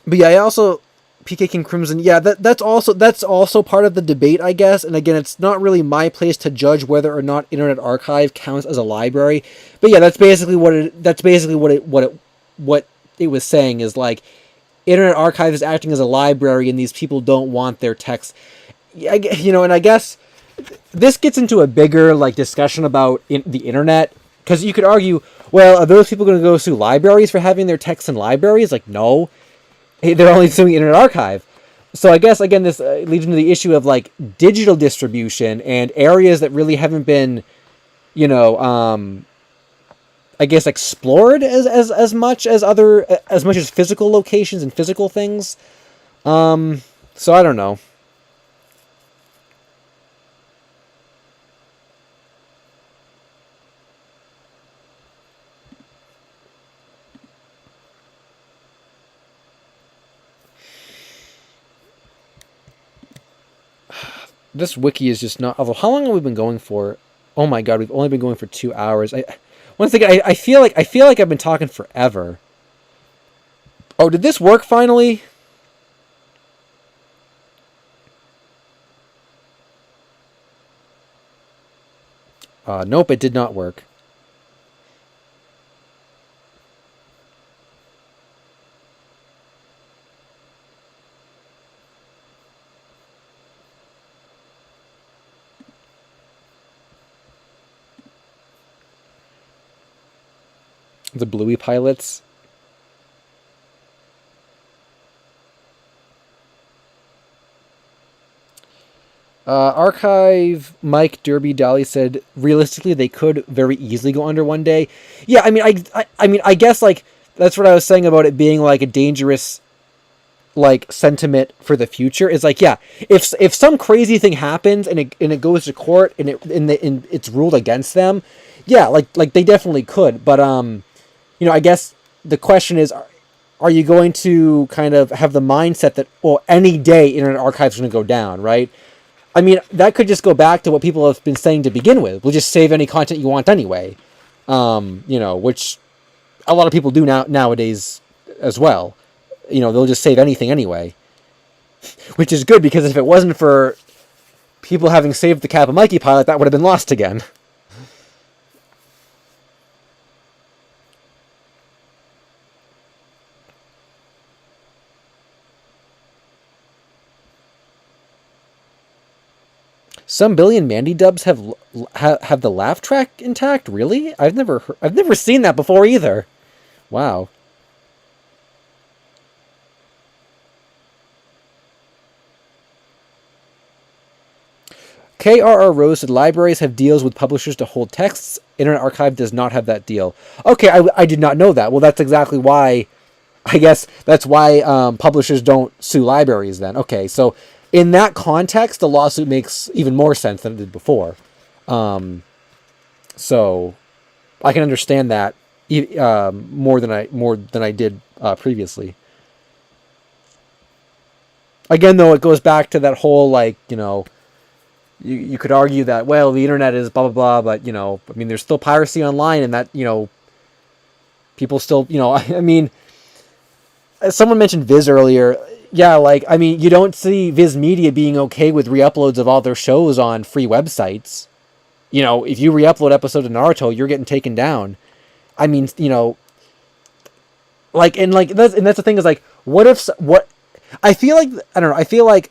but yeah, I also PK King Crimson. Yeah, that's also part of the debate, I guess. And again, it's not really my place to judge whether or not Internet Archive counts as a library. But yeah, that's basically what it was saying is Internet Archive is acting as a library, and these people don't want their text. And I guess this gets into a bigger discussion about the internet, because you could argue, well, are those people going to go sue libraries for having their texts in libraries? No, they're only suing Internet Archive. So I guess again this leads into the issue of like digital distribution and areas that really haven't been, you know, I guess explored as much as other as much as physical locations and physical things. So I don't know. This wiki is just not. Although, how long have we been going for? Oh my god, we've only been going for 2 hours. Once again, I feel like I've been talking forever. Oh, did this work finally? Nope, it did not work. The Bluey pilots. Archive Mike Derby Dolly said realistically they could very easily go under one day. Yeah, I mean I mean I guess like that's what I was saying about it being like a dangerous like sentiment for the future is like yeah, if some crazy thing happens and it goes to court and it's ruled against them, yeah, like they definitely could. But you know, I guess the question is are you going to kind of have the mindset that well any day Internet Archive is going to go down, right? I mean, that could just go back to what people have been saying to begin with. We'll just save any content you want anyway. You know, which a lot of people do nowadays as well. You know, they'll just save anything anyway. Which is good because if it wasn't for people having saved the Kappa Mikey pilot, that would have been lost again. Some billion Mandy dubs have the laugh track intact. Really? I've never seen that before either. Wow. KRR Rose said libraries have deals with publishers to hold texts. Internet Archive does not have that deal. Okay, I did not know that. Well, that's exactly why. I guess that's why publishers don't sue libraries then. Okay, so in that context, the lawsuit makes even more sense than it did before. So I can understand that more than I did previously. Again, though, it goes back to that whole like you know you could argue that well the internet is blah blah blah, but you know I mean there's still piracy online, and that you know people still you know I mean someone mentioned Viz earlier. Yeah, like I mean you don't see Viz Media being okay with re-uploads of all their shows on free websites. You know if you re-upload episodes of Naruto, you're getting taken down. I mean you know like that's the thing is like what if what I feel like I don't know I feel like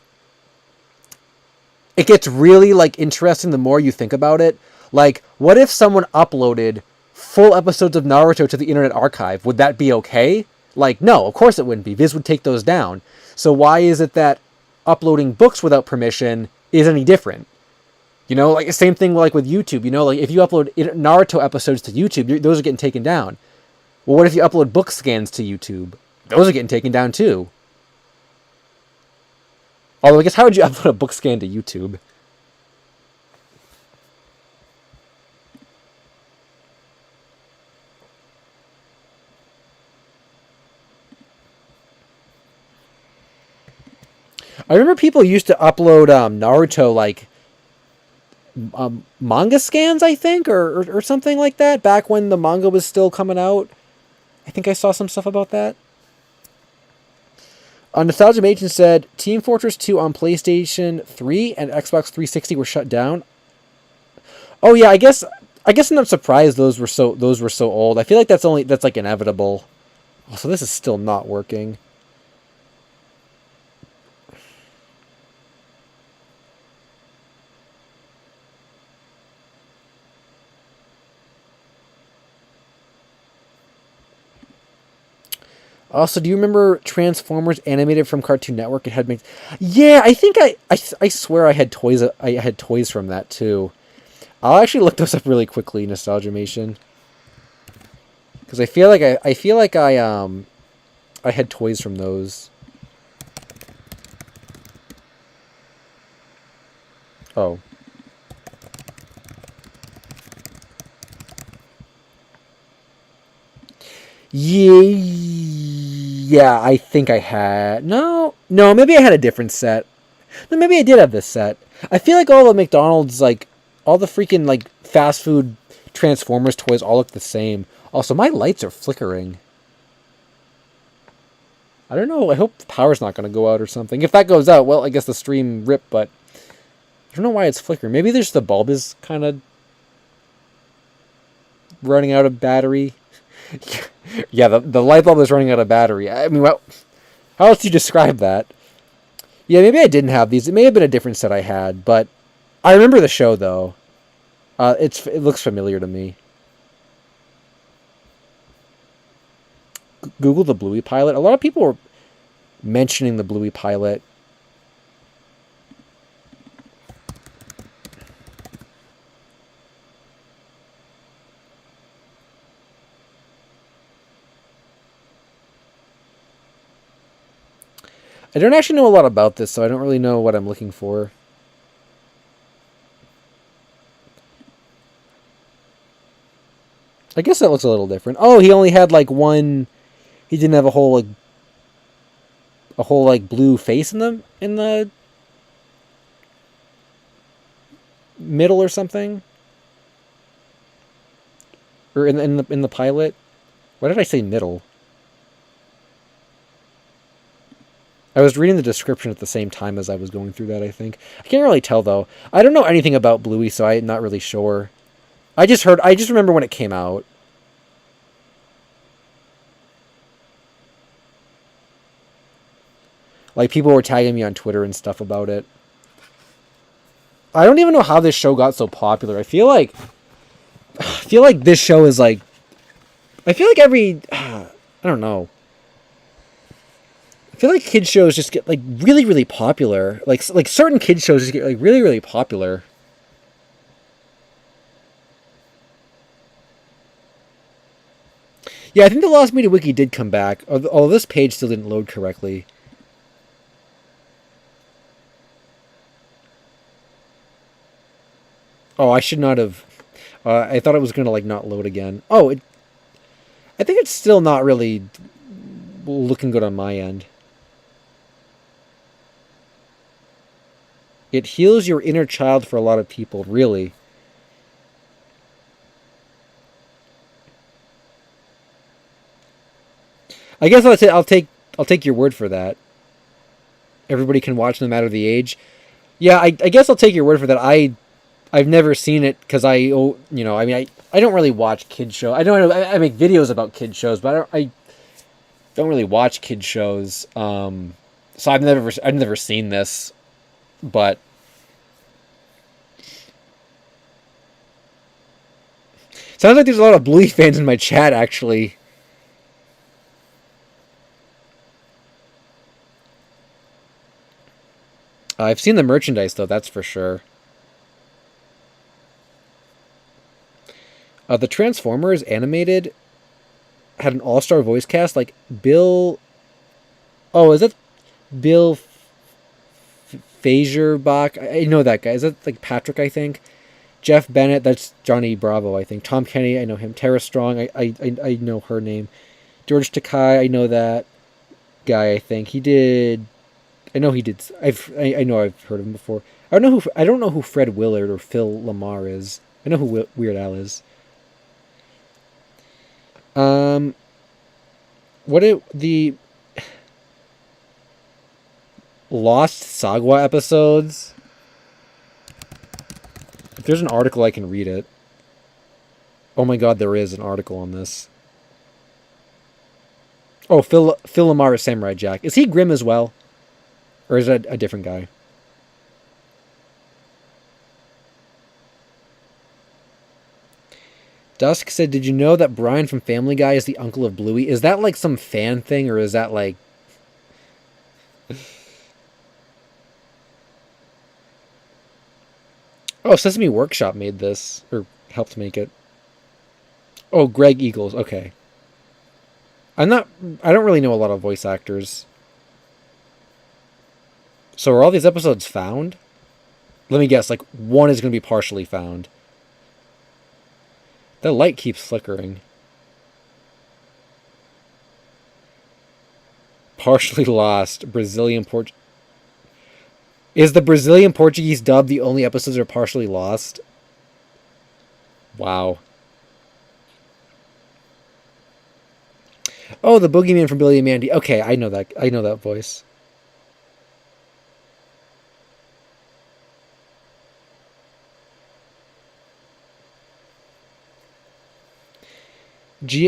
it gets really like interesting the more you think about it. Like, what if someone uploaded full episodes of Naruto to the Internet Archive? Would that be okay? Like, no, of course it wouldn't be. Viz would take those down. So why is it that uploading books without permission is any different? You know, like the same thing like with YouTube. You know, like if you upload Naruto episodes to YouTube, those are getting taken down. Well, what if you upload book scans to YouTube? Those are getting taken down too. Although I guess how would you upload a book scan to YouTube? I remember people used to upload Naruto like manga scans, I think, or something like that. Back when the manga was still coming out, I think I saw some stuff about that. Nostalgia Machen said Team Fortress 2 on PlayStation 3 and Xbox 360 were shut down. Oh yeah, I guess I'm not surprised those were so old. I feel like that's like inevitable. Oh, so this is still not working. Also, do you remember Transformers animated from Cartoon Network? It had made. Yeah, I think I swear I had toys. I had toys from that too. I'll actually look those up really quickly, Nostalgiamation, because I feel like I had toys from those. Oh. Yeah, I think I had. No, maybe I had a different set. No, maybe I did have this set. I feel like all the McDonald's, like, all the freaking, like, fast food Transformers toys all look the same. Also, my lights are flickering. I don't know. I hope the power's not going to go out or something. If that goes out, well, I guess the stream ripped, but I don't know why it's flickering. Maybe there's the bulb is kind of running out of battery. Yeah, the light bulb is running out of battery. I mean, well, how else do you describe that? Yeah, maybe I didn't have these. It may have been a different set I had, but I remember the show though. It looks familiar to me. Google the Bluey pilot. A lot of people were mentioning the Bluey pilot. I don't actually know a lot about this, so I don't really know what I'm looking for. I guess that looks a little different. Oh, he only had like one. He didn't have a whole like blue face in the middle or something, or in the pilot. Why did I say middle? I was reading the description at the same time as I was going through that, I think. I can't really tell, though. I don't know anything about Bluey, so I'm not really sure. I just remember when it came out. Like, people were tagging me on Twitter and stuff about it. I don't even know how this show got so popular. I feel like this show is like... I feel like I don't know. I feel like kids shows just get like really, really popular. Like certain kids shows just get like really, really popular. Yeah, I think the Lost Media Wiki did come back, although this page still didn't load correctly. Oh, I should not have. I thought it was gonna like not load again. Oh, I think it's still not really looking good on my end. It heals your inner child for a lot of people, really. I guess I'll take your word for that. Everybody can watch no matter the age. Yeah, I guess I'll take your word for that. I've never seen it because I mean I don't really watch kid shows. I make videos about kid shows, but I don't really watch kid shows. So I've never seen this, but sounds like there's a lot of Bluey fans in my chat actually. I've seen the merchandise though, that's for sure. The Transformers animated had an all-star voice cast like Bill. Oh, is that Bill Fazerbach? I know that guy. Is that like Patrick? I think. Jeff Bennett. That's Johnny Bravo. I think. Tom Kenny. I know him. Tara Strong. I know her name. George Takei. I know that guy. I think he did. I know he did. I know I've heard of him before. I don't know who Fred Willard or Phil Lamar is. I know who Weird Al is. The Lost Sagwa episodes? If there's an article, I can read it. Oh my god, there is an article on this. Oh, Phil Lamar is Samurai Jack. Is he Grim as well? Or is that a different guy? Dusk said, did you know that Brian from Family Guy is the uncle of Bluey? Is that like some fan thing, or is that like... Oh, Sesame Workshop made this, or helped make it. Oh, Greg Eagles, okay. I don't really know a lot of voice actors. So are all these episodes found? Let me guess, like, one is going to be partially found. The light keeps flickering. Partially lost. Brazilian Port... Is the Brazilian Portuguese dub the only episodes that are partially lost? Wow. Oh, the boogeyman from Billy and Mandy. Okay, I know that. I know that voice.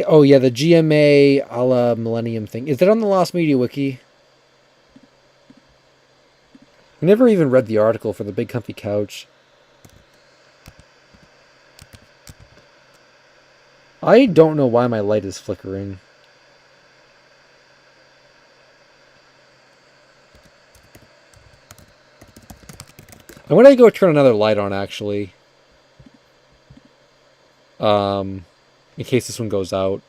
Oh yeah, the GMA a la Millennium thing. Is that on the Lost Media Wiki? I never even read the article for the Big Comfy Couch. I don't know why my light is flickering. I'm gonna go turn another light on, actually. In case this one goes out.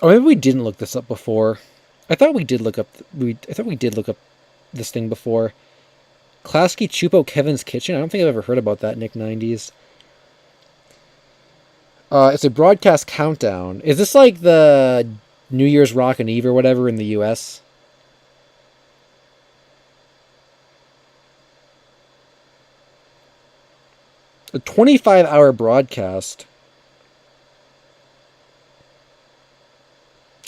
Oh, maybe we didn't look this up before. I thought we did look up. I thought we did look up this thing before. Klasky Chupo Kevin's Kitchen. I don't think I've ever heard about that. Nick 90s. It's a broadcast countdown. Is this like the New Year's Rockin' Eve or whatever in the U.S.? A 25-hour broadcast.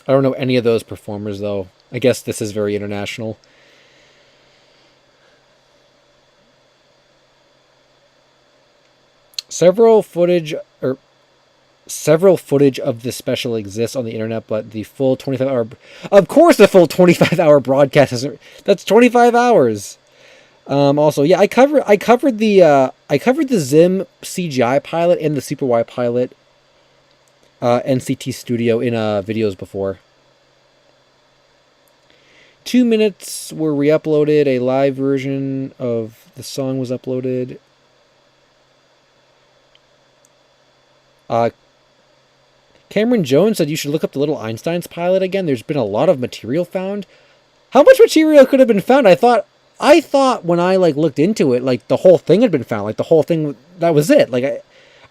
I don't know any of those performers, though. I guess this is very international. Several footage of this special exists on the internet, but the full 25-hour... Of course the full 25-hour broadcast isn't... That's 25 hours! Also, yeah, I covered the Zim CGI pilot and the Super Y pilot NCT Studio in videos before. 2 minutes were re-uploaded. A live version of the song was uploaded. Cameron Jones said you should look up the Little Einsteins pilot again. There's been a lot of material found. How much material could have been found? I thought when I looked into it, the whole thing had been found. Like the whole thing, that was it.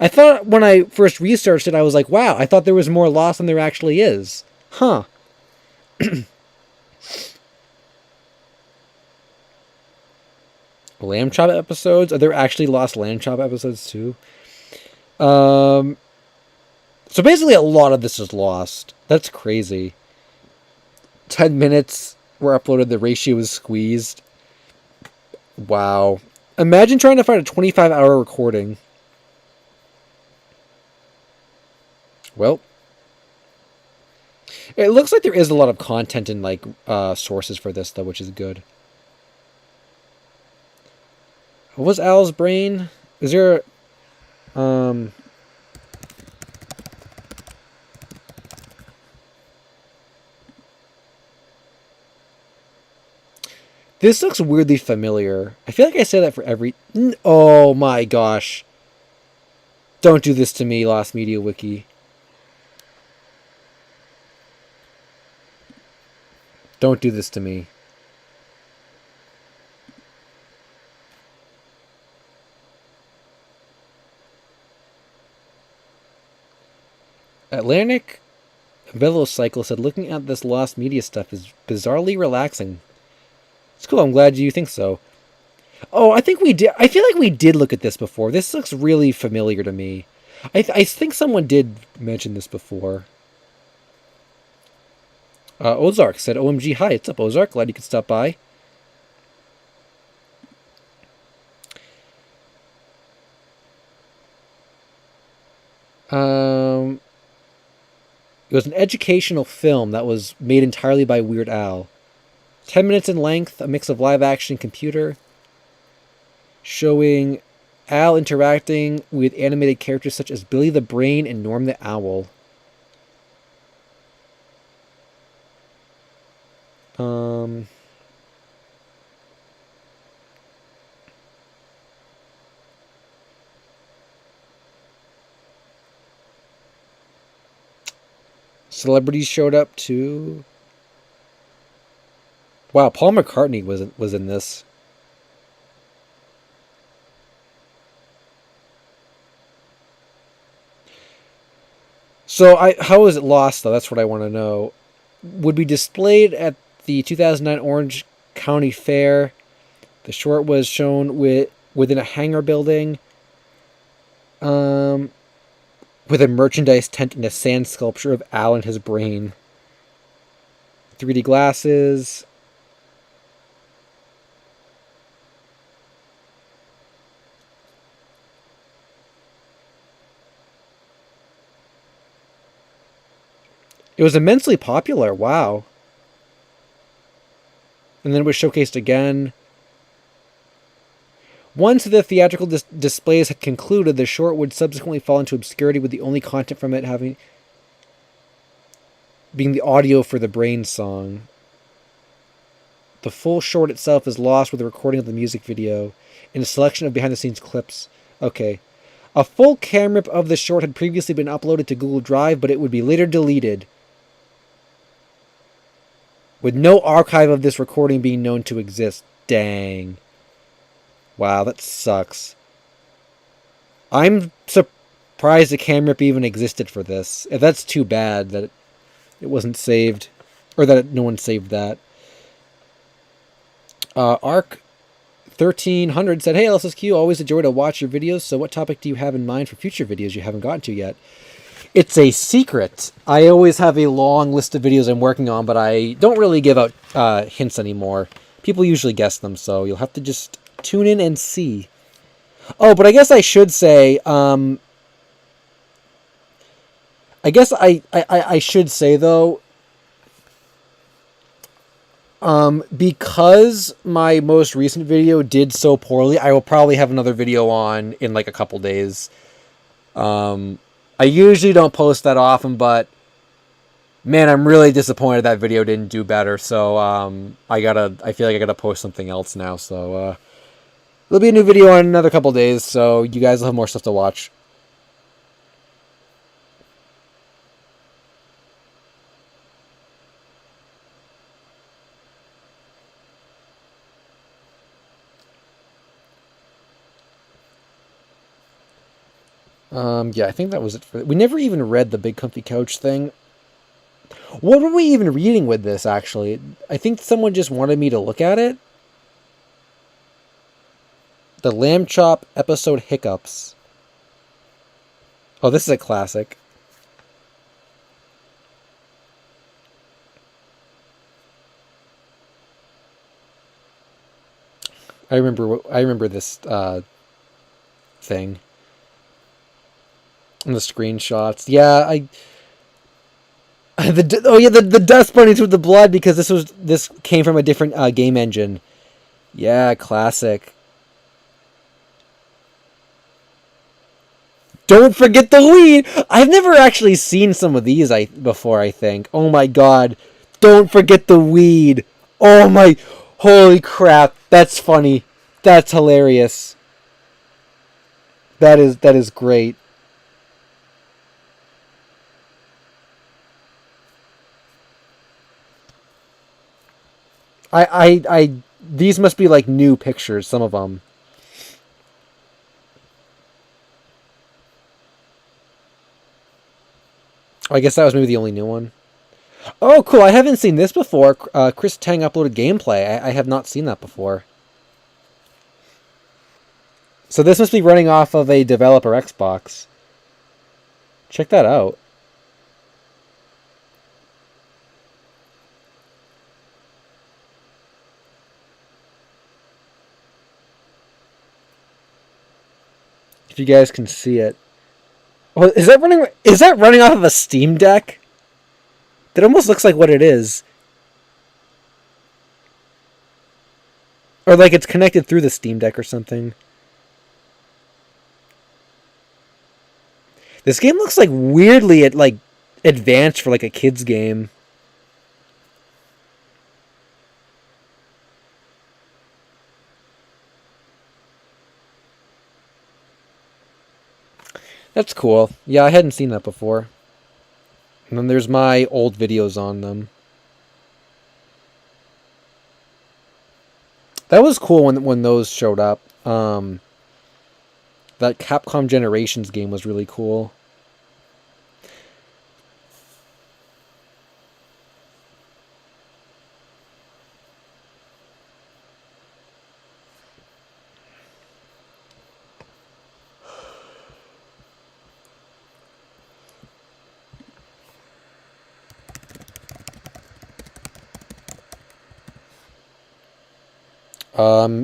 I thought when I first researched it, I was like, wow, I thought there was more lost than there actually is. Huh. Lamb Chop episodes? Are there actually lost Lamb Chop episodes too? So basically a lot of this is lost. That's crazy. 10 minutes were uploaded, the ratio is squeezed. Wow. Imagine trying to find a 25-hour recording. Well, it looks like there is a lot of content and sources for this though, which is good. What was Al's brain? Is there This looks weirdly familiar. I feel like I say that for every... Oh my gosh. Don't do this to me, Lost Media Wiki. Don't do this to me. Atlantic Velocycle said, looking at this Lost Media stuff is bizarrely relaxing. It's cool, I'm glad you think so. Oh, I think we did. I feel like we did look at this before. This looks really familiar to me. I think someone did mention this before. Ozark said, OMG, hi, what's up, Ozark? Glad you could stop by. It was an educational film that was made entirely by Weird Al. 10 minutes in length, a mix of live action and computer, showing Al interacting with animated characters such as Billy the Brain and Norm the Owl. Celebrities showed up too. Wow, Paul McCartney was in this. So how was it lost though? That's what I want to know. Would be displayed at the 2009 Orange County Fair. The short was shown within a hangar building, with a merchandise tent and a sand sculpture of Al and his brain. 3D glasses. It was immensely popular. Wow. And then it was showcased again. Once the theatrical displays had concluded, the short would subsequently fall into obscurity, with the only content from it having being the audio for the Brain song. The full short itself is lost with a recording of the music video and a selection of behind-the-scenes clips. Okay. A full camera of the short had previously been uploaded to Google Drive, but it would be later deleted, with no archive of this recording being known to exist. Dang. Wow, that sucks. I'm surprised the camera even existed for this. If that's too bad that it wasn't saved, or that no one saved that. Arc 1300 said, "Hey, LSuperSonicQ, always a joy to watch your videos. So what topic do you have in mind for future videos you haven't gotten to yet?" It's a secret. I always have a long list of videos I'm working on, but I don't really give out hints anymore. People usually guess them, so you'll have to just tune in and see. Oh, but I guess I should say, I guess I should say, though, because my most recent video did so poorly, I will probably have another video on in like a couple days. I usually don't post that often, but man, I'm really disappointed that video didn't do better. So I feel like I gotta post something else now. So there'll be a new video in another couple days, so you guys will have more stuff to watch. Yeah, I think that was it for. We never even read the Big Comfy Couch thing. What were we even reading with this, actually? I think someone just wanted me to look at it. The Lamb Chop episode Hiccups. Oh, this is a classic. I remember this thing. And the screenshots. Yeah, the dust bunnies with the blood, because this came from a different game engine. Yeah, classic. Don't forget the weed. I've never actually seen some of these before, I think. Oh my god. Don't forget the weed. Oh my, holy crap. That's funny. That's hilarious. That is great. These must be like new pictures, some of them. I guess that was maybe the only new one. Oh, cool. I haven't seen this before. Chris Tang uploaded gameplay. I have not seen that before. So this must be running off of a developer Xbox. Check that out. If you guys can see it. Oh, is that running? Is that running off of a Steam Deck? That almost looks like what it is, or like it's connected through the Steam Deck or something. This game looks like weirdly at like advanced for like a kid's game. That's cool. Yeah, I hadn't seen that before. And then there's my old videos on them. That was cool when those showed up. That Capcom Generations game was really cool.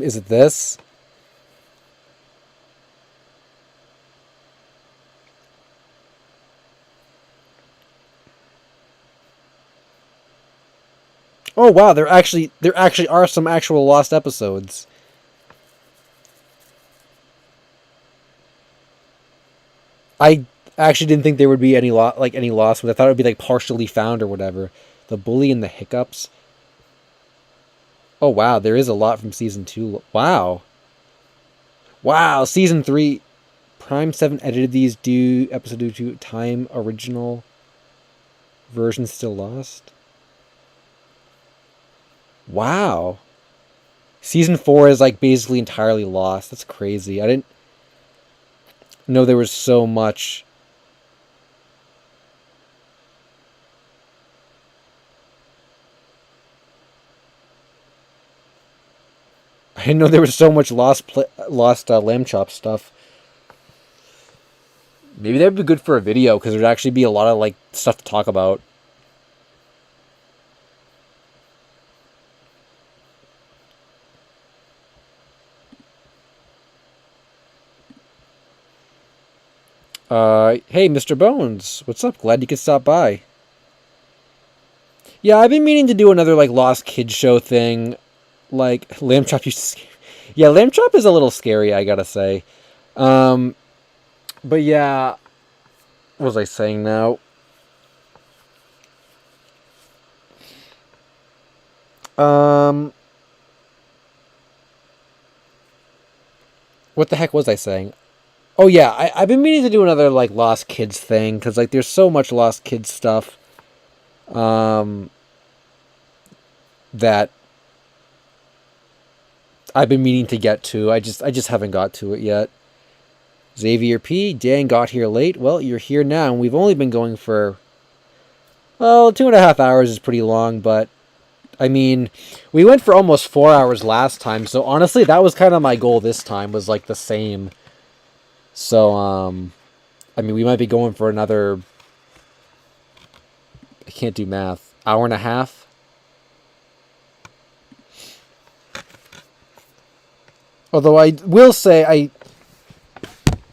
Is it this? Oh wow, there actually are some actual lost episodes. I actually didn't think there would be any any lost ones. I thought it would be like partially found or whatever. The bully and the hiccups. Oh wow, there is a lot from season 2. Wow. Wow, season 3 Prime 7 edited these due episode 2 time original version still lost. Wow. Season 4 is like basically entirely lost. That's crazy. I didn't know there was so much. I didn't know there was so much lost lamb chop stuff. Maybe that would be good for a video because there'd actually be a lot of like stuff to talk about. Hey, Mr. Bones, what's up? Glad you could stop by. Yeah, I've been meaning to do another like Lost Kids show thing. Like Lamb Chop used to scare. Yeah, Lamb Chop is a little scary, I gotta say. But yeah, what was I saying now? What the heck was I saying? Oh yeah, I've been meaning to do another like Lost Kids thing because like there's so much Lost Kids stuff. That I've been meaning to get to. I just haven't got to it yet. Xavier P. Dan got here late. Well, you're here now, and we've only been going for, well, 2.5 hours is pretty long, but I mean, we went for almost 4 hours last time, so honestly, that was kind of my goal this time, was like the same. So, I mean, we might be going for another, I can't do math, hour and a half. Although I will say,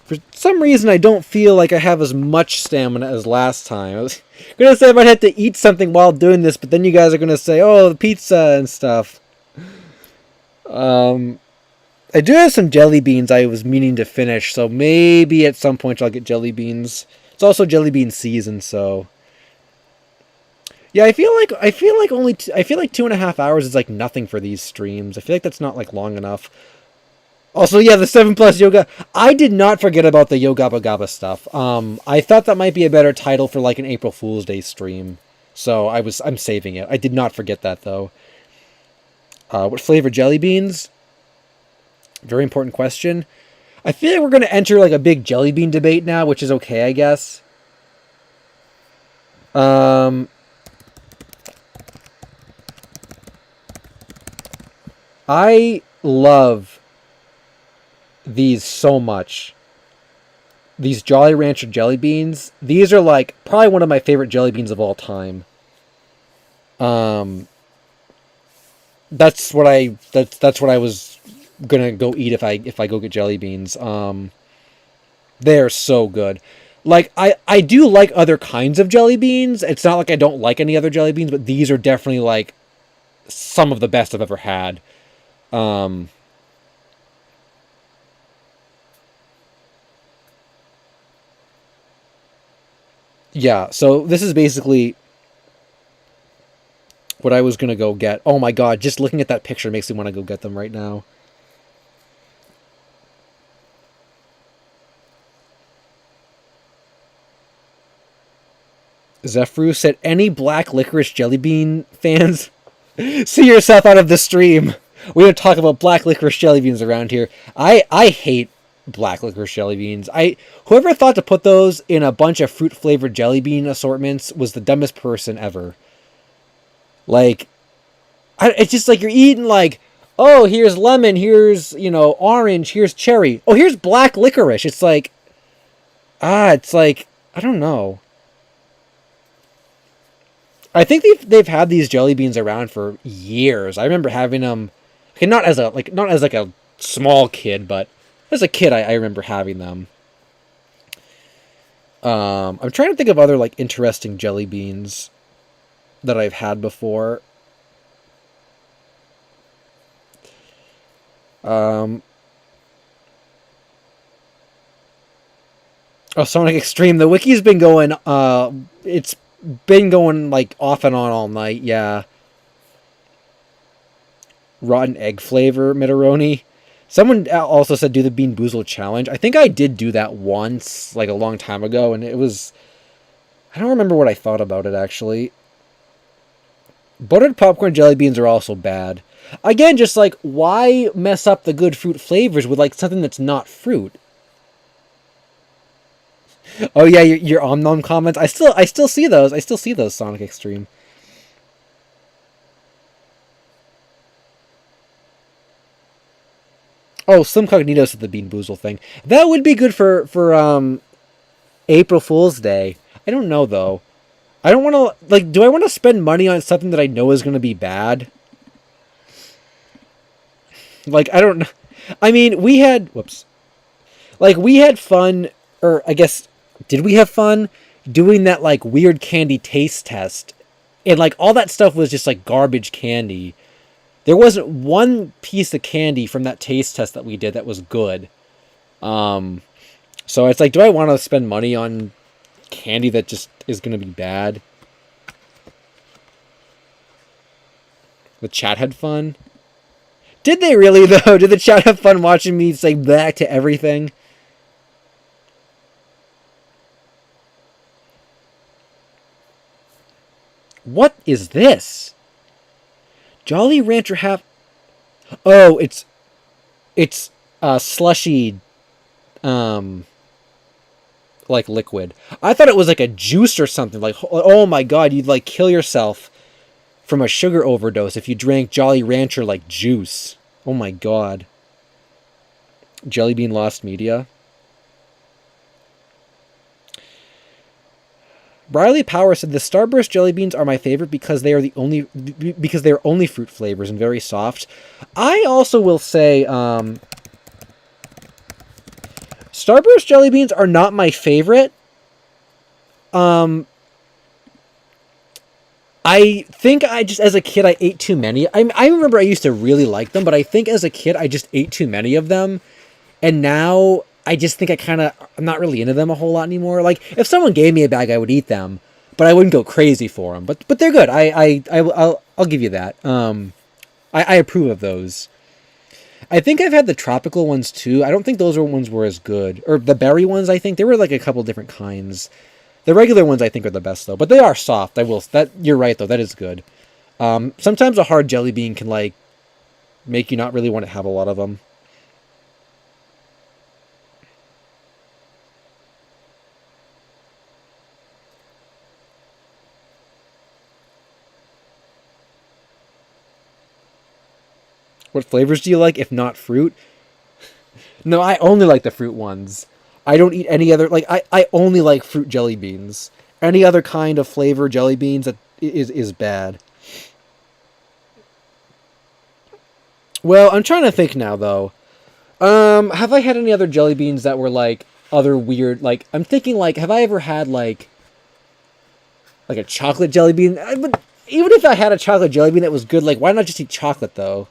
for some reason, I don't feel like I have as much stamina as last time. I was going to say I might have to eat something while doing this, but then you guys are going to say, oh, the pizza and stuff. I do have some jelly beans I was meaning to finish, so maybe at some point I'll get jelly beans. It's also jelly bean season, so... Yeah, I feel like 2.5 hours is like nothing for these streams. I feel like that's not like long enough. Also, yeah, the 7+ yoga. I did not forget about the Yo Gabba Gabba stuff. I thought that might be a better title for like an April Fool's Day stream. So I'm saving it. I did not forget that though. What flavor jelly beans? Very important question. I feel like we're going to enter like a big jelly bean debate now, which is okay, I guess. I love these so much. These Jolly Rancher jelly beans. These are like probably one of my favorite jelly beans of all time. That's what I was gonna go eat if I go get jelly beans. They're so good. Like, I do like other kinds of jelly beans. It's not like I don't like any other jelly beans, but these are definitely, like, some of the best I've ever had. Um, yeah, so this is basically what I was gonna go get. Oh my god, just looking at that picture makes me want to go get them right now. Zephyr said, any black licorice jelly bean fans? See yourself out of the stream. We don't talk about black licorice jelly beans around here. I hate black licorice jelly beans. Whoever thought to put those in a bunch of fruit flavored jelly bean assortments was the dumbest person ever. Like, it's just like you're eating like, oh, here's lemon, here's, orange, here's cherry. Oh, here's black licorice. It's like, it's like, I don't know. I think they've had these jelly beans around for years. I remember having them, okay, not as a small kid, but as a kid, I remember having them. I'm trying to think of other like interesting jelly beans that I've had before. Sonic Extreme. The wiki's been going. It's been going like off and on all night. Yeah. Rotten egg flavor Mitteroni. Someone also said do the Bean Boozled challenge. I think I did do that once, like a long time ago, and it was. I don't remember what I thought about it actually. Buttered popcorn jelly beans are also bad. Again, just like why mess up the good fruit flavors with like something that's not fruit? Oh yeah, your Om Nom comments. I still see those. I still see those, Sonic Extreme. Oh, Slim Cognitos at the Bean Boozle thing. That would be good for April Fool's Day. I don't know though. I don't want to like. Do I want to spend money on something that I know is going to be bad? Like I don't. I mean, we had whoops. Like we had fun, or I guess did we have fun doing that like weird candy taste test? And like all that stuff was just like garbage candy. There wasn't one piece of candy from that taste test that we did that was good. So it's like, do I want to spend money on candy that just is going to be bad? The chat had fun. Did they really though? Did the chat have fun watching me say back to everything? What is this? Jolly Rancher half. Oh, it's slushy, like liquid. I thought it was like a juice or something. Like, oh my god, you'd like kill yourself from a sugar overdose if you drank Jolly Rancher like juice. Oh my god. Jelly Bean Lost Media. Briley Power said the Starburst jelly beans are my favorite because they're only fruit flavors and very soft. I also will say Starburst jelly beans are not my favorite. I think I just as a kid I ate too many. I remember I used to really like them, but I think as a kid I just ate too many of them, and now I just think I'm not really into them a whole lot anymore. Like, if someone gave me a bag, I would eat them, but I wouldn't go crazy for them. But they're good. I'll give you that. I approve of those. I think I've had the tropical ones too. I don't think those ones were as good. Or the berry ones, I think. There were like a couple different kinds. The regular ones I think are the best though. But they are soft. You're right though. That is good. Sometimes a hard jelly bean can like make you not really want to have a lot of them. What flavors do you like, if not fruit? No, I only like the fruit ones. I don't eat any other... Like, I only like fruit jelly beans. Any other kind of flavor jelly beans that is bad. Well, I'm trying to think now, though. Have I had any other jelly beans that were, like, other weird, like, I'm thinking, like, have I ever had, like a chocolate jelly bean? But even if I had a chocolate jelly bean that was good, like, why not just eat chocolate, though?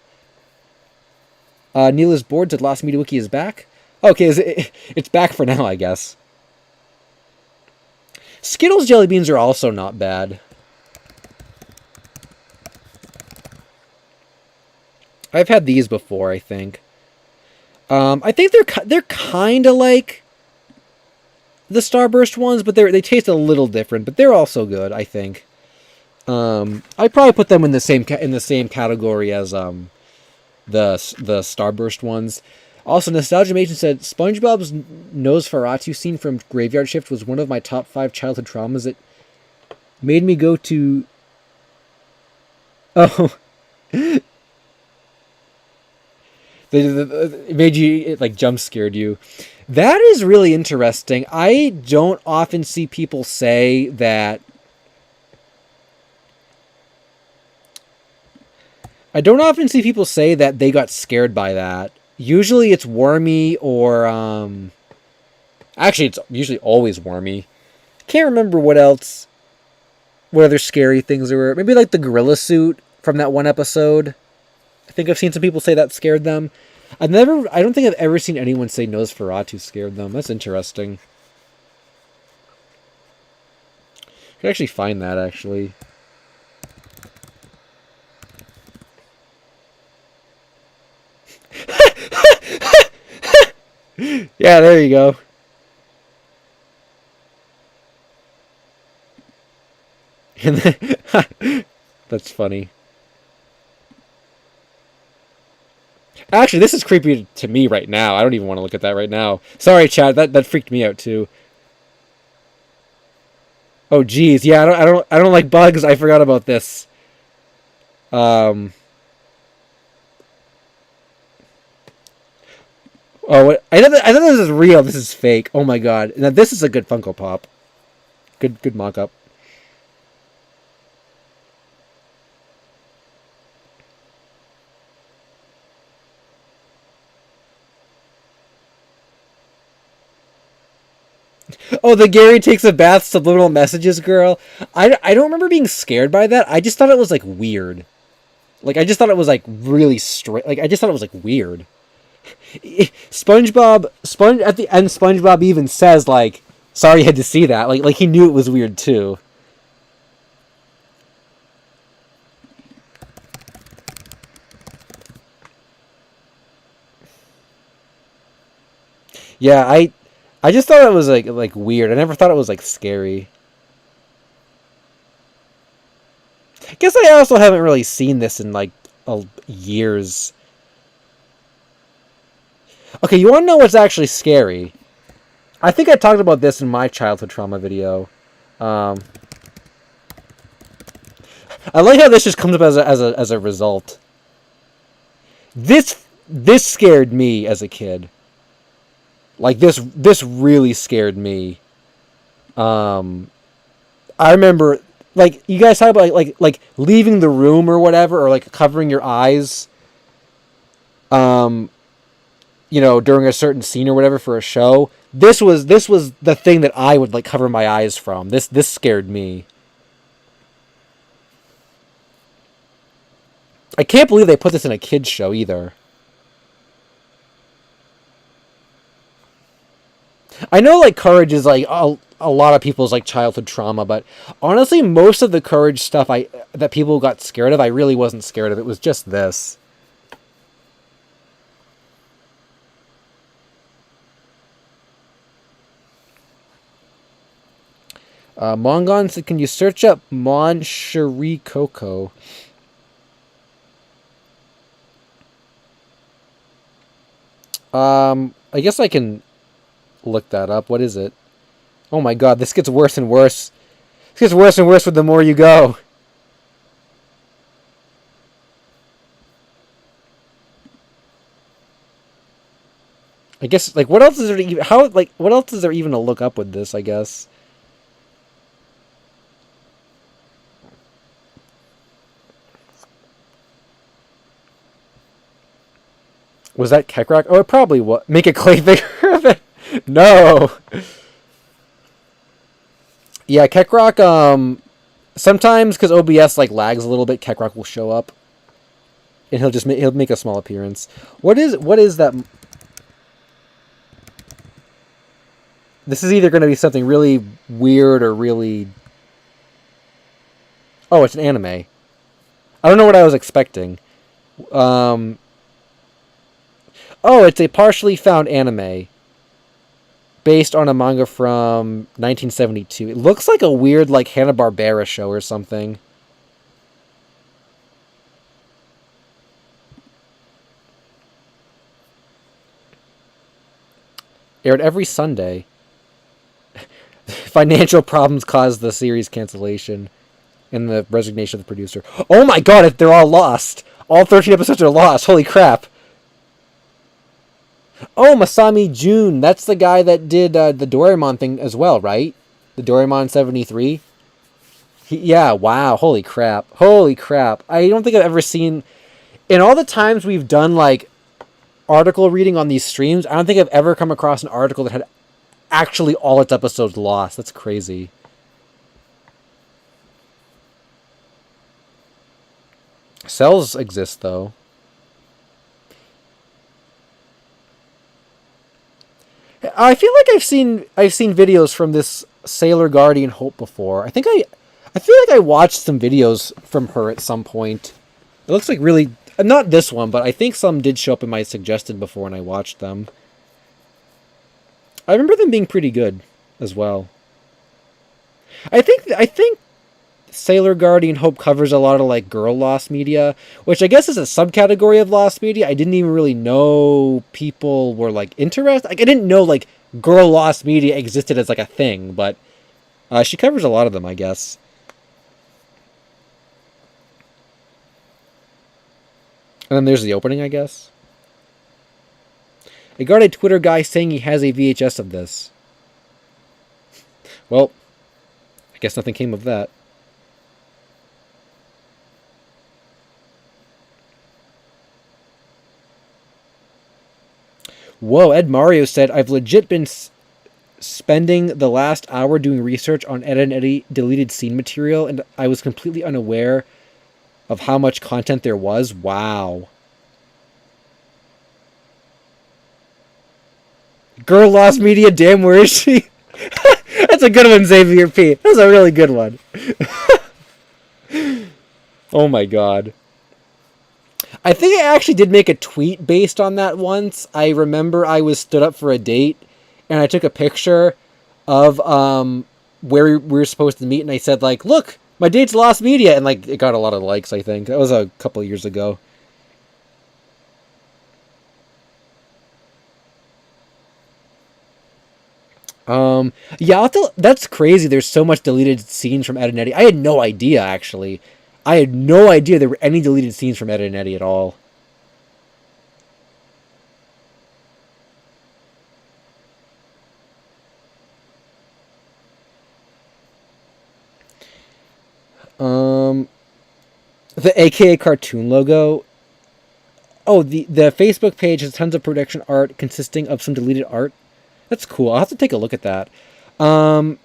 Neil is bored. Did Lost Media Wiki is back? Okay, it's back for now, I guess. Skittles jelly beans are also not bad. I've had these before, I think. I think they're kind of like the Starburst ones, but they taste a little different. But they're also good, I think. I'd probably put them in the same category as the Starburst ones. Also, Nostalgia Mason said SpongeBob's Nosferatu scene from Graveyard Shift was one of my top 5 childhood traumas. It made me go to. Oh. It made you, it like jump scared you. That is really interesting. I don't often see people say that. I don't often see people say that they got scared by that. Usually it's Wormy or actually it's usually always Wormy. Can't remember what else. What other scary things there were? Maybe like the gorilla suit from that one episode. I think I've seen some people say that scared them. I don't think I've ever seen anyone say Nosferatu scared them. That's interesting. I could actually find that, actually. Yeah, there you go. And then, that's funny. Actually, this is creepy to me right now. I don't even want to look at that right now. Sorry, Chad. That freaked me out too. Oh, geez. Yeah, I don't like bugs. I forgot about this. Oh, I thought this is real. This is fake. Oh my god. Now this is a good Funko Pop. Good mock-up. Oh, the Gary takes a bath subliminal messages girl. I don't remember being scared by that. I just thought it was like weird. Like I just thought it was like really straight. Like I just thought it was like weird. SpongeBob at the end. SpongeBob even says like, "Sorry you had to see that." Like he knew it was weird too. Yeah, I just thought it was like weird. I never thought it was like scary. I guess I also haven't really seen this in like years. Okay, you want to know what's actually scary? I think I talked about this in my childhood trauma video. I like how this just comes up as a result. This scared me as a kid. Like this really scared me. I remember like you guys talk about like leaving the room or whatever, or like covering your eyes. During a certain scene or whatever for a show. This was the thing that I would like cover my eyes from. This scared me. I can't believe they put this in a kids show either. I know like Courage is like a lot of people's like childhood trauma, but honestly most of the Courage stuff that people got scared of, I really wasn't scared of. It was just this. Mongon said, can you search up Mon Cherie Coco? I guess I can look that up. What is it? Oh my god, this gets worse and worse. This gets worse and worse with the more you go. I guess, like, what else is there to even... what else is there even to look up with this, I guess? Was that Kekrock? Oh, it probably was. Make a clay figure of it. No. Yeah, Keckrock. Sometimes because OBS like lags a little bit, Keckrock will show up, and he'll make a small appearance. What is that? This is either going to be something really weird or really. Oh, it's an anime. I don't know what I was expecting. Um. Oh, it's a partially found anime based on a manga from 1972. It looks like a weird like Hanna-Barbera show or something. Aired every Sunday. Financial problems caused the series cancellation and the resignation of the producer. Oh my god, they're all lost. All 13 episodes are lost. Holy crap. Oh, Masami Jun. That's the guy that did the Doraemon thing as well, right? The Doraemon 73. Yeah, wow. Holy crap. Holy crap. I don't think I've ever seen. In all the times we've done, like, article reading on these streams, I don't think I've ever come across an article that had actually all its episodes lost. That's crazy. Cells exist, though. I feel like I've seen videos from this Sailor Guardian Hope before. I feel like I watched some videos from her at some point. It looks like really not this one, but I think some did show up in my suggested before and I watched them. I remember them being pretty good as well. I think Sailor Guardian Hope covers a lot of like girl lost media, which I guess is a subcategory of lost media. I didn't even really know people were like interested. Like I didn't know like girl lost media existed as like a thing, but she covers a lot of them, I guess. And then there's the opening, I guess. I got a Twitter guy saying he has a VHS of this. Well, I guess nothing came of that. Whoa, Ed Mario said, I've legit been spending the last hour doing research on Ed and Eddie deleted scene material, and I was completely unaware of how much content there was. Wow. Girl lost media, damn, where is she? That's a good one, Xavier P. That's a really good one. Oh my god. I think I actually did make a tweet based on that once. I remember I was stood up for a date, and I took a picture of where we were supposed to meet, and I said, like, look, my date's lost media, and like it got a lot of likes, I think. That was a couple of years ago. Yeah, that's crazy. There's so much deleted scenes from Ed and Eddie. I had no idea, actually. I had no idea there were any deleted scenes from Ed and Eddie at all. Um, the AKA cartoon logo. Oh, the Facebook page has tons of production art consisting of some deleted art. That's cool. I'll have to take a look at that. Um,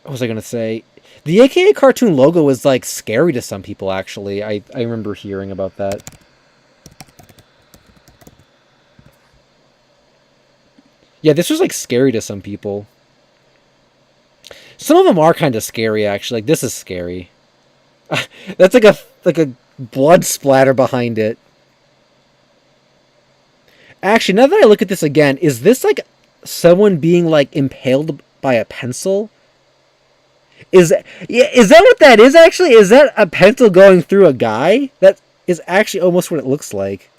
what was I gonna say? The AKA cartoon logo was like scary to some people. Actually, I remember hearing about that. Yeah, this was like scary to some people. Some of them are kind of scary, actually. Like this is scary. That's like a blood splatter behind it. Actually, now that I look at this again, is this like someone being like impaled by a pencil? Is that what that is actually? Is that a pencil going through a guy? That is actually almost what it looks like.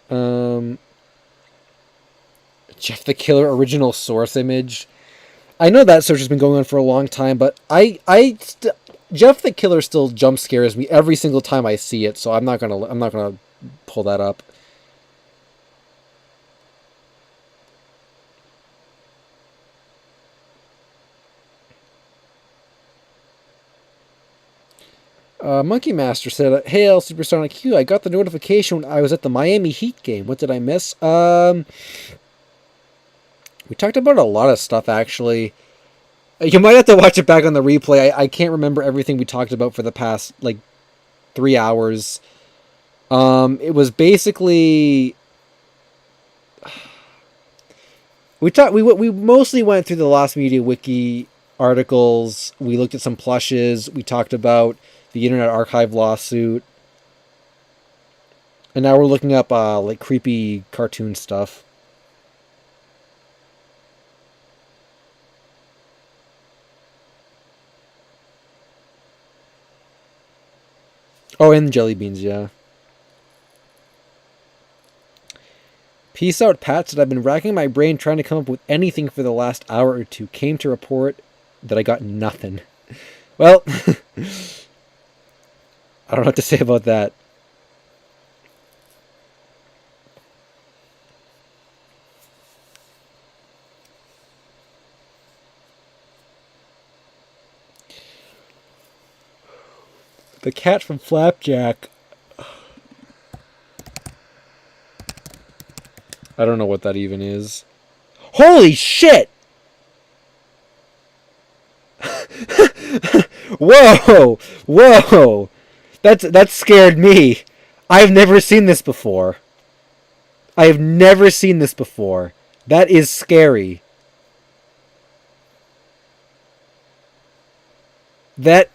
Um Jeff the Killer original source image. I know that search has been going on for a long time, but Jeff the Killer still jump scares me every single time I see it, so I'm not gonna pull that up. Monkey Master said, "Hey, LSuperSonicQ, I got the notification when I was at the Miami Heat game. What did I miss? We talked about a lot of stuff, actually. You might have to watch it back on the replay. I can't remember everything we talked about for the past, 3 hours. It was basically... We mostly went through the Lost Media Wiki articles. We looked at some plushes. We talked about the Internet Archive lawsuit. And now we're looking up, creepy cartoon stuff. Oh, and jelly beans, yeah. Peace out, Pat said, I've been racking my brain trying to come up with anything for the last hour or two. Came to report that I got nothing. Well, I don't know what to say about that. The cat from Flapjack. I don't know what that even is. Holy shit! Whoa! Whoa! That scared me. I've never seen this before. I have never seen this before. That is scary. That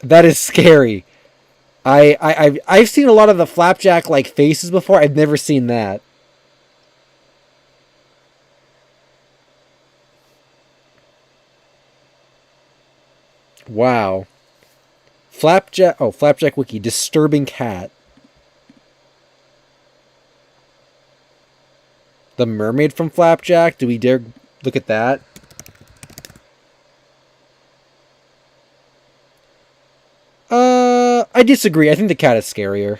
is scary. I've seen a lot of the Flapjack faces before. I've never seen that. Wow. Flapjack Wiki, disturbing cat. The mermaid from Flapjack, do we dare look at that? I disagree. I think the cat is scarier.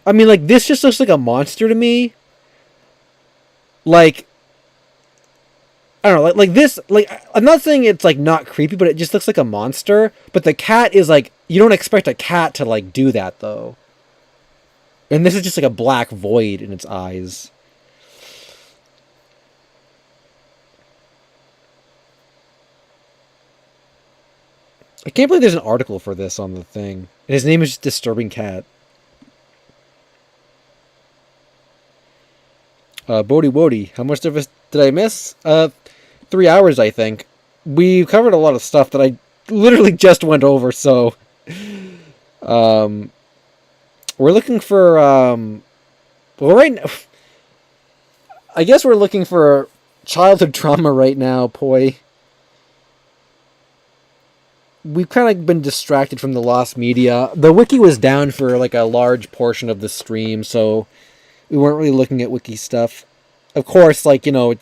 I mean, this just looks like a monster to me. I don't know, this, I'm not saying it's, not creepy, but it just looks like a monster. But the cat is, you don't expect a cat to, do that, though. And this is just, a black void in its eyes. I can't believe there's an article for this on the thing. And his name is just Disturbing Cat. Bodie Wody, how much of this did I miss? 3 hours, I think. We covered a lot of stuff that I literally just went over, so... we're looking for, well, right now... I guess we're looking for childhood trauma right now, Poi. We've kind of been distracted from the lost media. The wiki was down for, a large portion of the stream, so... we weren't really looking at wiki stuff. Of course, the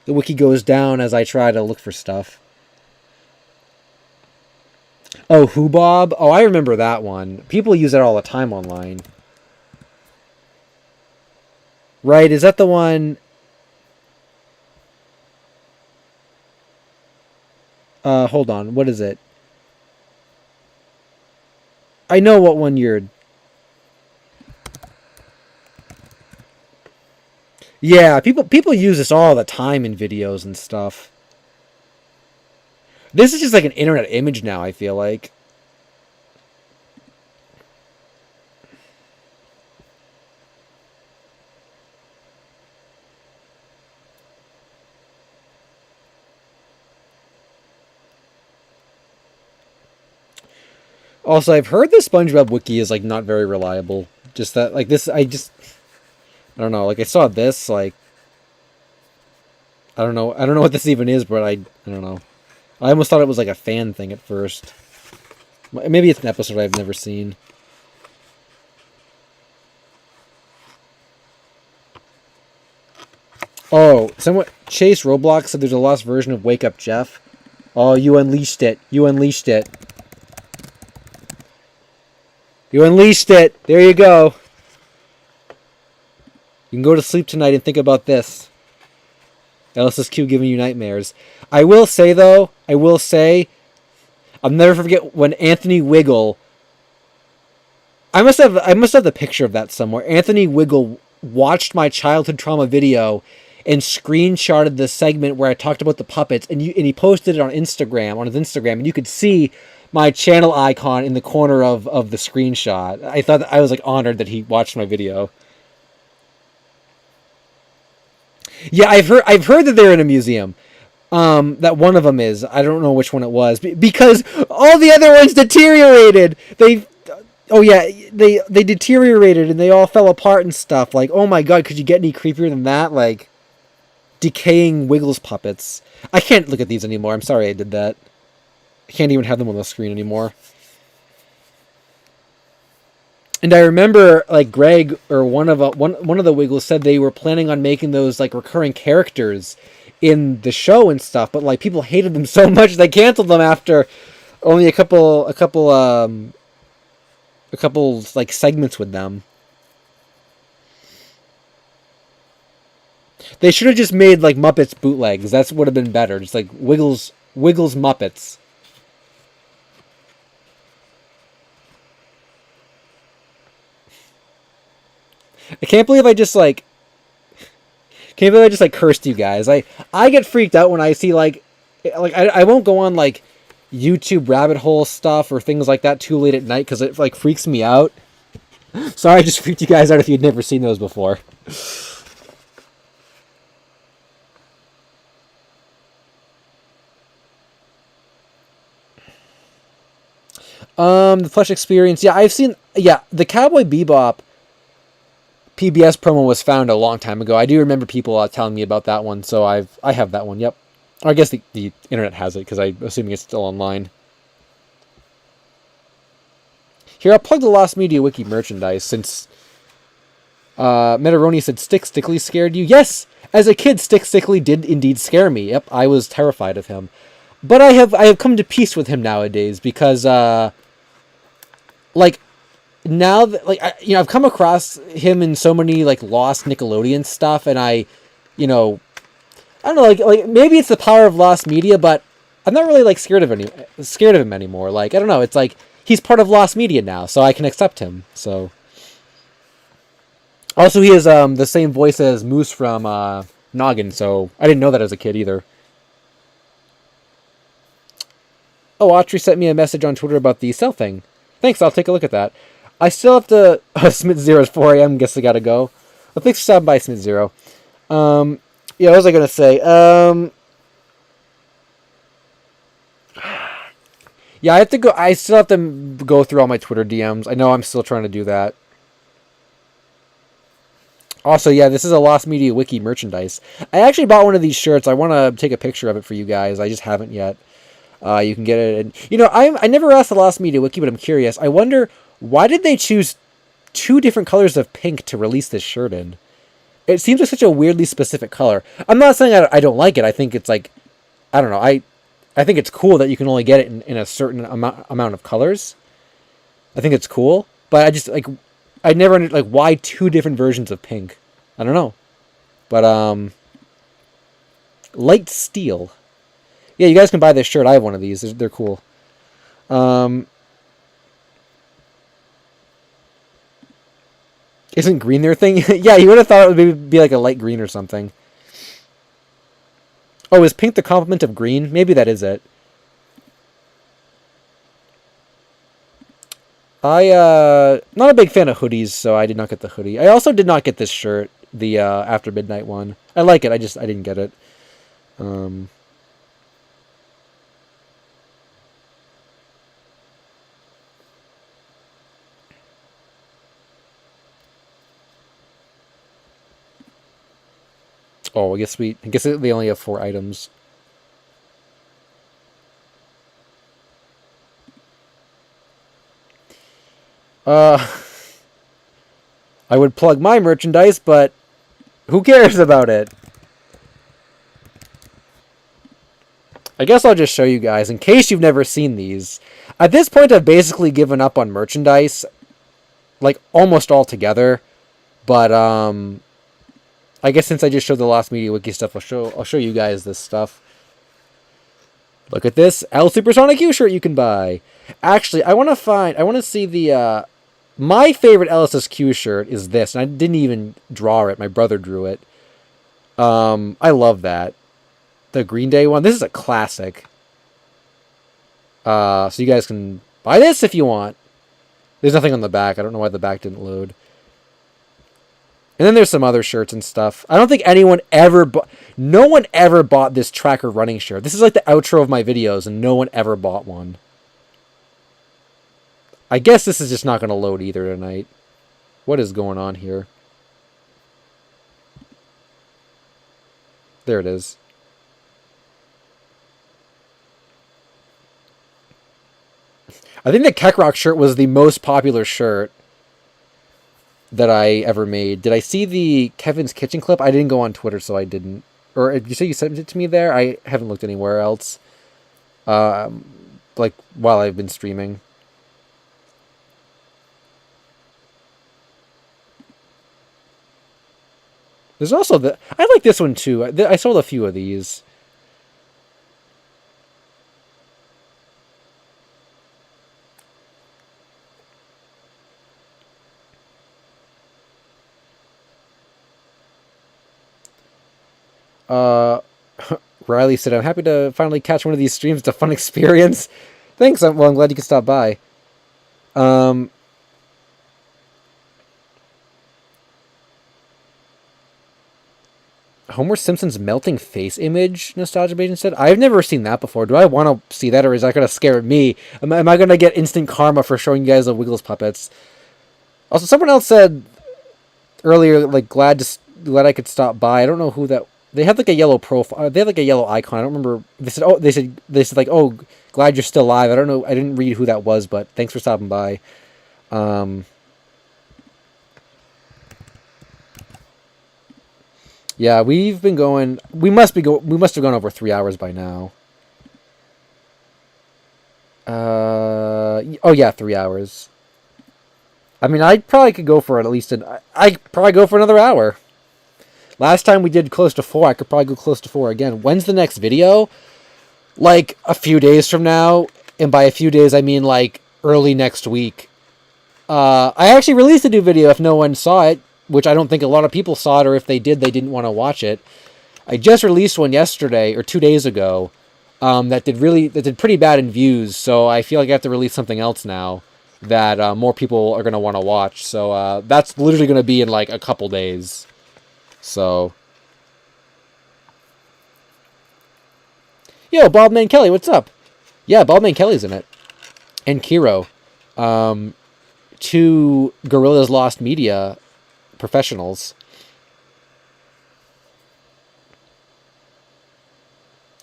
wiki goes down as I try to look for stuff. Oh, Whobob? Oh, I remember that one. People use that all the time online. Right, is that the one... hold on, what is it? I know what one you're... Yeah, people use this all the time in videos and stuff. This is just an internet image now, I feel like. Also, I've heard the SpongeBob wiki is not very reliable. Just that this I don't know, I saw this, I don't know what this even is, but I don't know. I almost thought it was a fan thing at first. Maybe it's an episode I've never seen. Oh, someone Chase Roblox said there's a lost version of Wake Up Jeff. Oh, you unleashed it. You unleashed it. You unleashed it. There you go. You can go to sleep tonight and think about this. LSSQ giving you nightmares. I will say, though, I'll never forget when Anthony Wiggle. I must have the picture of that somewhere. Anthony Wiggle watched my childhood trauma video and screenshotted the segment where I talked about the puppets, and he posted it on his Instagram, and you could see my channel icon in the corner of the screenshot. I was like honored that he watched my video. Yeah, I've heard that they're in a museum. That one of them is. I don't know which one it was because all the other ones deteriorated. They deteriorated and they all fell apart and stuff. Like, oh my god, could you get any creepier than that? Like, decaying Wiggles puppets. I can't look at these anymore. I'm sorry I did that. I can't even have them on the screen anymore. And I remember, like, Greg or one of the Wiggles said they were planning on making those like recurring characters in the show and stuff, but like people hated them so much they canceled them after only a couple like segments with them. They should have just made like Muppets bootlegs. That would have been better. Just like Wiggles Muppets. I can't believe I just cursed you guys. I get freaked out when I see like I won't go on like YouTube rabbit hole stuff or things like that too late at night because it like freaks me out. Sorry, I just freaked you guys out if you'd never seen those before. The Plush Experience. Yeah, I've seen. Yeah, the Cowboy Bebop PBS promo was found a long time ago. I do remember people telling me about that one, so I have that one. Yep. Or I guess the internet has it because I'm assuming it's still online. Here, I'll plug the Lost Media Wiki merchandise since Metaroni said Stickly scared you. Yes, as a kid, Stickly did indeed scare me. Yep, I was terrified of him. But I have come to peace with him nowadays because like now that I've come across him in so many like lost Nickelodeon stuff, and I don't know, like maybe it's the power of lost media, but I'm not really like scared of him anymore. Like I don't know, it's like he's part of lost media now, so I can accept him. So also he has the same voice as Moose from Noggin, so I didn't know that as a kid either. Oh, Autry sent me a message on Twitter about the cell thing. Thanks, I'll take a look at that. I still have to... Smith Zero's 4 a.m. Guess I gotta go. Well, thanks for stopping by, Smith Zero. Yeah, what was I gonna say? Yeah, I still have to go through all my Twitter DMs. I know I'm still trying to do that. Also, yeah, this is a Lost Media Wiki merchandise. I actually bought one of these shirts. I want to take a picture of it for you guys. I just haven't yet. You can get it. And, I never asked the Lost Media Wiki, but I'm curious. I wonder, why did they choose 2 different colors of pink to release this shirt in? It seems like such a weirdly specific color. I'm not saying I don't like it. I think it's like, I don't know. I think it's cool that you can only get it in a certain amount of colors. I think it's cool. But I just, like, I never understood, like, why 2 different versions of pink? I don't know. But, light steel. Yeah, you guys can buy this shirt. I have one of these. They're cool. Isn't green their thing? Yeah, you would have thought it would be like a light green or something. Oh, is pink the complement of green? Maybe that is it. Not a big fan of hoodies, so I did not get the hoodie. I also did not get this shirt, the After Midnight one. I like it. I didn't get it. Oh, I guess they only have 4 items. I would plug my merchandise, but who cares about it? I guess I'll just show you guys in case you've never seen these. At this point, I've basically given up on merchandise, like almost altogether. But I guess since I just showed the Lost Media Wiki stuff, I'll show you guys this stuff. Look at this LSuperSonicQ shirt you can buy. Actually, I want to see the my favorite LSSQ shirt is this, and I didn't even draw it. My brother drew it. I love that. The Green Day one. This is a classic. So you guys can buy this if you want. There's nothing on the back. I don't know why the back didn't load. And then there's some other shirts and stuff. I don't think anyone ever no one ever bought this Tracker running shirt. This is like the outro of my videos, and no one ever bought one. I guess this is just not going to load either tonight. What is going on here? There it is. I think the Keckrock shirt was the most popular shirt that I ever made. Did I see the Kevin's Kitchen clip? I didn't go on Twitter, so I didn't. Or you say you sent it to me there? I haven't looked anywhere else. Like while I've been streaming. There's also I like this one too. I sold a few of these. Riley said, I'm happy to finally catch one of these streams. It's a fun experience. Thanks. I'm glad you could stop by. Homer Simpson's melting face image, Nostalgia Agent said. I've never seen that before. Do I want to see that, or is that going to scare me? Am I going to get instant karma for showing you guys the Wiggles puppets? Also, someone else said earlier, like, glad I could stop by. I don't know who that. They had like a yellow profile. They had like a yellow icon. I don't remember. They said like, oh, glad you're still alive. I don't know. I didn't read who that was, but thanks for stopping by. Yeah, we've been going. We must have gone over 3 hours by now. Oh yeah, 3 hours. I mean, I probably could go for at least I'd probably go for another hour. Last time we did close to 4. I could probably go close to 4 again. When's the next video? Like a few days from now, and by a few days I mean like early next week. I actually released a new video if no one saw it, which I don't think a lot of people saw it, or if they did, they didn't want to watch it. I just released one yesterday or 2 days ago that did pretty bad in views, so I feel like I have to release something else now that more people are going to want to watch. So that's literally going to be in like a couple days. So, yo, Baldman Kelly, what's up? Yeah, Baldman Kelly's in it, and Kiro, 2 Gorilla's Lost Media professionals.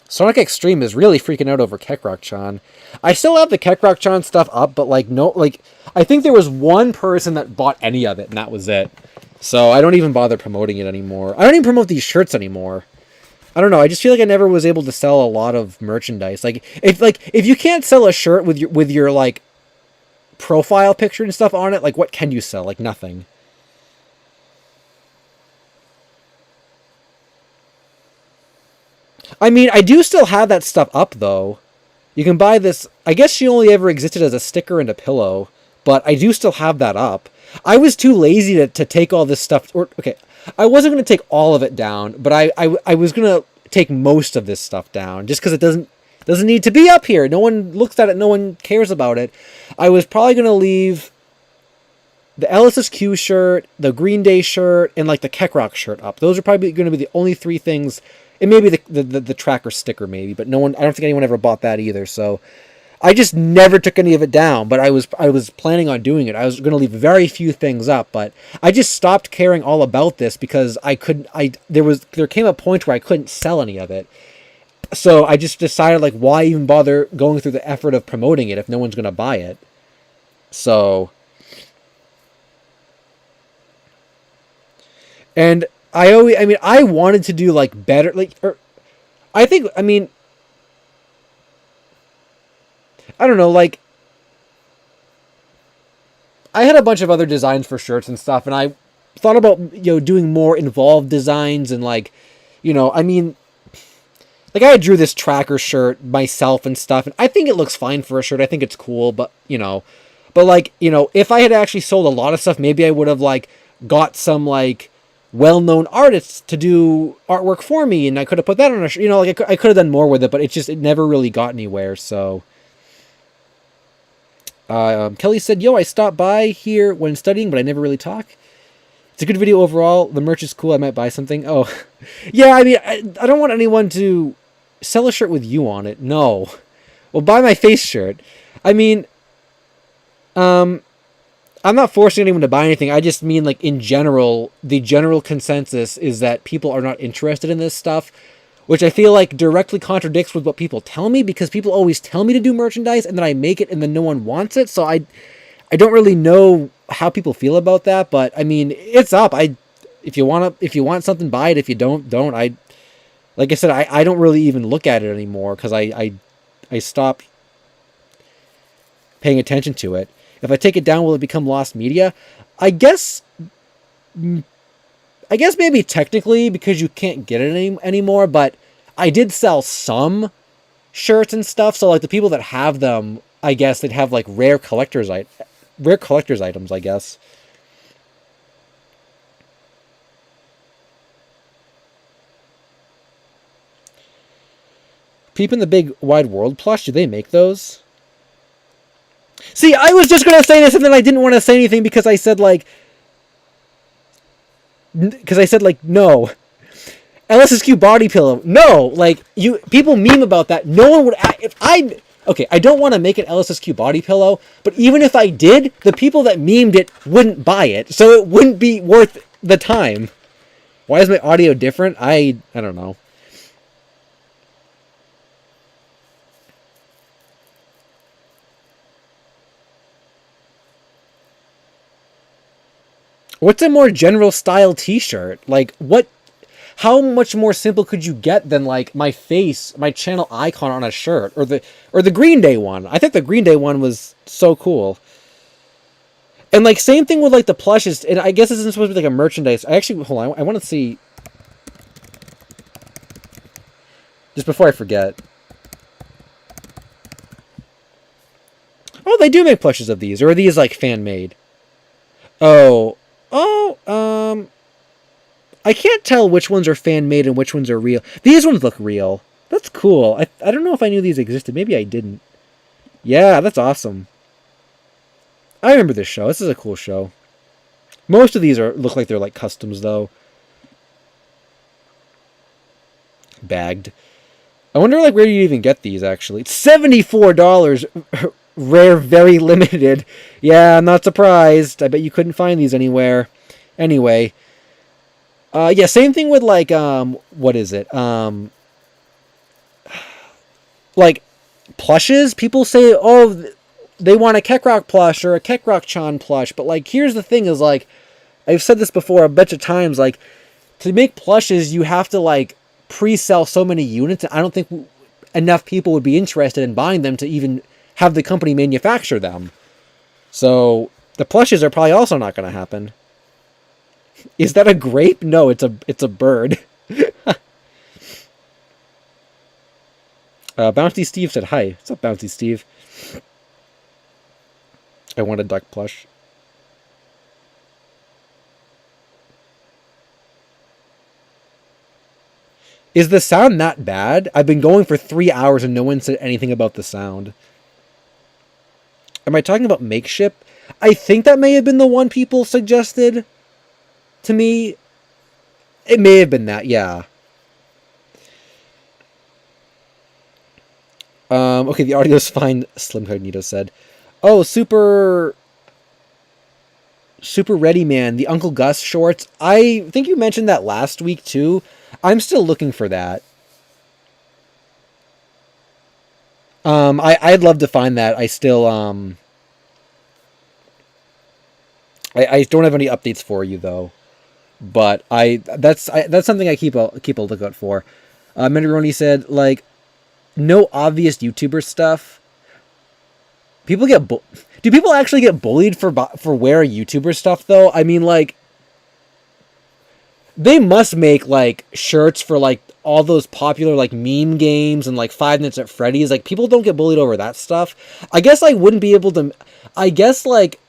Sonic Extreme is really freaking out over Keckrock-chan. I still have the Keckrock-chan stuff up, but like no, like I think there was one person that bought any of it, and that was it. So I don't even bother promoting it anymore. I don't even promote these shirts anymore. I don't know. I just feel like I never was able to sell a lot of merchandise. Like if you can't sell a shirt with your like profile picture and stuff on it, like what can you sell? Like nothing. I mean, I do still have that stuff up though. You can buy this. I guess she only ever existed as a sticker and a pillow, but I do still have that up. I was too lazy to take all this stuff. Okay, I wasn't going to take all of it down, but I was going to take most of this stuff down just because it doesn't need to be up here. No one looks at it. No one cares about it. I was probably going to leave the LSSQ shirt, the Green Day shirt, and like the Keckrock shirt up. Those are probably going to be the only 3 things. And maybe the tracker sticker maybe, but no one. I don't think anyone ever bought that either. So I just never took any of it down, but I was planning on doing it. I was going to leave very few things up, but I just stopped caring all about this because there came a point where I couldn't sell any of it. So I just decided, like, why even bother going through the effort of promoting it if no one's going to buy it? So, and I wanted to do like better, like, I think, I mean, I don't know, like, I had a bunch of other designs for shirts and stuff, and I thought about, doing more involved designs and, like, I mean, like, I drew this tracker shirt myself and stuff, and I think it looks fine for a shirt. I think it's cool, but, like, if I had actually sold a lot of stuff, maybe I would have, like, got some, like, well-known artists to do artwork for me, and I could have put that on a shirt. Like, I could have done more with it, but it never really got anywhere, so. Kelly said, yo, I stopped by here when studying, but I never really talk. It's a good video overall. The merch is cool. I might buy something. Oh, yeah, I mean, I don't want anyone to sell a shirt with you on it. No. Well, buy my face shirt. I mean, I'm not forcing anyone to buy anything. I just mean, like, in general, the general consensus is that people are not interested in this stuff, which I feel like directly contradicts with what people tell me, because people always tell me to do merchandise and then I make it and then no one wants it. So I don't really know how people feel about that, but I mean, it's up. If you want something, buy it. If you don't. Like I said, I don't really even look at it anymore, because I stopped paying attention to it. If I take it down, will it become lost media? I guess maybe technically, because you can't get it anymore, but I did sell some shirts and stuff, so, like, the people that have them, I guess they'd have, like, rare collector's items, I guess. Peep in the Big Wide World plush, do they make those? See, I was just gonna say this, and then I didn't want to say anything because I said, like, no. LSSQ body pillow. No, like, people meme about that. No one would, okay, I don't want to make an LSSQ body pillow, but even if I did, the people that memed it wouldn't buy it, so it wouldn't be worth the time. Why is my audio different? I don't know. What's a more general style t-shirt? Like, how much more simple could you get than, like, my face, my channel icon on a shirt, or the Green Day one? I think the Green Day one was so cool. And, like, same thing with, like, the plushes, and I guess this isn't supposed to be, like, a merchandise. Hold on, I want to see, just before I forget. Oh, they do make plushes of these, or are these, like, fan-made? I can't tell which ones are fan-made and which ones are real. These ones look real. That's cool. I don't know if I knew these existed. Maybe I didn't. Yeah, that's awesome. I remember this show. This is a cool show. Most of these look like they're, like, customs, though. Bagged. I wonder, like, where do you even get these, actually? It's $74! Rare, very limited. Yeah, I'm not surprised. I bet you couldn't find these anywhere. Anyway. Yeah, same thing with, like, what is it? Like, plushes. People say, oh, they want a Kekrok plush or a Kekrok-chan plush. But, like, here's the thing is, like, I've said this before a bunch of times, like, to make plushes, you have to, like, pre-sell so many units. And I don't think enough people would be interested in buying them to even have the company manufacture them. So the plushes are probably also not going to happen. Is that a grape? No, it's a bird. Bouncy Steve said hi. What's up, Bouncy Steve? I want a duck plush. Is the sound that bad? I've been going for 3 hours and no one said anything about the sound. Am I talking about Makeship? I think that may have been the one people suggested to me. It may have been that, yeah. Okay, the audio's fine, Slim Cognito said. Oh, Super Ready Man, the Uncle Gus shorts. I think you mentioned that last week, too. I'm still looking for that. I'd love to find that. I still, I don't have any updates for you, though. But that's something I keep a lookout for. Menderoni said, like, no obvious YouTuber stuff. People get do people actually get bullied for wearing YouTuber stuff though? I mean, like, they must make like shirts for like all those popular like meme games and like Five Nights at Freddy's. Like, people don't get bullied over that stuff. I guess I wouldn't be able to. I guess like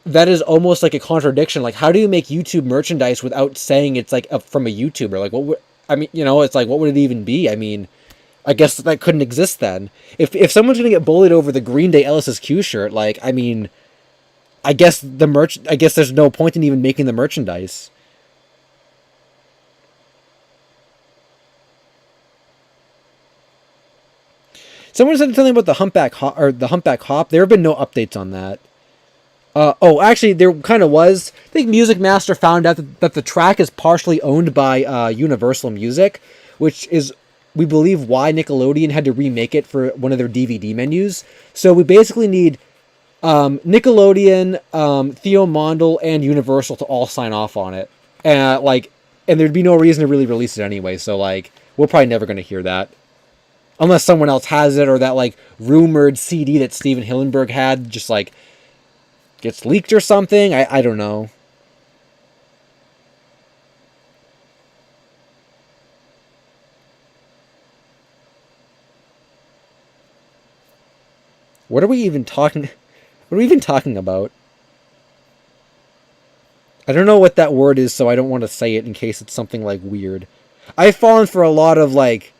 that is almost like a contradiction. Like, how do you make YouTube merchandise without saying it's like from a YouTuber? Like, what would, I mean, you know, it's like, what would it even be? I mean, I guess that couldn't exist then. If someone's gonna get bullied over the Green Day LSSQ shirt, like, I mean, I guess I guess there's no point in even making the merchandise. Someone said something about the humpback hop, or the humpback hop. There have been no updates on that. Oh, actually, there kind of was. I think Music Master found out that the track is partially owned by Universal Music, which is, we believe, why Nickelodeon had to remake it for one of their DVD menus. So we basically need Nickelodeon, Theo Mondel, and Universal to all sign off on it. And there'd be no reason to really release it anyway. So, like, we're probably never going to hear that. Unless someone else has it, or that, like, rumored CD that Steven Hillenburg had just, like, gets leaked or something. I don't know. What are we even talking about? I don't know what that word is, so I don't want to say it in case it's something like weird. I've fallen for a lot of like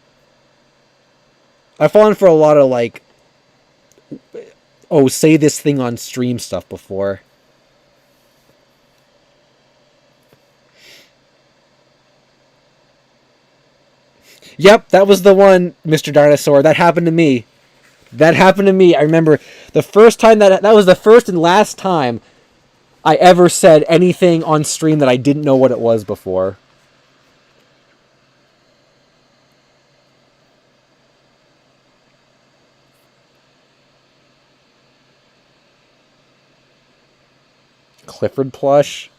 oh, say this thing on stream stuff before. Yep, that was the one, Mr. Dinosaur. That happened to me. I remember the first time that was the first and last time I ever said anything on stream that I didn't know what it was before. Clifford plush.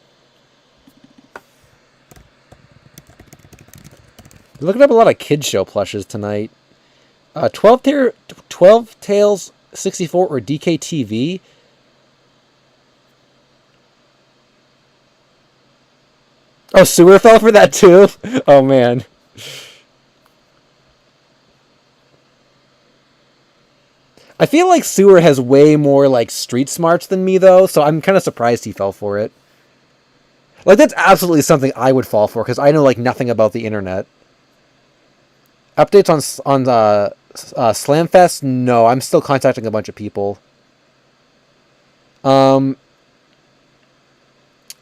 We're looking up a lot of kid show plushes tonight. 12 Tails 64 or DKTV. Oh, Sewer fell for that too? Oh, man. I feel like Sewer has way more, like, street smarts than me, though, so I'm kind of surprised he fell for it. Like, that's absolutely something I would fall for, because I know, like, nothing about the internet. Updates on Slamfest? No, I'm still contacting a bunch of people. Oh,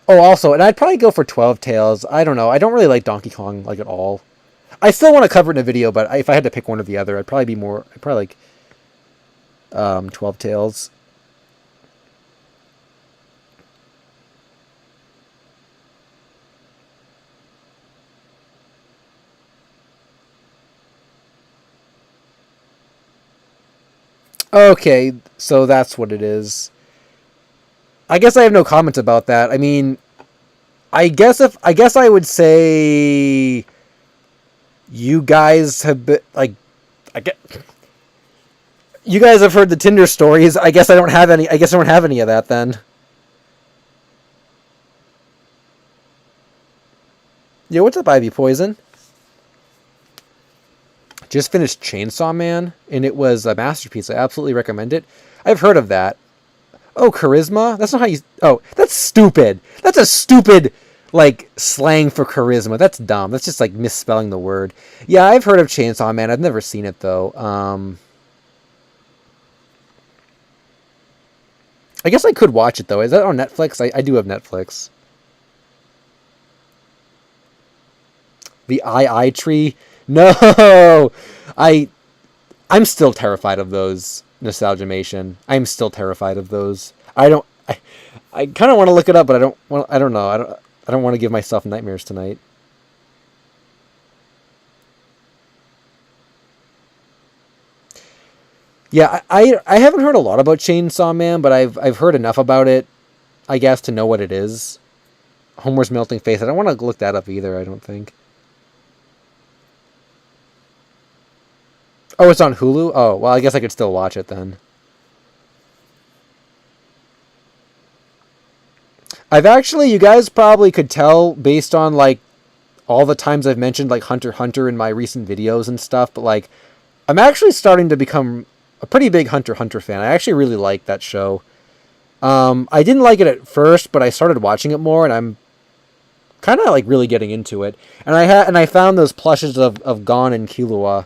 also, and I'd probably go for 12 Tails. I don't know. I don't really like Donkey Kong, like, at all. I still want to cover it in a video, but if I had to pick one or the other, I'd probably like 12 Tails. Okay, so that's what it is. I guess I have no comments about that. I mean, I guess I would say you guys have been like, I get, you guys have heard the Tinder stories. I guess I don't have any of that then. Yo, what's up, Ivy Poison? Just finished Chainsaw Man, and it was a masterpiece. I absolutely recommend it. I've heard of that. Oh, charisma? That's not how you... Oh, that's stupid. That's a stupid, like, slang for charisma. That's dumb. That's just, like, misspelling the word. Yeah, I've heard of Chainsaw Man. I've never seen it, though. I guess I could watch it, though. Is that on Netflix? I do have Netflix. The I tree? No! I'm still terrified of those, Nostalgiamation. I'm still terrified of those. I kind of want to look it up, but I don't know. I don't want to give myself nightmares tonight. Yeah, I haven't heard a lot about Chainsaw Man, but I've heard enough about it, I guess, to know what it is. Homer's Melting Face. I don't want to look that up either, I don't think. Oh, it's on Hulu? Oh, well, I guess I could still watch it then. I've actually, you guys probably could tell based on like all the times I've mentioned like Hunter x Hunter in my recent videos and stuff, but like I'm actually starting to become a pretty big Hunter x Hunter fan. I actually really like that show. I didn't like it at first, but I started watching it more, and I'm kind of like really getting into it. And I found those plushes of Gon and Killua,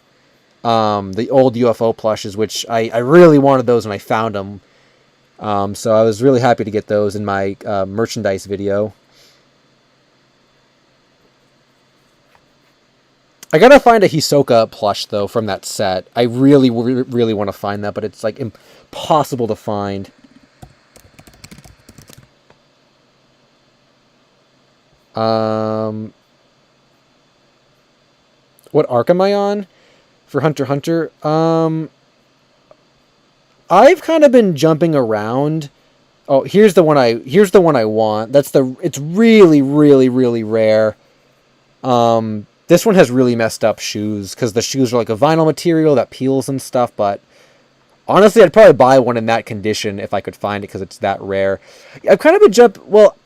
the old UFO plushes, which I really wanted those, and I found them. So I was really happy to get those in my merchandise video. I gotta find a Hisoka plush though from that set. I really, really want to find that, but it's like impossible to find. What arc am I on for Hunter x Hunter? I've kind of been jumping around. Oh, here's the one I want. It's really, really, really rare. This one has really messed up shoes because the shoes are like a vinyl material that peels and stuff, but honestly, I'd probably buy one in that condition if I could find it because it's that rare. I've kind of been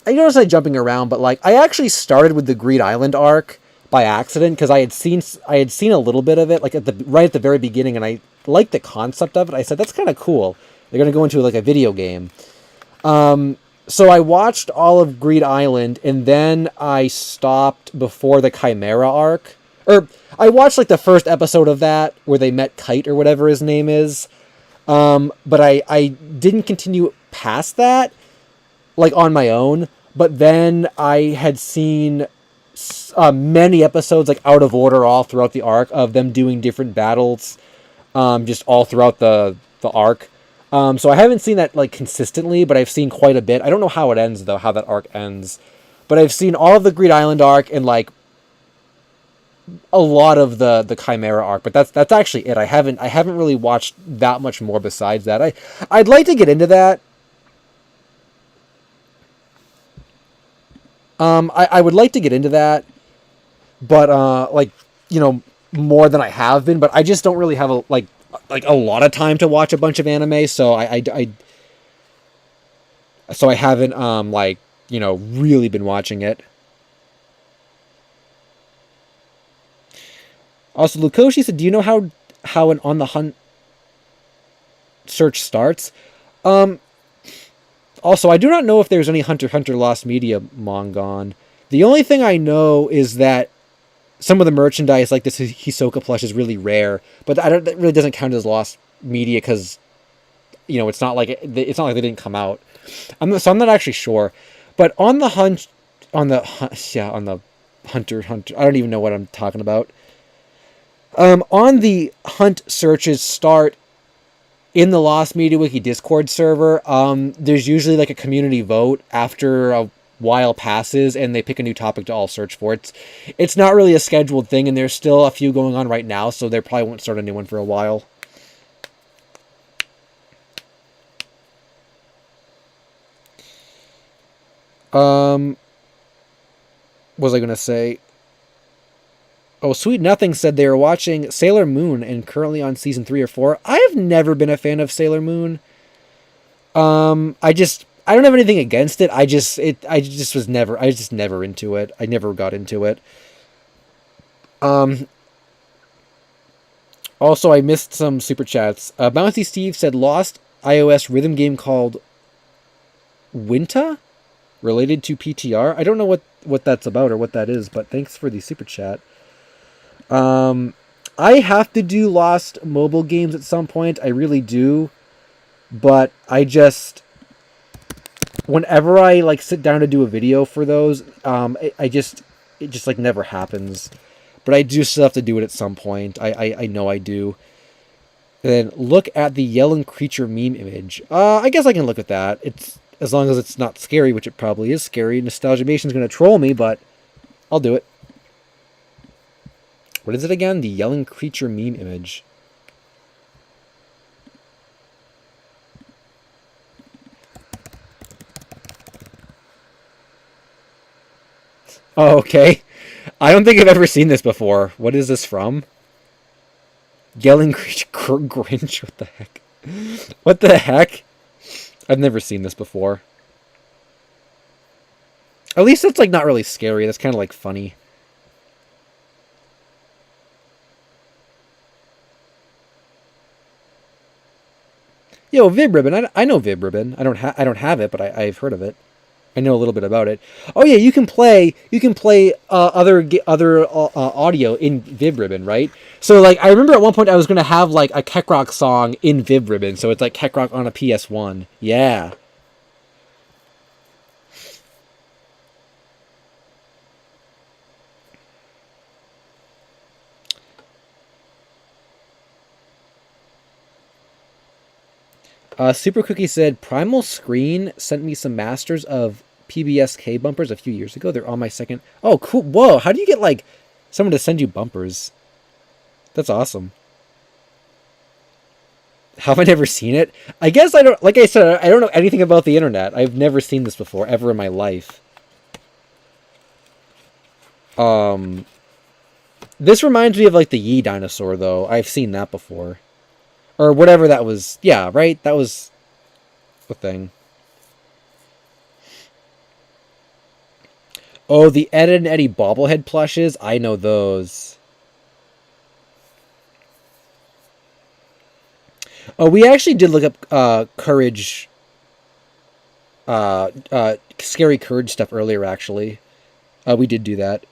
I don't say jumping around, but like I actually started with the Greed Island arc by accident because I had seen a little bit of it like right at the very beginning, and I liked the concept of it. I said that's kind of cool. They're gonna go into like a video game. So I watched all of Greed Island, and then I stopped before the Chimera arc. Or I watched like the first episode of that where they met Kite or whatever his name is. But I didn't continue past that, like on my own. But then I had seen many episodes like out of order all throughout the arc of them doing different battles, just all throughout the arc. So I haven't seen that like consistently, but I've seen quite a bit. I don't know how it ends though, how that arc ends, but I've seen all of the Greed Island arc and like a lot of the Chimera arc. But that's actually it. I haven't really watched that much more besides that. I'd like to get into that. I would like to get into that, but like more than I have been. But I just don't really have a lot of time to watch a bunch of anime, so I haven't really been watching it. Also, Lukoshi said, "Do you know how an On the Hunt search starts?" Also, I do not know if there's any Hunter x Hunter Lost Media manga on. The only thing I know is that some of the merchandise, like this Hisoka plush, is really rare, but that really doesn't count as lost media because, it's not like they didn't come out. I'm not actually sure, but on the Hunter x Hunter, I don't even know what I'm talking about. On the Hunt searches start in the Lost Media Wiki Discord server. There's usually like a community vote after a while passes, and they pick a new topic to all search for. It's not really a scheduled thing, and there's still a few going on right now, so they probably won't start a new one for a while. What was I gonna say? Oh, Sweet Nothing said they were watching Sailor Moon and currently on season 3 or 4. I've never been a fan of Sailor Moon. I don't have anything against it. I just was never into it. I never got into it. Also, I missed some super chats. Bouncy Steve said lost iOS rhythm game called Winta, related to PTR. I don't know what that's about or what that is, but thanks for the super chat. I have to do Lost mobile games at some point. I really do. But whenever I like sit down to do a video for those, it just like never happens. But I do still have to do it at some point. I know I do. And then look at the yelling creature meme image. I guess I can look at that. It's as long as it's not scary, which it probably is scary. Nostalgia Mation's gonna troll me, but I'll do it. What is it again? The yelling creature meme image. Oh, okay. I don't think I've ever seen this before. What is this from? Yelling creature Grinch? What the heck? What the heck? I've never seen this before. At least that's like not really scary. That's kind of like funny. Yo, VibRibbon. I know VibRibbon. I don't have it, but I've heard of it. I know a little bit about it. Oh yeah, you can play other audio in VibRibbon, right? So like I remember at one point I was gonna have like a Keckrock song in VibRibbon, so it's like Keckrock on a PS1. Yeah. Super Cookie said Primal Screen sent me some masters of PBSK bumpers a few years ago. They're on my second. Oh, cool! Whoa, how do you get like someone to send you bumpers? That's awesome. Have I never seen it? I guess I don't. Like I said, I don't know anything about the internet. I've never seen this before ever in my life. Um, this reminds me of like the Yee dinosaur, though. I've seen that before, or whatever that was. Yeah, right. That was the thing. Oh, the Ed and Eddie bobblehead plushes. I know those. Oh, we actually did look up courage, scary courage stuff earlier. Actually, we did do that.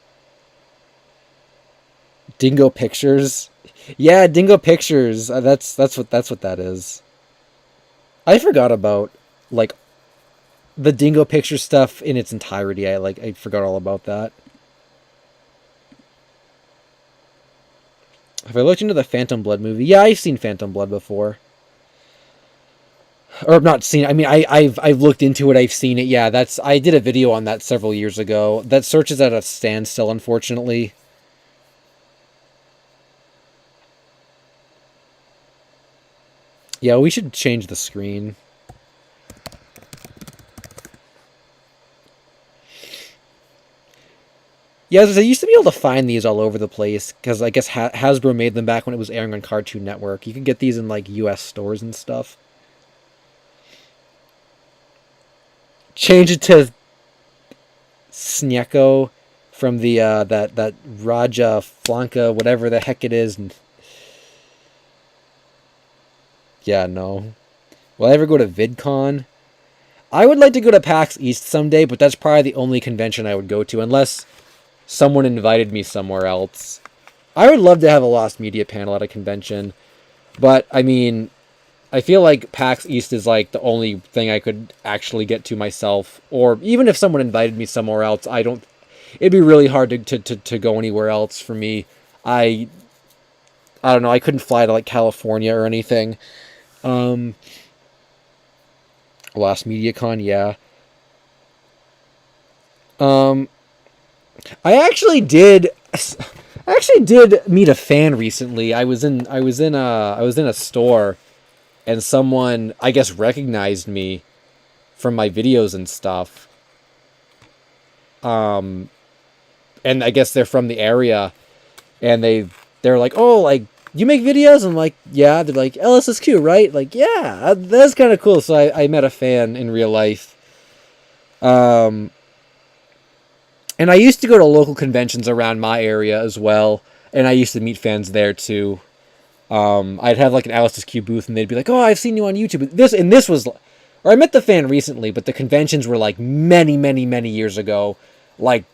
Dingo Pictures. Yeah, Dingo Pictures. That's what that is. I forgot about like the Dingo Pictures stuff in its entirety. I forgot all about that. Have I looked into the Phantom Blood movie? Yeah, I've seen Phantom Blood before. Or not seen. I mean, I've looked into it. I've seen it. Yeah, that's. I did a video on that several years ago. That search is at a standstill, unfortunately. Yeah, we should change the screen. Yeah, I used to be able to find these all over the place because I guess Hasbro made them back when it was airing on Cartoon Network. You could get these in like U.S. stores and stuff. Change it to Sneko from the that Raja Flanka, whatever the heck it is. And yeah, no. Will I ever go to VidCon? I would like to go to PAX East someday, but that's probably the only convention I would go to, unless someone invited me somewhere else. I would love to have a Lost Media panel at a convention, but I mean, I feel like PAX East is like the only thing I could actually get to myself, or even if someone invited me somewhere else, I don't. It'd be really hard to go anywhere else for me. I I don't know. I couldn't fly to like California or anything. Um, Lost MediaCon, yeah. Um, I actually did. I actually did meet a fan recently. I was in a store, and someone I guess recognized me from my videos and stuff. Um, and I guess they're from the area, and they're like, oh, like you make videos? I'm like, yeah. They're like, LSSQ, right? Like, yeah, that's kind of cool. So I met a fan in real life. Um, and I used to go to local conventions around my area as well, and I used to meet fans there too. I'd have like an LSSQ booth, and they'd be like, "Oh, I've seen you on YouTube." This was, or I met the fan recently, but the conventions were like many years ago. Like,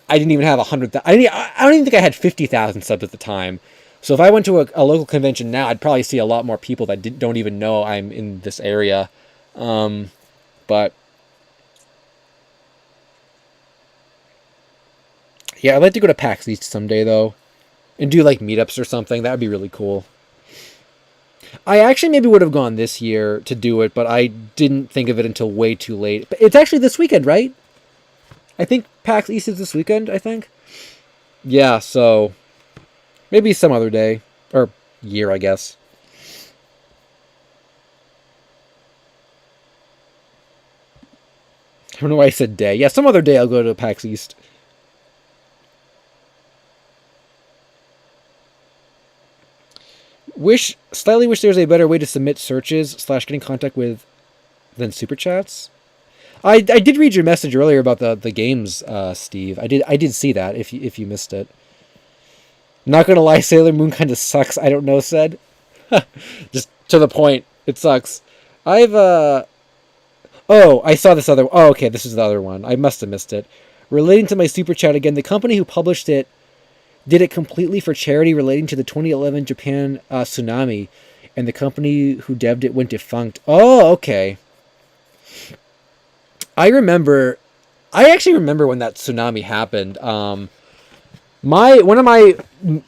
I didn't even have 100. I don't even think I had 50,000 subs at the time. So if I went to a local convention now, I'd probably see a lot more people that don't even know I'm in this area. But yeah, I'd like to go to PAX East someday though, and do like meetups or something. That would be really cool. I actually maybe would have gone this year to do it, but I didn't think of it until way too late. But it's actually this weekend, right? I think PAX East is this weekend, I think. Yeah, so maybe some other day. Or year, I guess. I don't know why I said day. Yeah, some other day I'll go to PAX East. Slightly wish there was a better way to submit searches / get in contact with than super chats. I did read your message earlier about the games, Steve. I did see that. If you missed it, not gonna lie, Sailor Moon kind of sucks. I don't know. Said, just to the point. It sucks. I've Oh, I saw this other. Oh, okay, this is the other one. I must have missed it. Relating to my super chat again, the company who published it did it completely for charity relating to the 2011 Japan tsunami, and the company who devved it went defunct. Oh, okay. I actually remember when that tsunami happened. One of my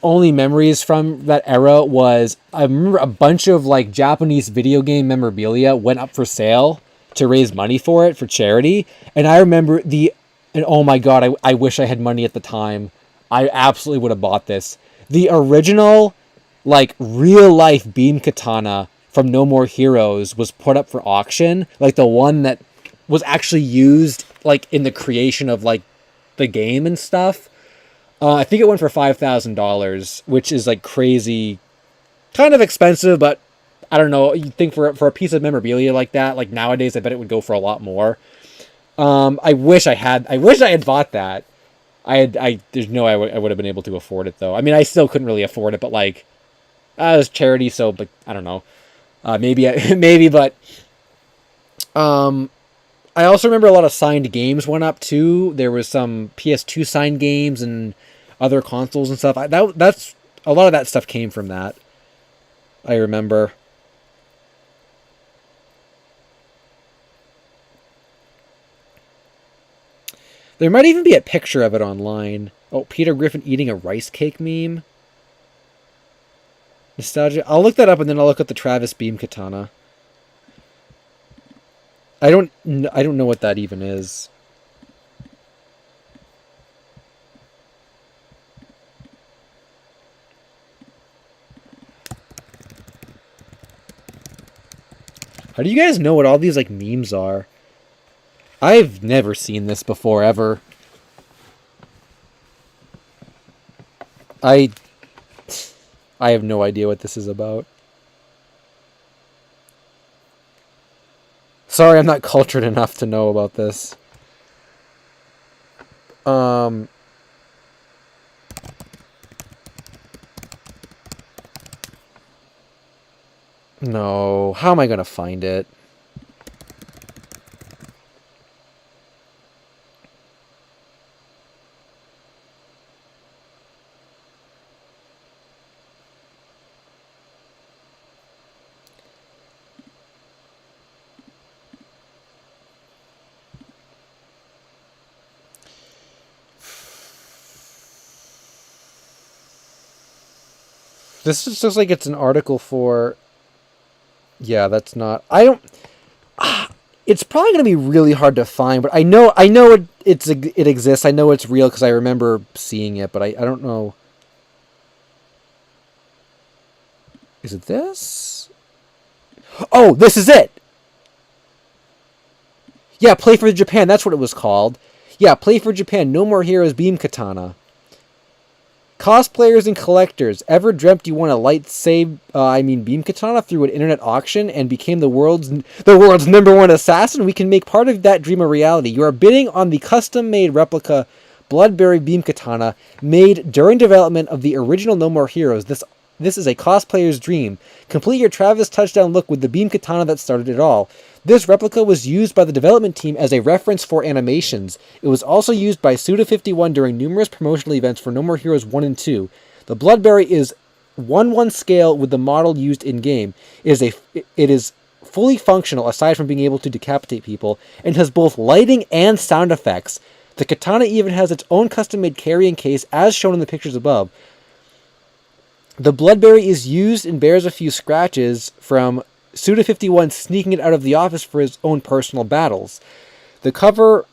only memories from that era was I remember a bunch of like Japanese video game memorabilia went up for sale to raise money for it for charity, and I remember and oh my god, I wish I had money at the time. I absolutely would have bought this. The original, like real life beam katana from No More Heroes was put up for auction, like the one that was actually used like in the creation of like the game and stuff. I think it went for $5,000, which is like crazy, kind of expensive, but I don't know. You think for a piece of memorabilia like that, like nowadays, I bet it would go for a lot more. I wish I had bought that. There's no way I would have been able to afford it though. I mean, I still couldn't really afford it, but like, it was charity, so but I don't know. Maybe, but I also remember a lot of signed games went up too. There was some PS2 signed games and other consoles and stuff. That's a lot of that stuff came from that. I remember. There might even be a picture of it online. Oh, Peter Griffin eating a rice cake meme. Nostalgia. I'll look that up and then I'll look at the Travis Beam katana. I don't know what that even is. How do you guys know what all these like memes are? I've never seen this before ever. I have no idea what this is about. Sorry, I'm not cultured enough to know about this. No. How am I gonna find it? This just looks like it's an article for... Yeah, that's not... I don't... It's probably going to be really hard to find, but I know it exists. I know it's real because I remember seeing it, but I don't know... Is it this? Oh, this is it! Yeah, Play for Japan, that's what it was called. Yeah, Play for Japan, No More Heroes Beam Katana. Cosplayers and collectors, ever dreamt you won a beam katana through an internet auction and became the world's #1 assassin? We can make part of that dream a reality. You are bidding on the custom-made replica Bloodberry beam katana made during development of the original No More Heroes. This is a cosplayer's dream. Complete your Travis touchdown look with the beam katana that started it all. This replica was used by the development team as a reference for animations. It was also used by Suda51 during numerous promotional events for No More Heroes 1 and 2. The Bloodberry is 1:1 scale with the model used in-game. It is fully functional aside from being able to decapitate people, and has both lighting and sound effects. The katana even has its own custom-made carrying case as shown in the pictures above. The Bloodberry is used and bears a few scratches from Suda51 sneaking it out of the office for his own personal battles. The cover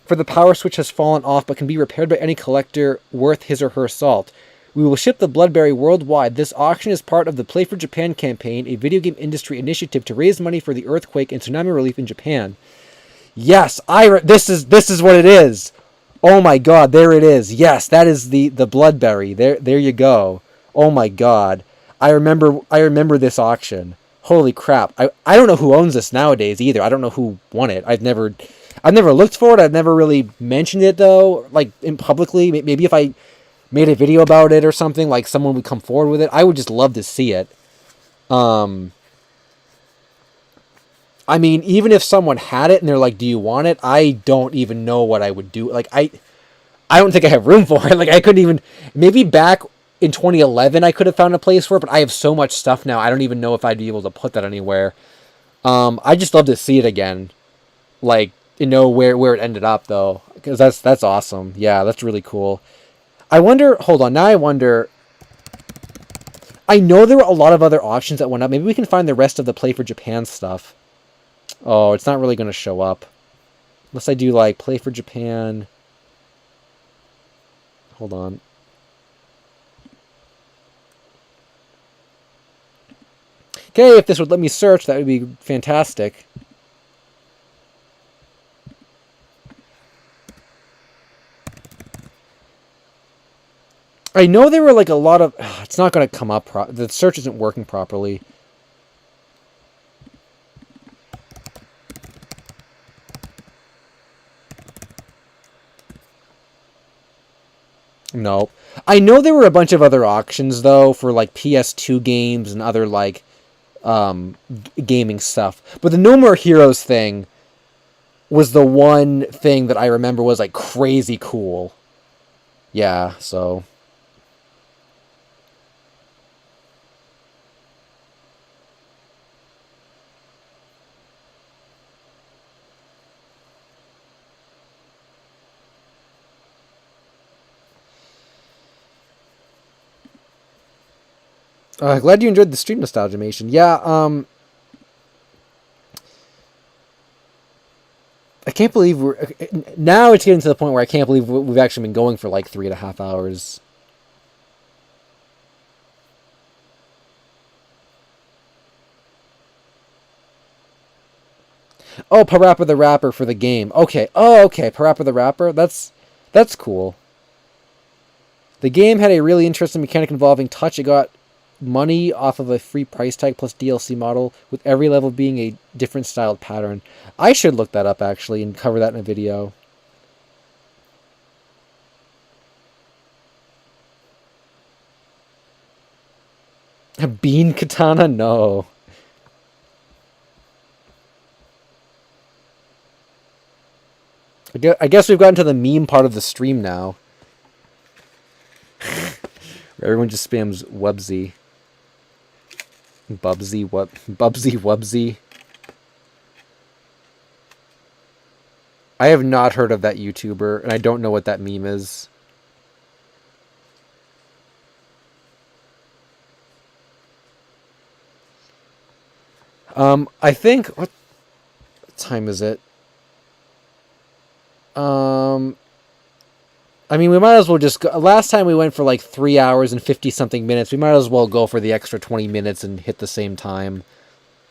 for the power switch has fallen off but can be repaired by any collector worth his or her salt. We will ship the Bloodberry worldwide. This auction is part of the Play for Japan campaign, a video game industry initiative to raise money for the earthquake and tsunami relief in Japan. Yes, this is what it is. Oh my god, there it is. Yes, that is the Bloodberry. There you go. Oh my god. I remember this auction. Holy crap. I don't know who owns this nowadays either. I don't know who won it. I've never I've never looked for it. I've never really mentioned it though, like in publicly. Maybe if I made a video about it or something, like someone would come forward with it. I would just love to see it. I mean, even if someone had it and they're like, "Do you want it?" I don't even know what I would do. Like I don't think I have room for it. Like I couldn't even. Maybe back in 2011, I could have found a place for it, but I have so much stuff now. I don't even know if I'd be able to put that anywhere. I just love to see it again, like where it ended up though, because that's awesome. Yeah, that's really cool. I wonder. Hold on, now I wonder. I know there were a lot of other options that went up. Maybe we can find the rest of the Play for Japan stuff. Oh, it's not really going to show up. Unless I do like Play for Japan. Hold on. Okay, if this would let me search, that would be fantastic. I know there were like a lot of... It's not going to come up. The search isn't working properly. No. I know there were a bunch of other auctions, though, for like PS2 games and other like gaming stuff. But the No More Heroes thing was the one thing that I remember was like crazy cool. Yeah, so... glad you enjoyed the stream nostalgia mation. Yeah, I can't believe we're... Now it's getting to the point where I can't believe we've actually been going for like 3.5 hours. Oh, Parappa the Rapper for the game. Okay. Oh, okay. Parappa the Rapper. That's cool. The game had a really interesting mechanic involving touch. It got money off of a free price tag plus DLC model, with every level being a different styled pattern. I should look that up actually and cover that in a video. A bean katana? No. I guess we've gotten to the meme part of the stream now. Everyone just spams Wubsy. Bubsy, what? Bubsy, Wubsy. I have not heard of that YouTuber, and I don't know what that meme is. I think... What time is it? I mean, we might as well just go... Last time we went for like 3 hours and 50-something minutes. We might as well go for the extra 20 minutes and hit the same time.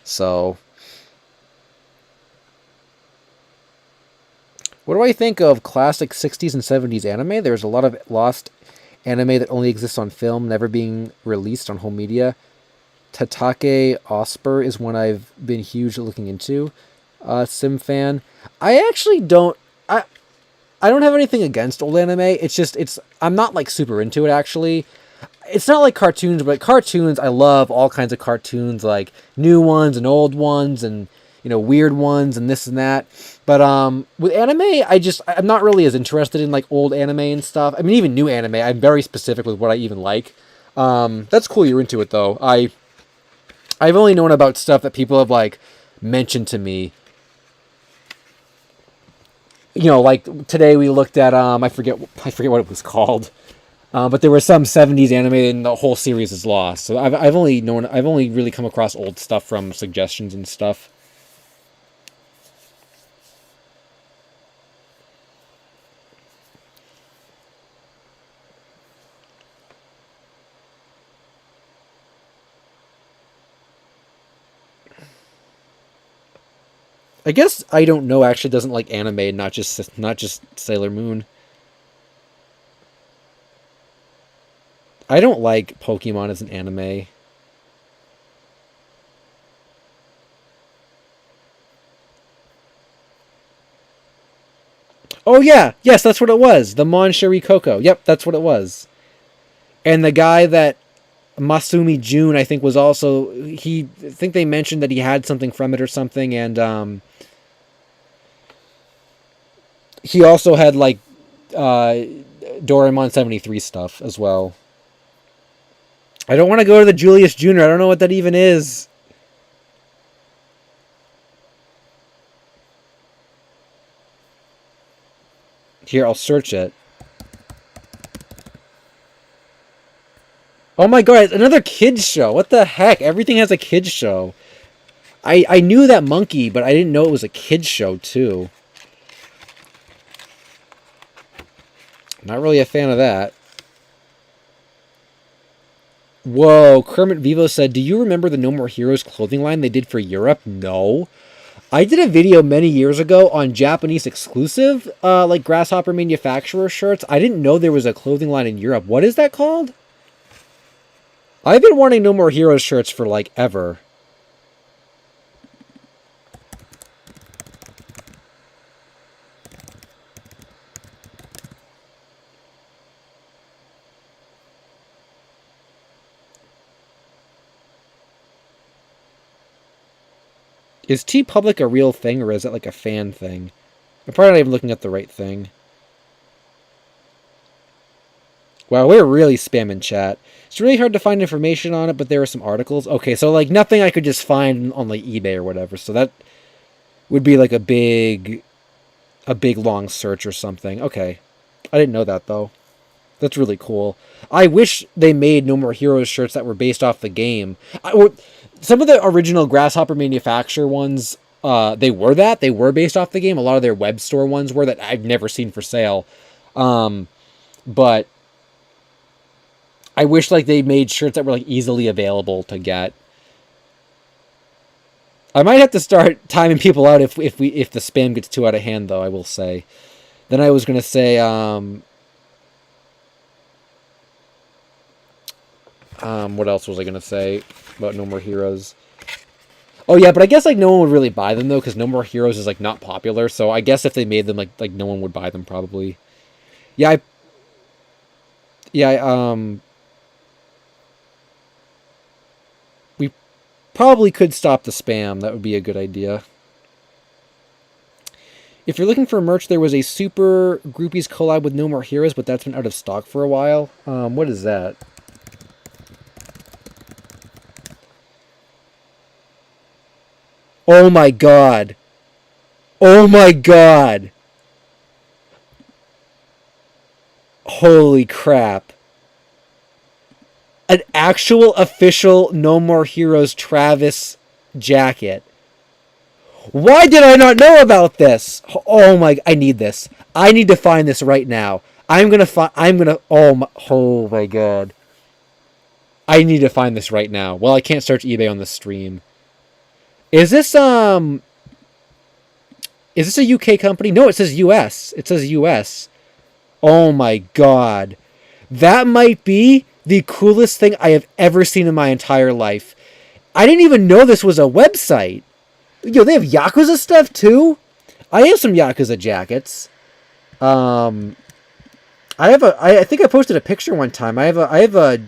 So... What do I think of classic 60s and 70s anime? There's a lot of lost anime that only exists on film, never being released on home media. Tatake Osper is one I've been huge looking into. Sim fan. I actually don't... I don't have anything against old anime. It's just, I'm not like super into it actually. It's not like cartoons, but cartoons, I love all kinds of cartoons, like new ones and old ones and, weird ones and this and that. But with anime, I'm not really as interested in like old anime and stuff. I mean, even new anime, I'm very specific with what I even like. That's cool you're into it though. I've only known about stuff that people have like mentioned to me. Like today we looked at I forget what it was called, but there was some 70s anime and the whole series is lost. So I've only really come across old stuff from suggestions and stuff. I guess I don't know actually doesn't like anime, not just Sailor Moon. I don't like Pokemon as an anime. Oh yeah, yes, that's what it was. The Mon Cherie Coco. Yep, that's what it was. And the guy that Masumi Jun, I think, was also I think they mentioned that he had something from it or something, and he also had like Doraemon 73 stuff as well. I don't want to go to the Julius Jr. I don't know what that even is. Here, I'll search it. Oh my god, it's another kids show. What the heck? Everything has a kids show. I knew that monkey, but I didn't know it was a kids show too. Not really a fan of that. Whoa, Kermit Vivo said, do you remember the No More Heroes clothing line they did for Europe? No. I did a video many years ago on Japanese exclusive, like Grasshopper manufacturer shirts. I didn't know there was a clothing line in Europe. What is that called? I've been wanting No More Heroes shirts for, like, ever. Is TeePublic a real thing, or is it like a fan thing? I'm probably not even looking at the right thing. Wow, we're really spamming chat. It's really hard to find information on it, but there are some articles. Okay, so like nothing I could just find on like eBay or whatever. So that would be like a big long search or something. Okay. I didn't know that though. That's really cool. I wish they made No More Heroes shirts that were based off the game. Some of the original Grasshopper manufacturer ones, they were that. They were based off the game. A lot of their web store ones were that I've never seen for sale. But I wish like they made shirts that were like easily available to get. I might have to start timing people out if the spam gets too out of hand, though, I will say. Then I was going to say, what else was I going to say about No More Heroes? Oh, yeah, but I guess, like, no one would really buy them, though, because No More Heroes is, like, not popular. So I guess if they made them, like no one would buy them, probably. Yeah, we probably could stop the spam. That would be a good idea. If you're looking for merch, there was a Super Groupies collab with No More Heroes, but that's been out of stock for a while. What is that? Oh my god. Oh my god. Holy crap. An actual official No More Heroes Travis jacket. Why did I not know about this? Oh my, I need this. I need to find this right now. Oh my god. I need to find this right now. Well, I can't search eBay on the stream. Is this a UK company? No, it says US. It says US. Oh my god. That might be the coolest thing I have ever seen in my entire life. I didn't even know this was a website. Yo, they have Yakuza stuff too? I have some Yakuza jackets. I think I posted a picture one time. I have a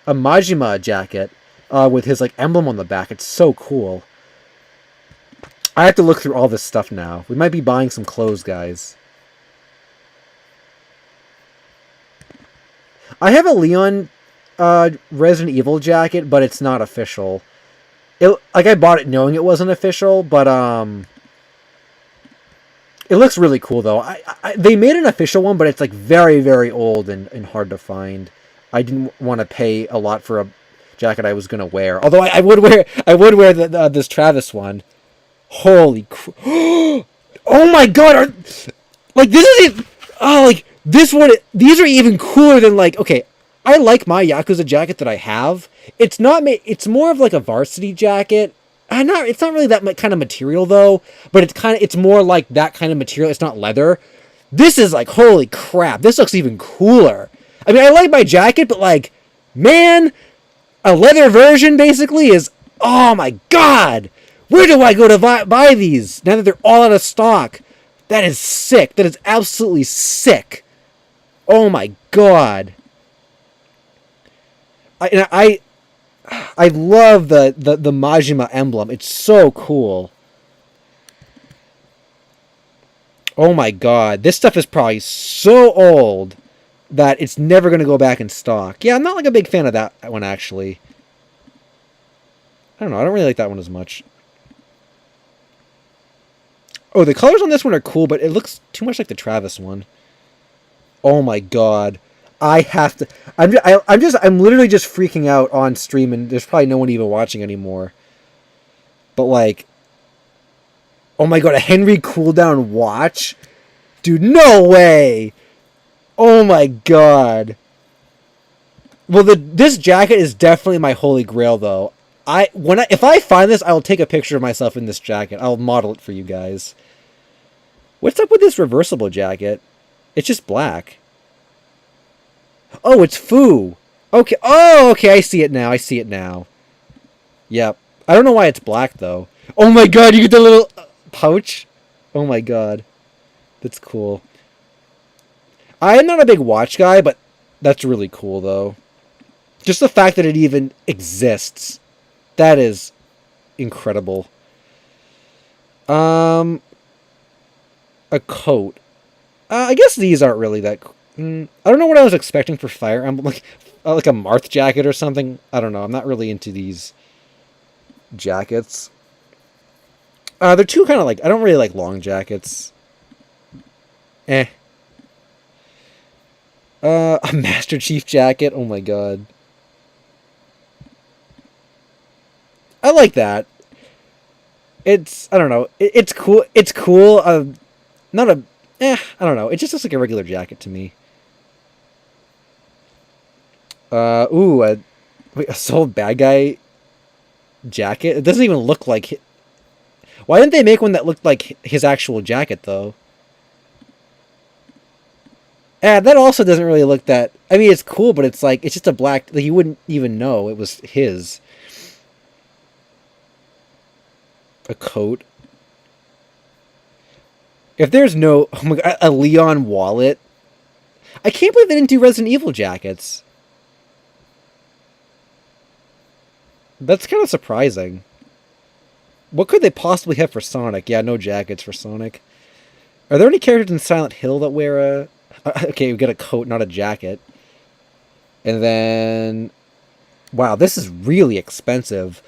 Majima jacket with his like emblem on the back. It's so cool. I have to look through all this stuff now. We might be buying some clothes, guys. I have a Leon Resident Evil jacket, but it's not official. I bought it knowing it wasn't official, but it looks really cool though. They made an official one, but it's like very, very old and hard to find. I didn't want to pay a lot for a jacket I was gonna wear. Although I would wear this Travis one. Holy oh my god! This one. These are even cooler than like. Okay, I like my Yakuza jacket that I have. It's not. It's more of like a varsity jacket. It's not really that kind of material though. But it's more like that kind of material. It's not leather. This is like holy crap. This looks even cooler. I mean, I like my jacket, but like, man, a leather version basically is. Oh my god. Where do I go to buy these now that they're all out of stock? That is sick. That is absolutely sick. Oh my god. I love the Majima emblem. It's so cool. Oh my god. This stuff is probably so old that it's never going to go back in stock. Yeah, I'm not like a big fan of that one, actually. I don't know. I don't really like that one as much. Oh, the colors on this one are cool, but it looks too much like the Travis one. Oh my god. I have to... I'm literally just freaking out on stream, and there's probably no one even watching anymore. But, like... Oh my god, a Henry cooldown watch? Dude, no way! Oh my god. Well, this jacket is definitely my holy grail, though. If I find this, I will take a picture of myself in this jacket. I'll model it for you guys. What's up with this reversible jacket? It's just black. Oh, it's Fu. Okay. Oh, okay. I see it now. I see it now. Yep. I don't know why it's black, though. Oh my god, you get the little pouch? Oh my god. That's cool. I am not a big watch guy, but that's really cool, though. Just the fact that it even exists. That is incredible. A coat. I guess these aren't really that... I don't know what I was expecting for Fire Emblem. Like a Marth jacket or something. I don't know. I'm not really into these jackets. They're too kind of like... I don't really like long jackets. A Master Chief jacket. Oh my god. I like that. It's... I don't know. It's cool. It's cool. Not a... I don't know. It just looks like a regular jacket to me. Ooh, a Soul Bad Guy jacket? It doesn't even look like... Why didn't they make one that looked like his actual jacket, though? That also doesn't really look that... I mean, it's cool, but it's like... It's just a black... Like, you wouldn't even know it was his. A coat. If there's no... Oh my god, a Leon wallet. I can't believe they didn't do Resident Evil jackets. That's kind of surprising. What could they possibly have for Sonic? Yeah, no jackets for Sonic. Are there any characters in Silent Hill that wear a... Okay, we got a coat, not a jacket. And then... Wow, this is really expensive.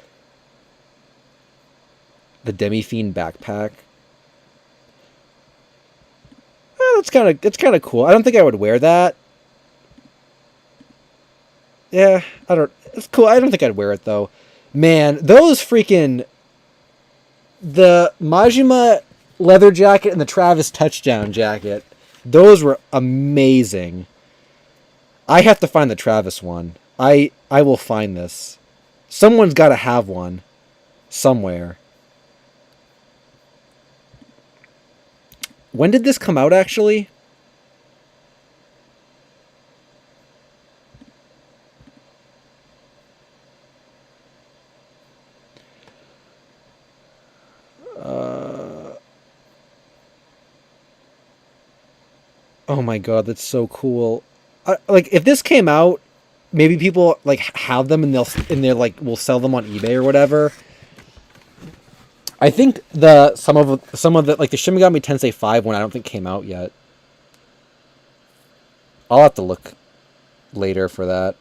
The Demi-Fiend backpack. That's kind of cool. I don't think I would wear that. Yeah, I don't... It's cool. I don't think I'd wear it, though. Man, those freaking... The Majima leather jacket and the Travis touchdown jacket. Those were amazing. I have to find the Travis one. I will find this. Someone's got to have one. Somewhere. When did this come out, actually? Oh my god, that's so cool. Like, if this came out, maybe people like have them and they're like will sell them on eBay or whatever. I think some of the like the Shin Megami Tensei 5 one I don't think came out yet. I'll have to look later for that.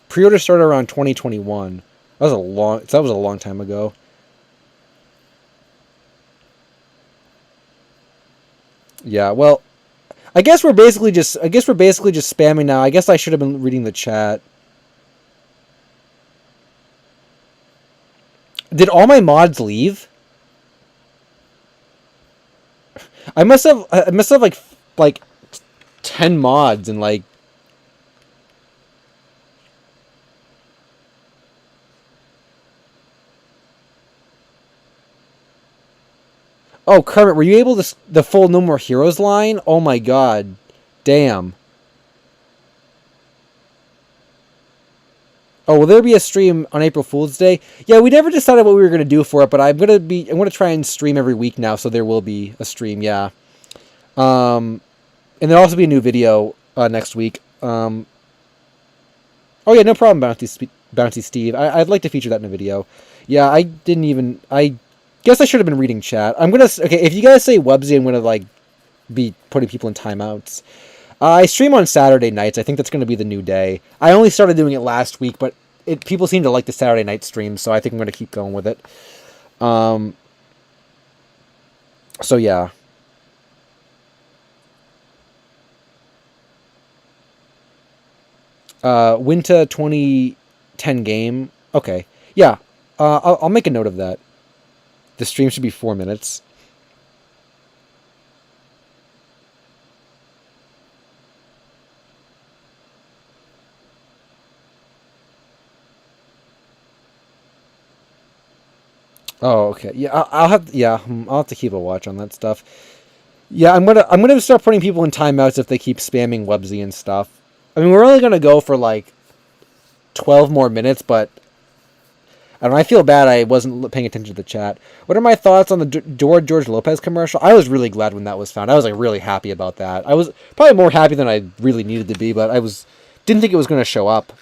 Pre-order started around 2021. That was a long time ago. Yeah, well, I guess we're basically just spamming now. I guess I should have been reading the chat. Did all my mods leave? I must have like 10 mods and like... Oh, Kermit, were you able to... The full No More Heroes line? Oh my god. Damn. Oh, will there be a stream on April Fool's Day? Yeah, we never decided what we were gonna do for it, but I'm gonna try and stream every week now, so there will be a stream. Yeah. And there'll also be a new video next week. Oh yeah, no problem, Bounty Steve. I'd like to feature that in a video. Yeah, I didn't even. I guess I should have been reading chat. Okay. If you guys say Wubsy, I'm gonna be putting people in timeouts. I stream on Saturday nights. I think that's gonna be the new day. I only started doing it last week, but people seem to like the Saturday night streams, so I think I'm gonna keep going with it. So yeah. Winter 2010 game. Okay. Yeah. I'll make a note of that. The stream should be 4 minutes. Oh, okay. Yeah, I'll have to keep a watch on that stuff. Yeah, I'm gonna start putting people in timeouts if they keep spamming Websy and stuff. I mean, we're only gonna go for like 12 more minutes, but I don't know, I feel bad I wasn't paying attention to the chat. What are my thoughts on the George Lopez commercial? I was really glad when that was found. I was like really happy about that. I was probably more happy than I really needed to be, but didn't think it was going to show up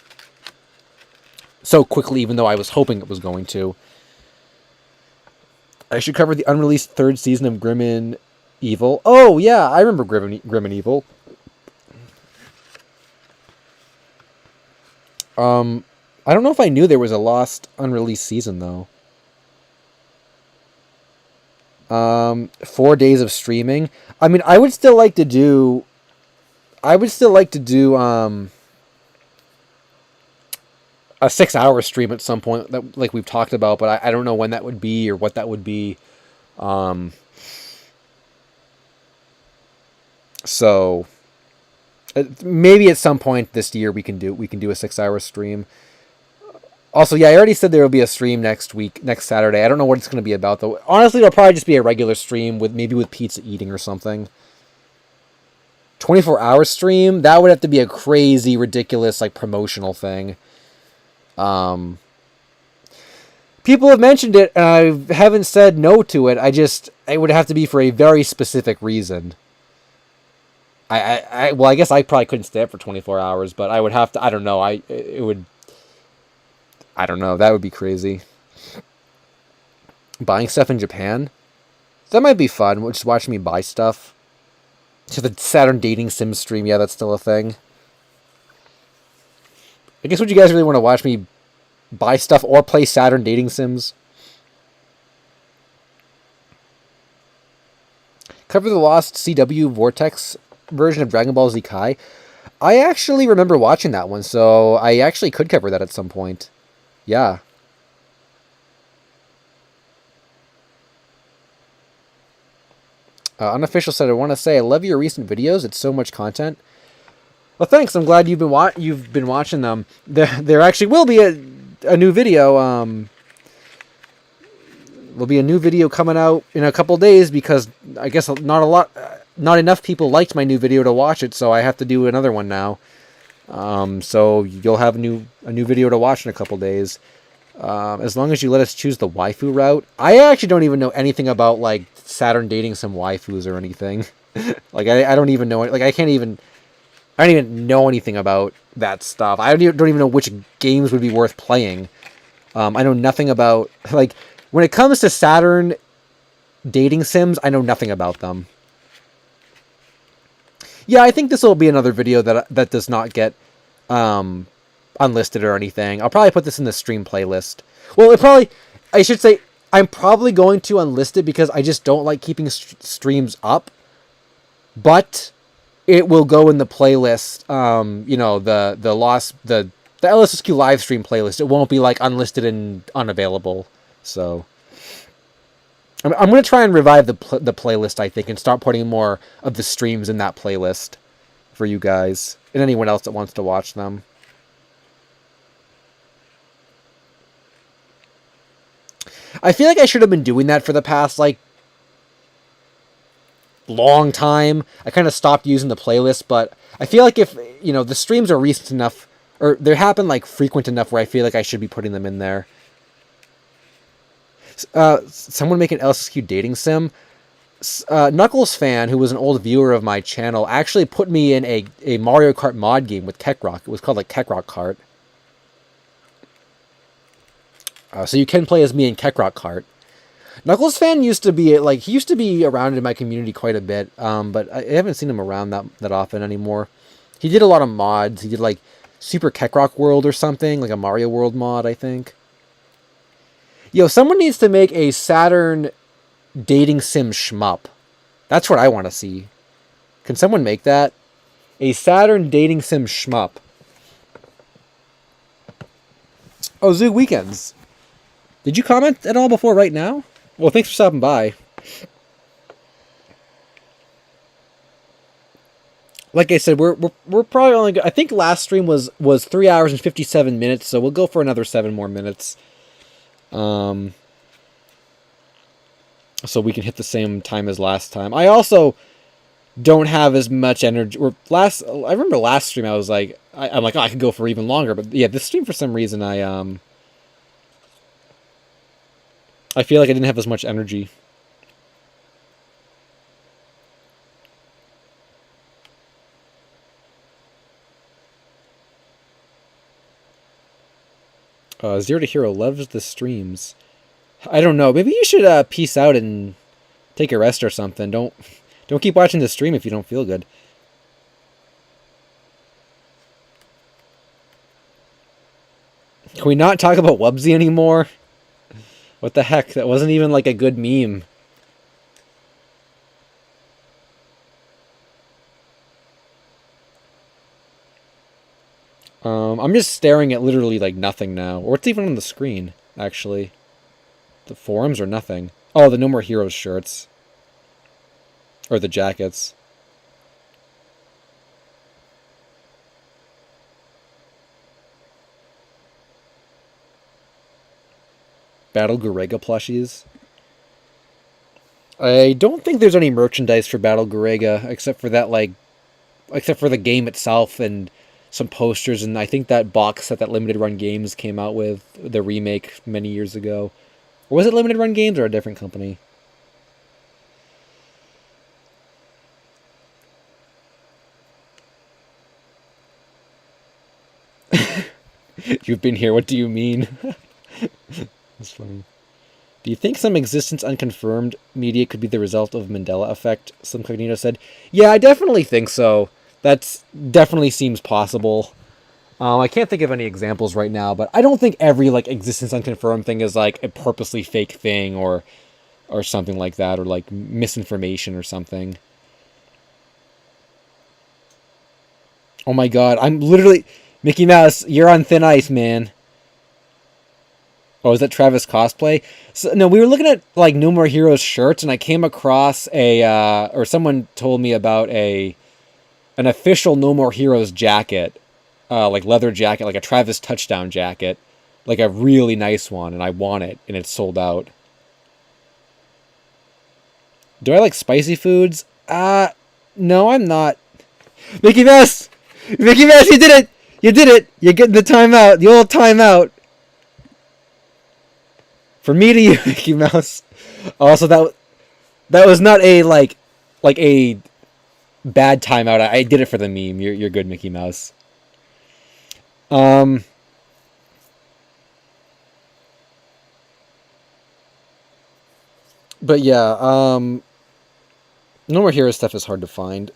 so quickly, even though I was hoping it was going to. I should cover the unreleased third season of Grim and Evil. Oh yeah, I remember Grim and Evil. I don't know if I knew there was a lost unreleased season though. 4 days of streaming. I mean, I would still like to do a 6-hour stream at some point that like we've talked about, but I don't know when that would be or what that would be. So maybe at some point this year we can do a 6-hour stream. Also, yeah, I already said there will be a stream next Saturday. I don't know what it's going to be about though. Honestly, it'll probably just be a regular stream with pizza eating or something. 24-hour stream? That would have to be a crazy, ridiculous like promotional thing. People have mentioned it, and I haven't said no to it. It would have to be for a very specific reason. Well, I guess I probably couldn't stay up for 24 hours, but I would have to. I don't know. I don't know. That would be crazy. Buying stuff in Japan? That might be fun. Just watching me buy stuff. To the Saturn dating sim stream, yeah, that's still a thing. I guess would you guys really want to watch me buy stuff or play Saturn dating sims? Cover the lost CW Vortex version of Dragon Ball Z Kai. I actually remember watching that one, so I actually could cover that at some point. Yeah. Unofficial said, I want to say I love your recent videos. It's so much content. Well, thanks. I'm glad you've been watching them. There actually will be a new video. There'll be a new video coming out in a couple days because I guess not enough people liked my new video to watch it, so I have to do another one now. So you'll have a new video to watch in a couple days. As long as you let us choose the waifu route. I actually don't even know anything about like Saturn dating some waifus or anything. Like I don't even know. Like I don't even know anything about that stuff. I don't even know which games would be worth playing. I know nothing about like when it comes to Saturn dating sims. I know nothing about them. Yeah, I think this will be another video that does not get unlisted or anything. I'll probably put this in the stream playlist. Well, I should say I'm probably going to unlist it because I just don't like keeping streams up. But it will go in the playlist. The LSuperSonicQ live stream playlist. It won't be like unlisted and unavailable. So I'm going to try and revive the playlist, I think, and start putting more of the streams in that playlist for you guys and anyone else that wants to watch them. I feel like I should have been doing that for the past, like, long time. I kind of stopped using the playlist, but I feel like if, the streams are recent enough, or they happen like frequent enough where I feel like I should be putting them in there. Someone make an LSuperSonicQ dating sim. Knuckles fan, who was an old viewer of my channel, actually put me in a Mario Kart mod game with Keckrock. It was called like Keckrock Kart. So you can play as me in Keckrock Kart. Knuckles fan used to be like he used to be around in my community quite a bit, but I haven't seen him around that often anymore. He did a lot of mods. He did like Super Keckrock World or something, like a Mario World mod, I think. Yo, someone needs to make a Saturn dating sim shmup. That's what I want to see. Can someone make that? A Saturn dating sim shmup. Oh, Zoo Weekends. Did you comment at all before right now? Well, thanks for stopping by. Like I said, we're probably only. I think last stream was 3 hours and 57 minutes, so we'll go for another 7 more minutes. So we can hit the same time as last time. I also don't have as much energy. I remember last stream I was like, I'm like, oh, I could go for even longer, but yeah, this stream for some reason I feel like I didn't have as much energy. Zero to Hero loves the streams. I don't know. Maybe you should peace out and take a rest or something. Don't keep watching the stream if you don't feel good. Can we not talk about Wubsy anymore? What the heck? That wasn't even like a good meme. I'm just staring at literally like nothing now. Or what's even on the screen, actually? The forums or nothing? Oh, the No More Heroes shirts. Or the jackets. Battle Gurega plushies. I don't think there's any merchandise for Battle Gurega except for that, like, except for the game itself and some posters, and I think that box set that Limited Run Games came out with, the remake many years ago. Or was it Limited Run Games or a different company? You've been here, what do you mean? That's funny. Do you think some existence unconfirmed media could be the result of Mandela effect? Some Cognito said. Yeah, I definitely think so. That's definitely seems possible. I can't think of any examples right now, but I don't think every like existence unconfirmed thing is like a purposely fake thing or something like that, or like misinformation or something. Oh my god, I'm literally Mickey Mouse, you're on thin ice, man. Oh, is that Travis cosplay? So, no, we were looking at like No More Heroes shirts, and I came across or someone told me about an official No More Heroes jacket, like leather jacket, like a Travis touchdown jacket, like a really nice one, and I want it, and it's sold out. Do I like spicy foods? No, I'm not. Mickey Mouse! Mickey Mouse, you did it! You did it! You're getting the timeout, the old timeout. For me to you, Mickey Mouse. Also, that was not a like a bad timeout. I did it for the meme. You're good, Mickey Mouse. But yeah, No More Hero stuff is hard to find.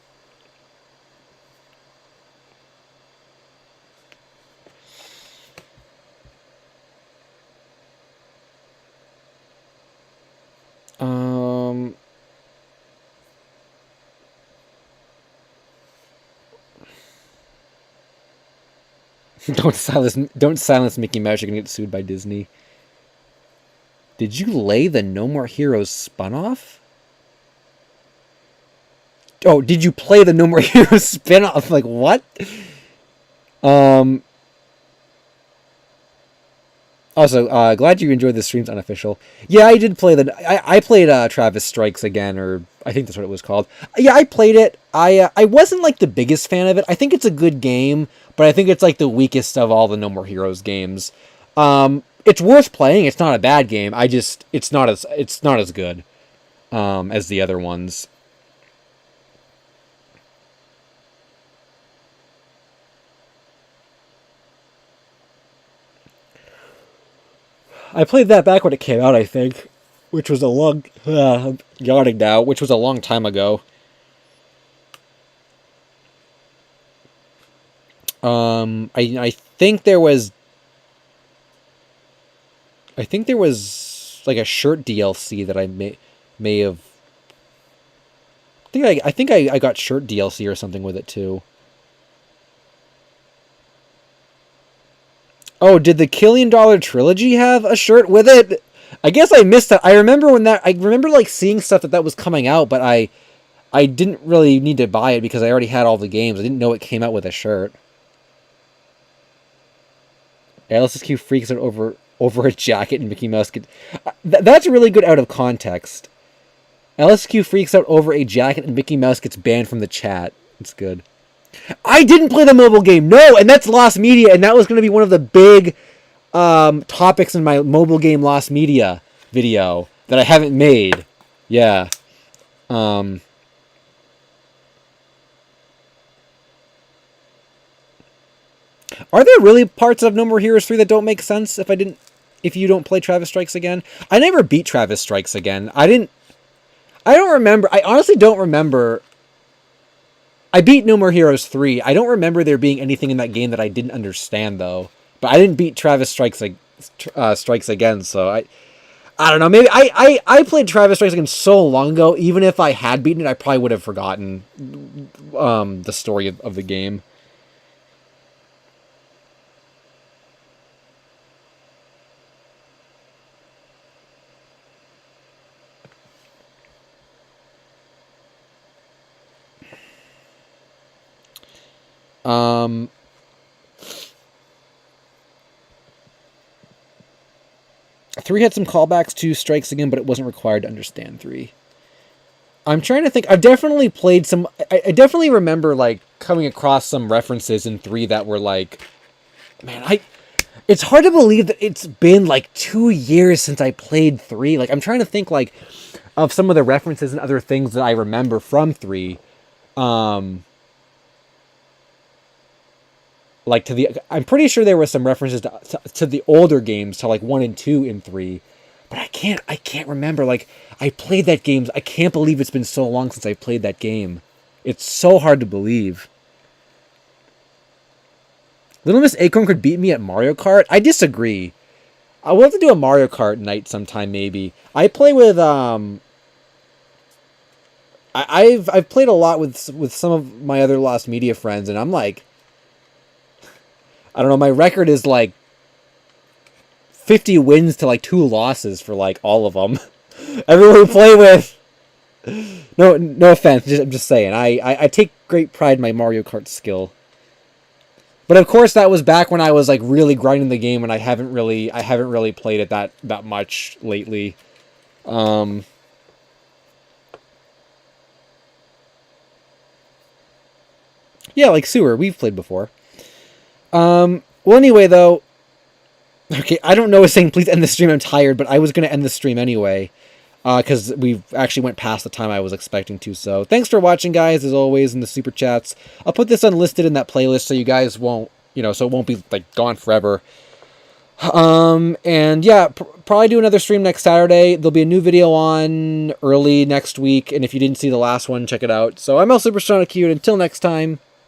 Don't silence Mickey Mouse. You're gonna get sued by Disney. Did you lay the No More Heroes spun off? Oh, did you play the No More Heroes spin off? Like what? Also, glad you enjoyed the stream's unofficial. Yeah, I did play I played Travis Strikes Again, or I think that's what it was called. Yeah, I played it. I wasn't like the biggest fan of it. I think it's a good game, but I think it's like the weakest of all the No More Heroes games. It's worth playing. It's not a bad game. It's not as good as the other ones. I played that back when it came out, I think, which was a long I'm yawning now, which was a long time ago. I think there was like a shirt DLC that I may have. I think I got shirt DLC or something with it too. Oh, did the Killian Dollar Trilogy have a shirt with it? I guess I missed that. I remember like seeing stuff that was coming out, but I didn't really need to buy it because I already had all the games. I didn't know it came out with a shirt. LSuperSonicQ freaks out over a jacket and Mickey Mouse could... That's really good out of context. LSuperSonicQ freaks out over a jacket and Mickey Mouse gets banned from the chat. It's good. I didn't play the mobile game, no, and that's Lost Media, and that was going to be one of the big topics in my mobile game Lost Media video that I haven't made. Yeah. Are there really parts of No More Heroes 3 that don't make sense if you don't play Travis Strikes Again? I never beat Travis Strikes Again. I don't remember. I honestly don't remember. I beat No More Heroes 3. I don't remember there being anything in that game that I didn't understand, though. But I didn't beat Travis Strikes Again, so I don't know. Maybe I played Travis Strikes Again so long ago, even if I had beaten it, I probably would have forgotten the story of the game. Three had some callbacks to Strikes Again, but it wasn't required to understand 3. I'm trying to think. I've definitely played some... I definitely remember, like, coming across some references in 3 that were, like... Man, it's hard to believe that it's been, like, 2 years since I played 3. Like, I'm trying to think, like, of some of the references and other things that I remember from 3. Like, I'm pretty sure there were some references to the older games, to, like, 1 and 2 and 3. But I can't remember. Like, I played that game. I can't believe it's been so long since I played that game. It's so hard to believe. Little Miss Acorn could beat me at Mario Kart? I disagree. I will have to do a Mario Kart night sometime, maybe. I play with, I've played a lot with some of my other Lost Media friends, and I'm like... I don't know, my record is, like, 50 wins to, like, 2 losses for, like, all of them. Everyone we play with... No offense, I'm just saying. I take great pride in my Mario Kart skill. But, of course, that was back when I was, like, really grinding the game, and I haven't really played it that much lately. Yeah, like Sewer, we've played before. Well, anyway, though, okay, I don't know if saying please end the stream, I'm tired, but I was going to end the stream anyway, because we actually went past the time I was expecting to, so thanks for watching, guys, as always, in the super chats. I'll put this unlisted in that playlist so you guys won't, so it won't be, like, gone forever. And, yeah, probably do another stream next Saturday. There'll be a new video on early next week, and if you didn't see the last one, check it out. So I'm LSuperSonicQ, and until next time,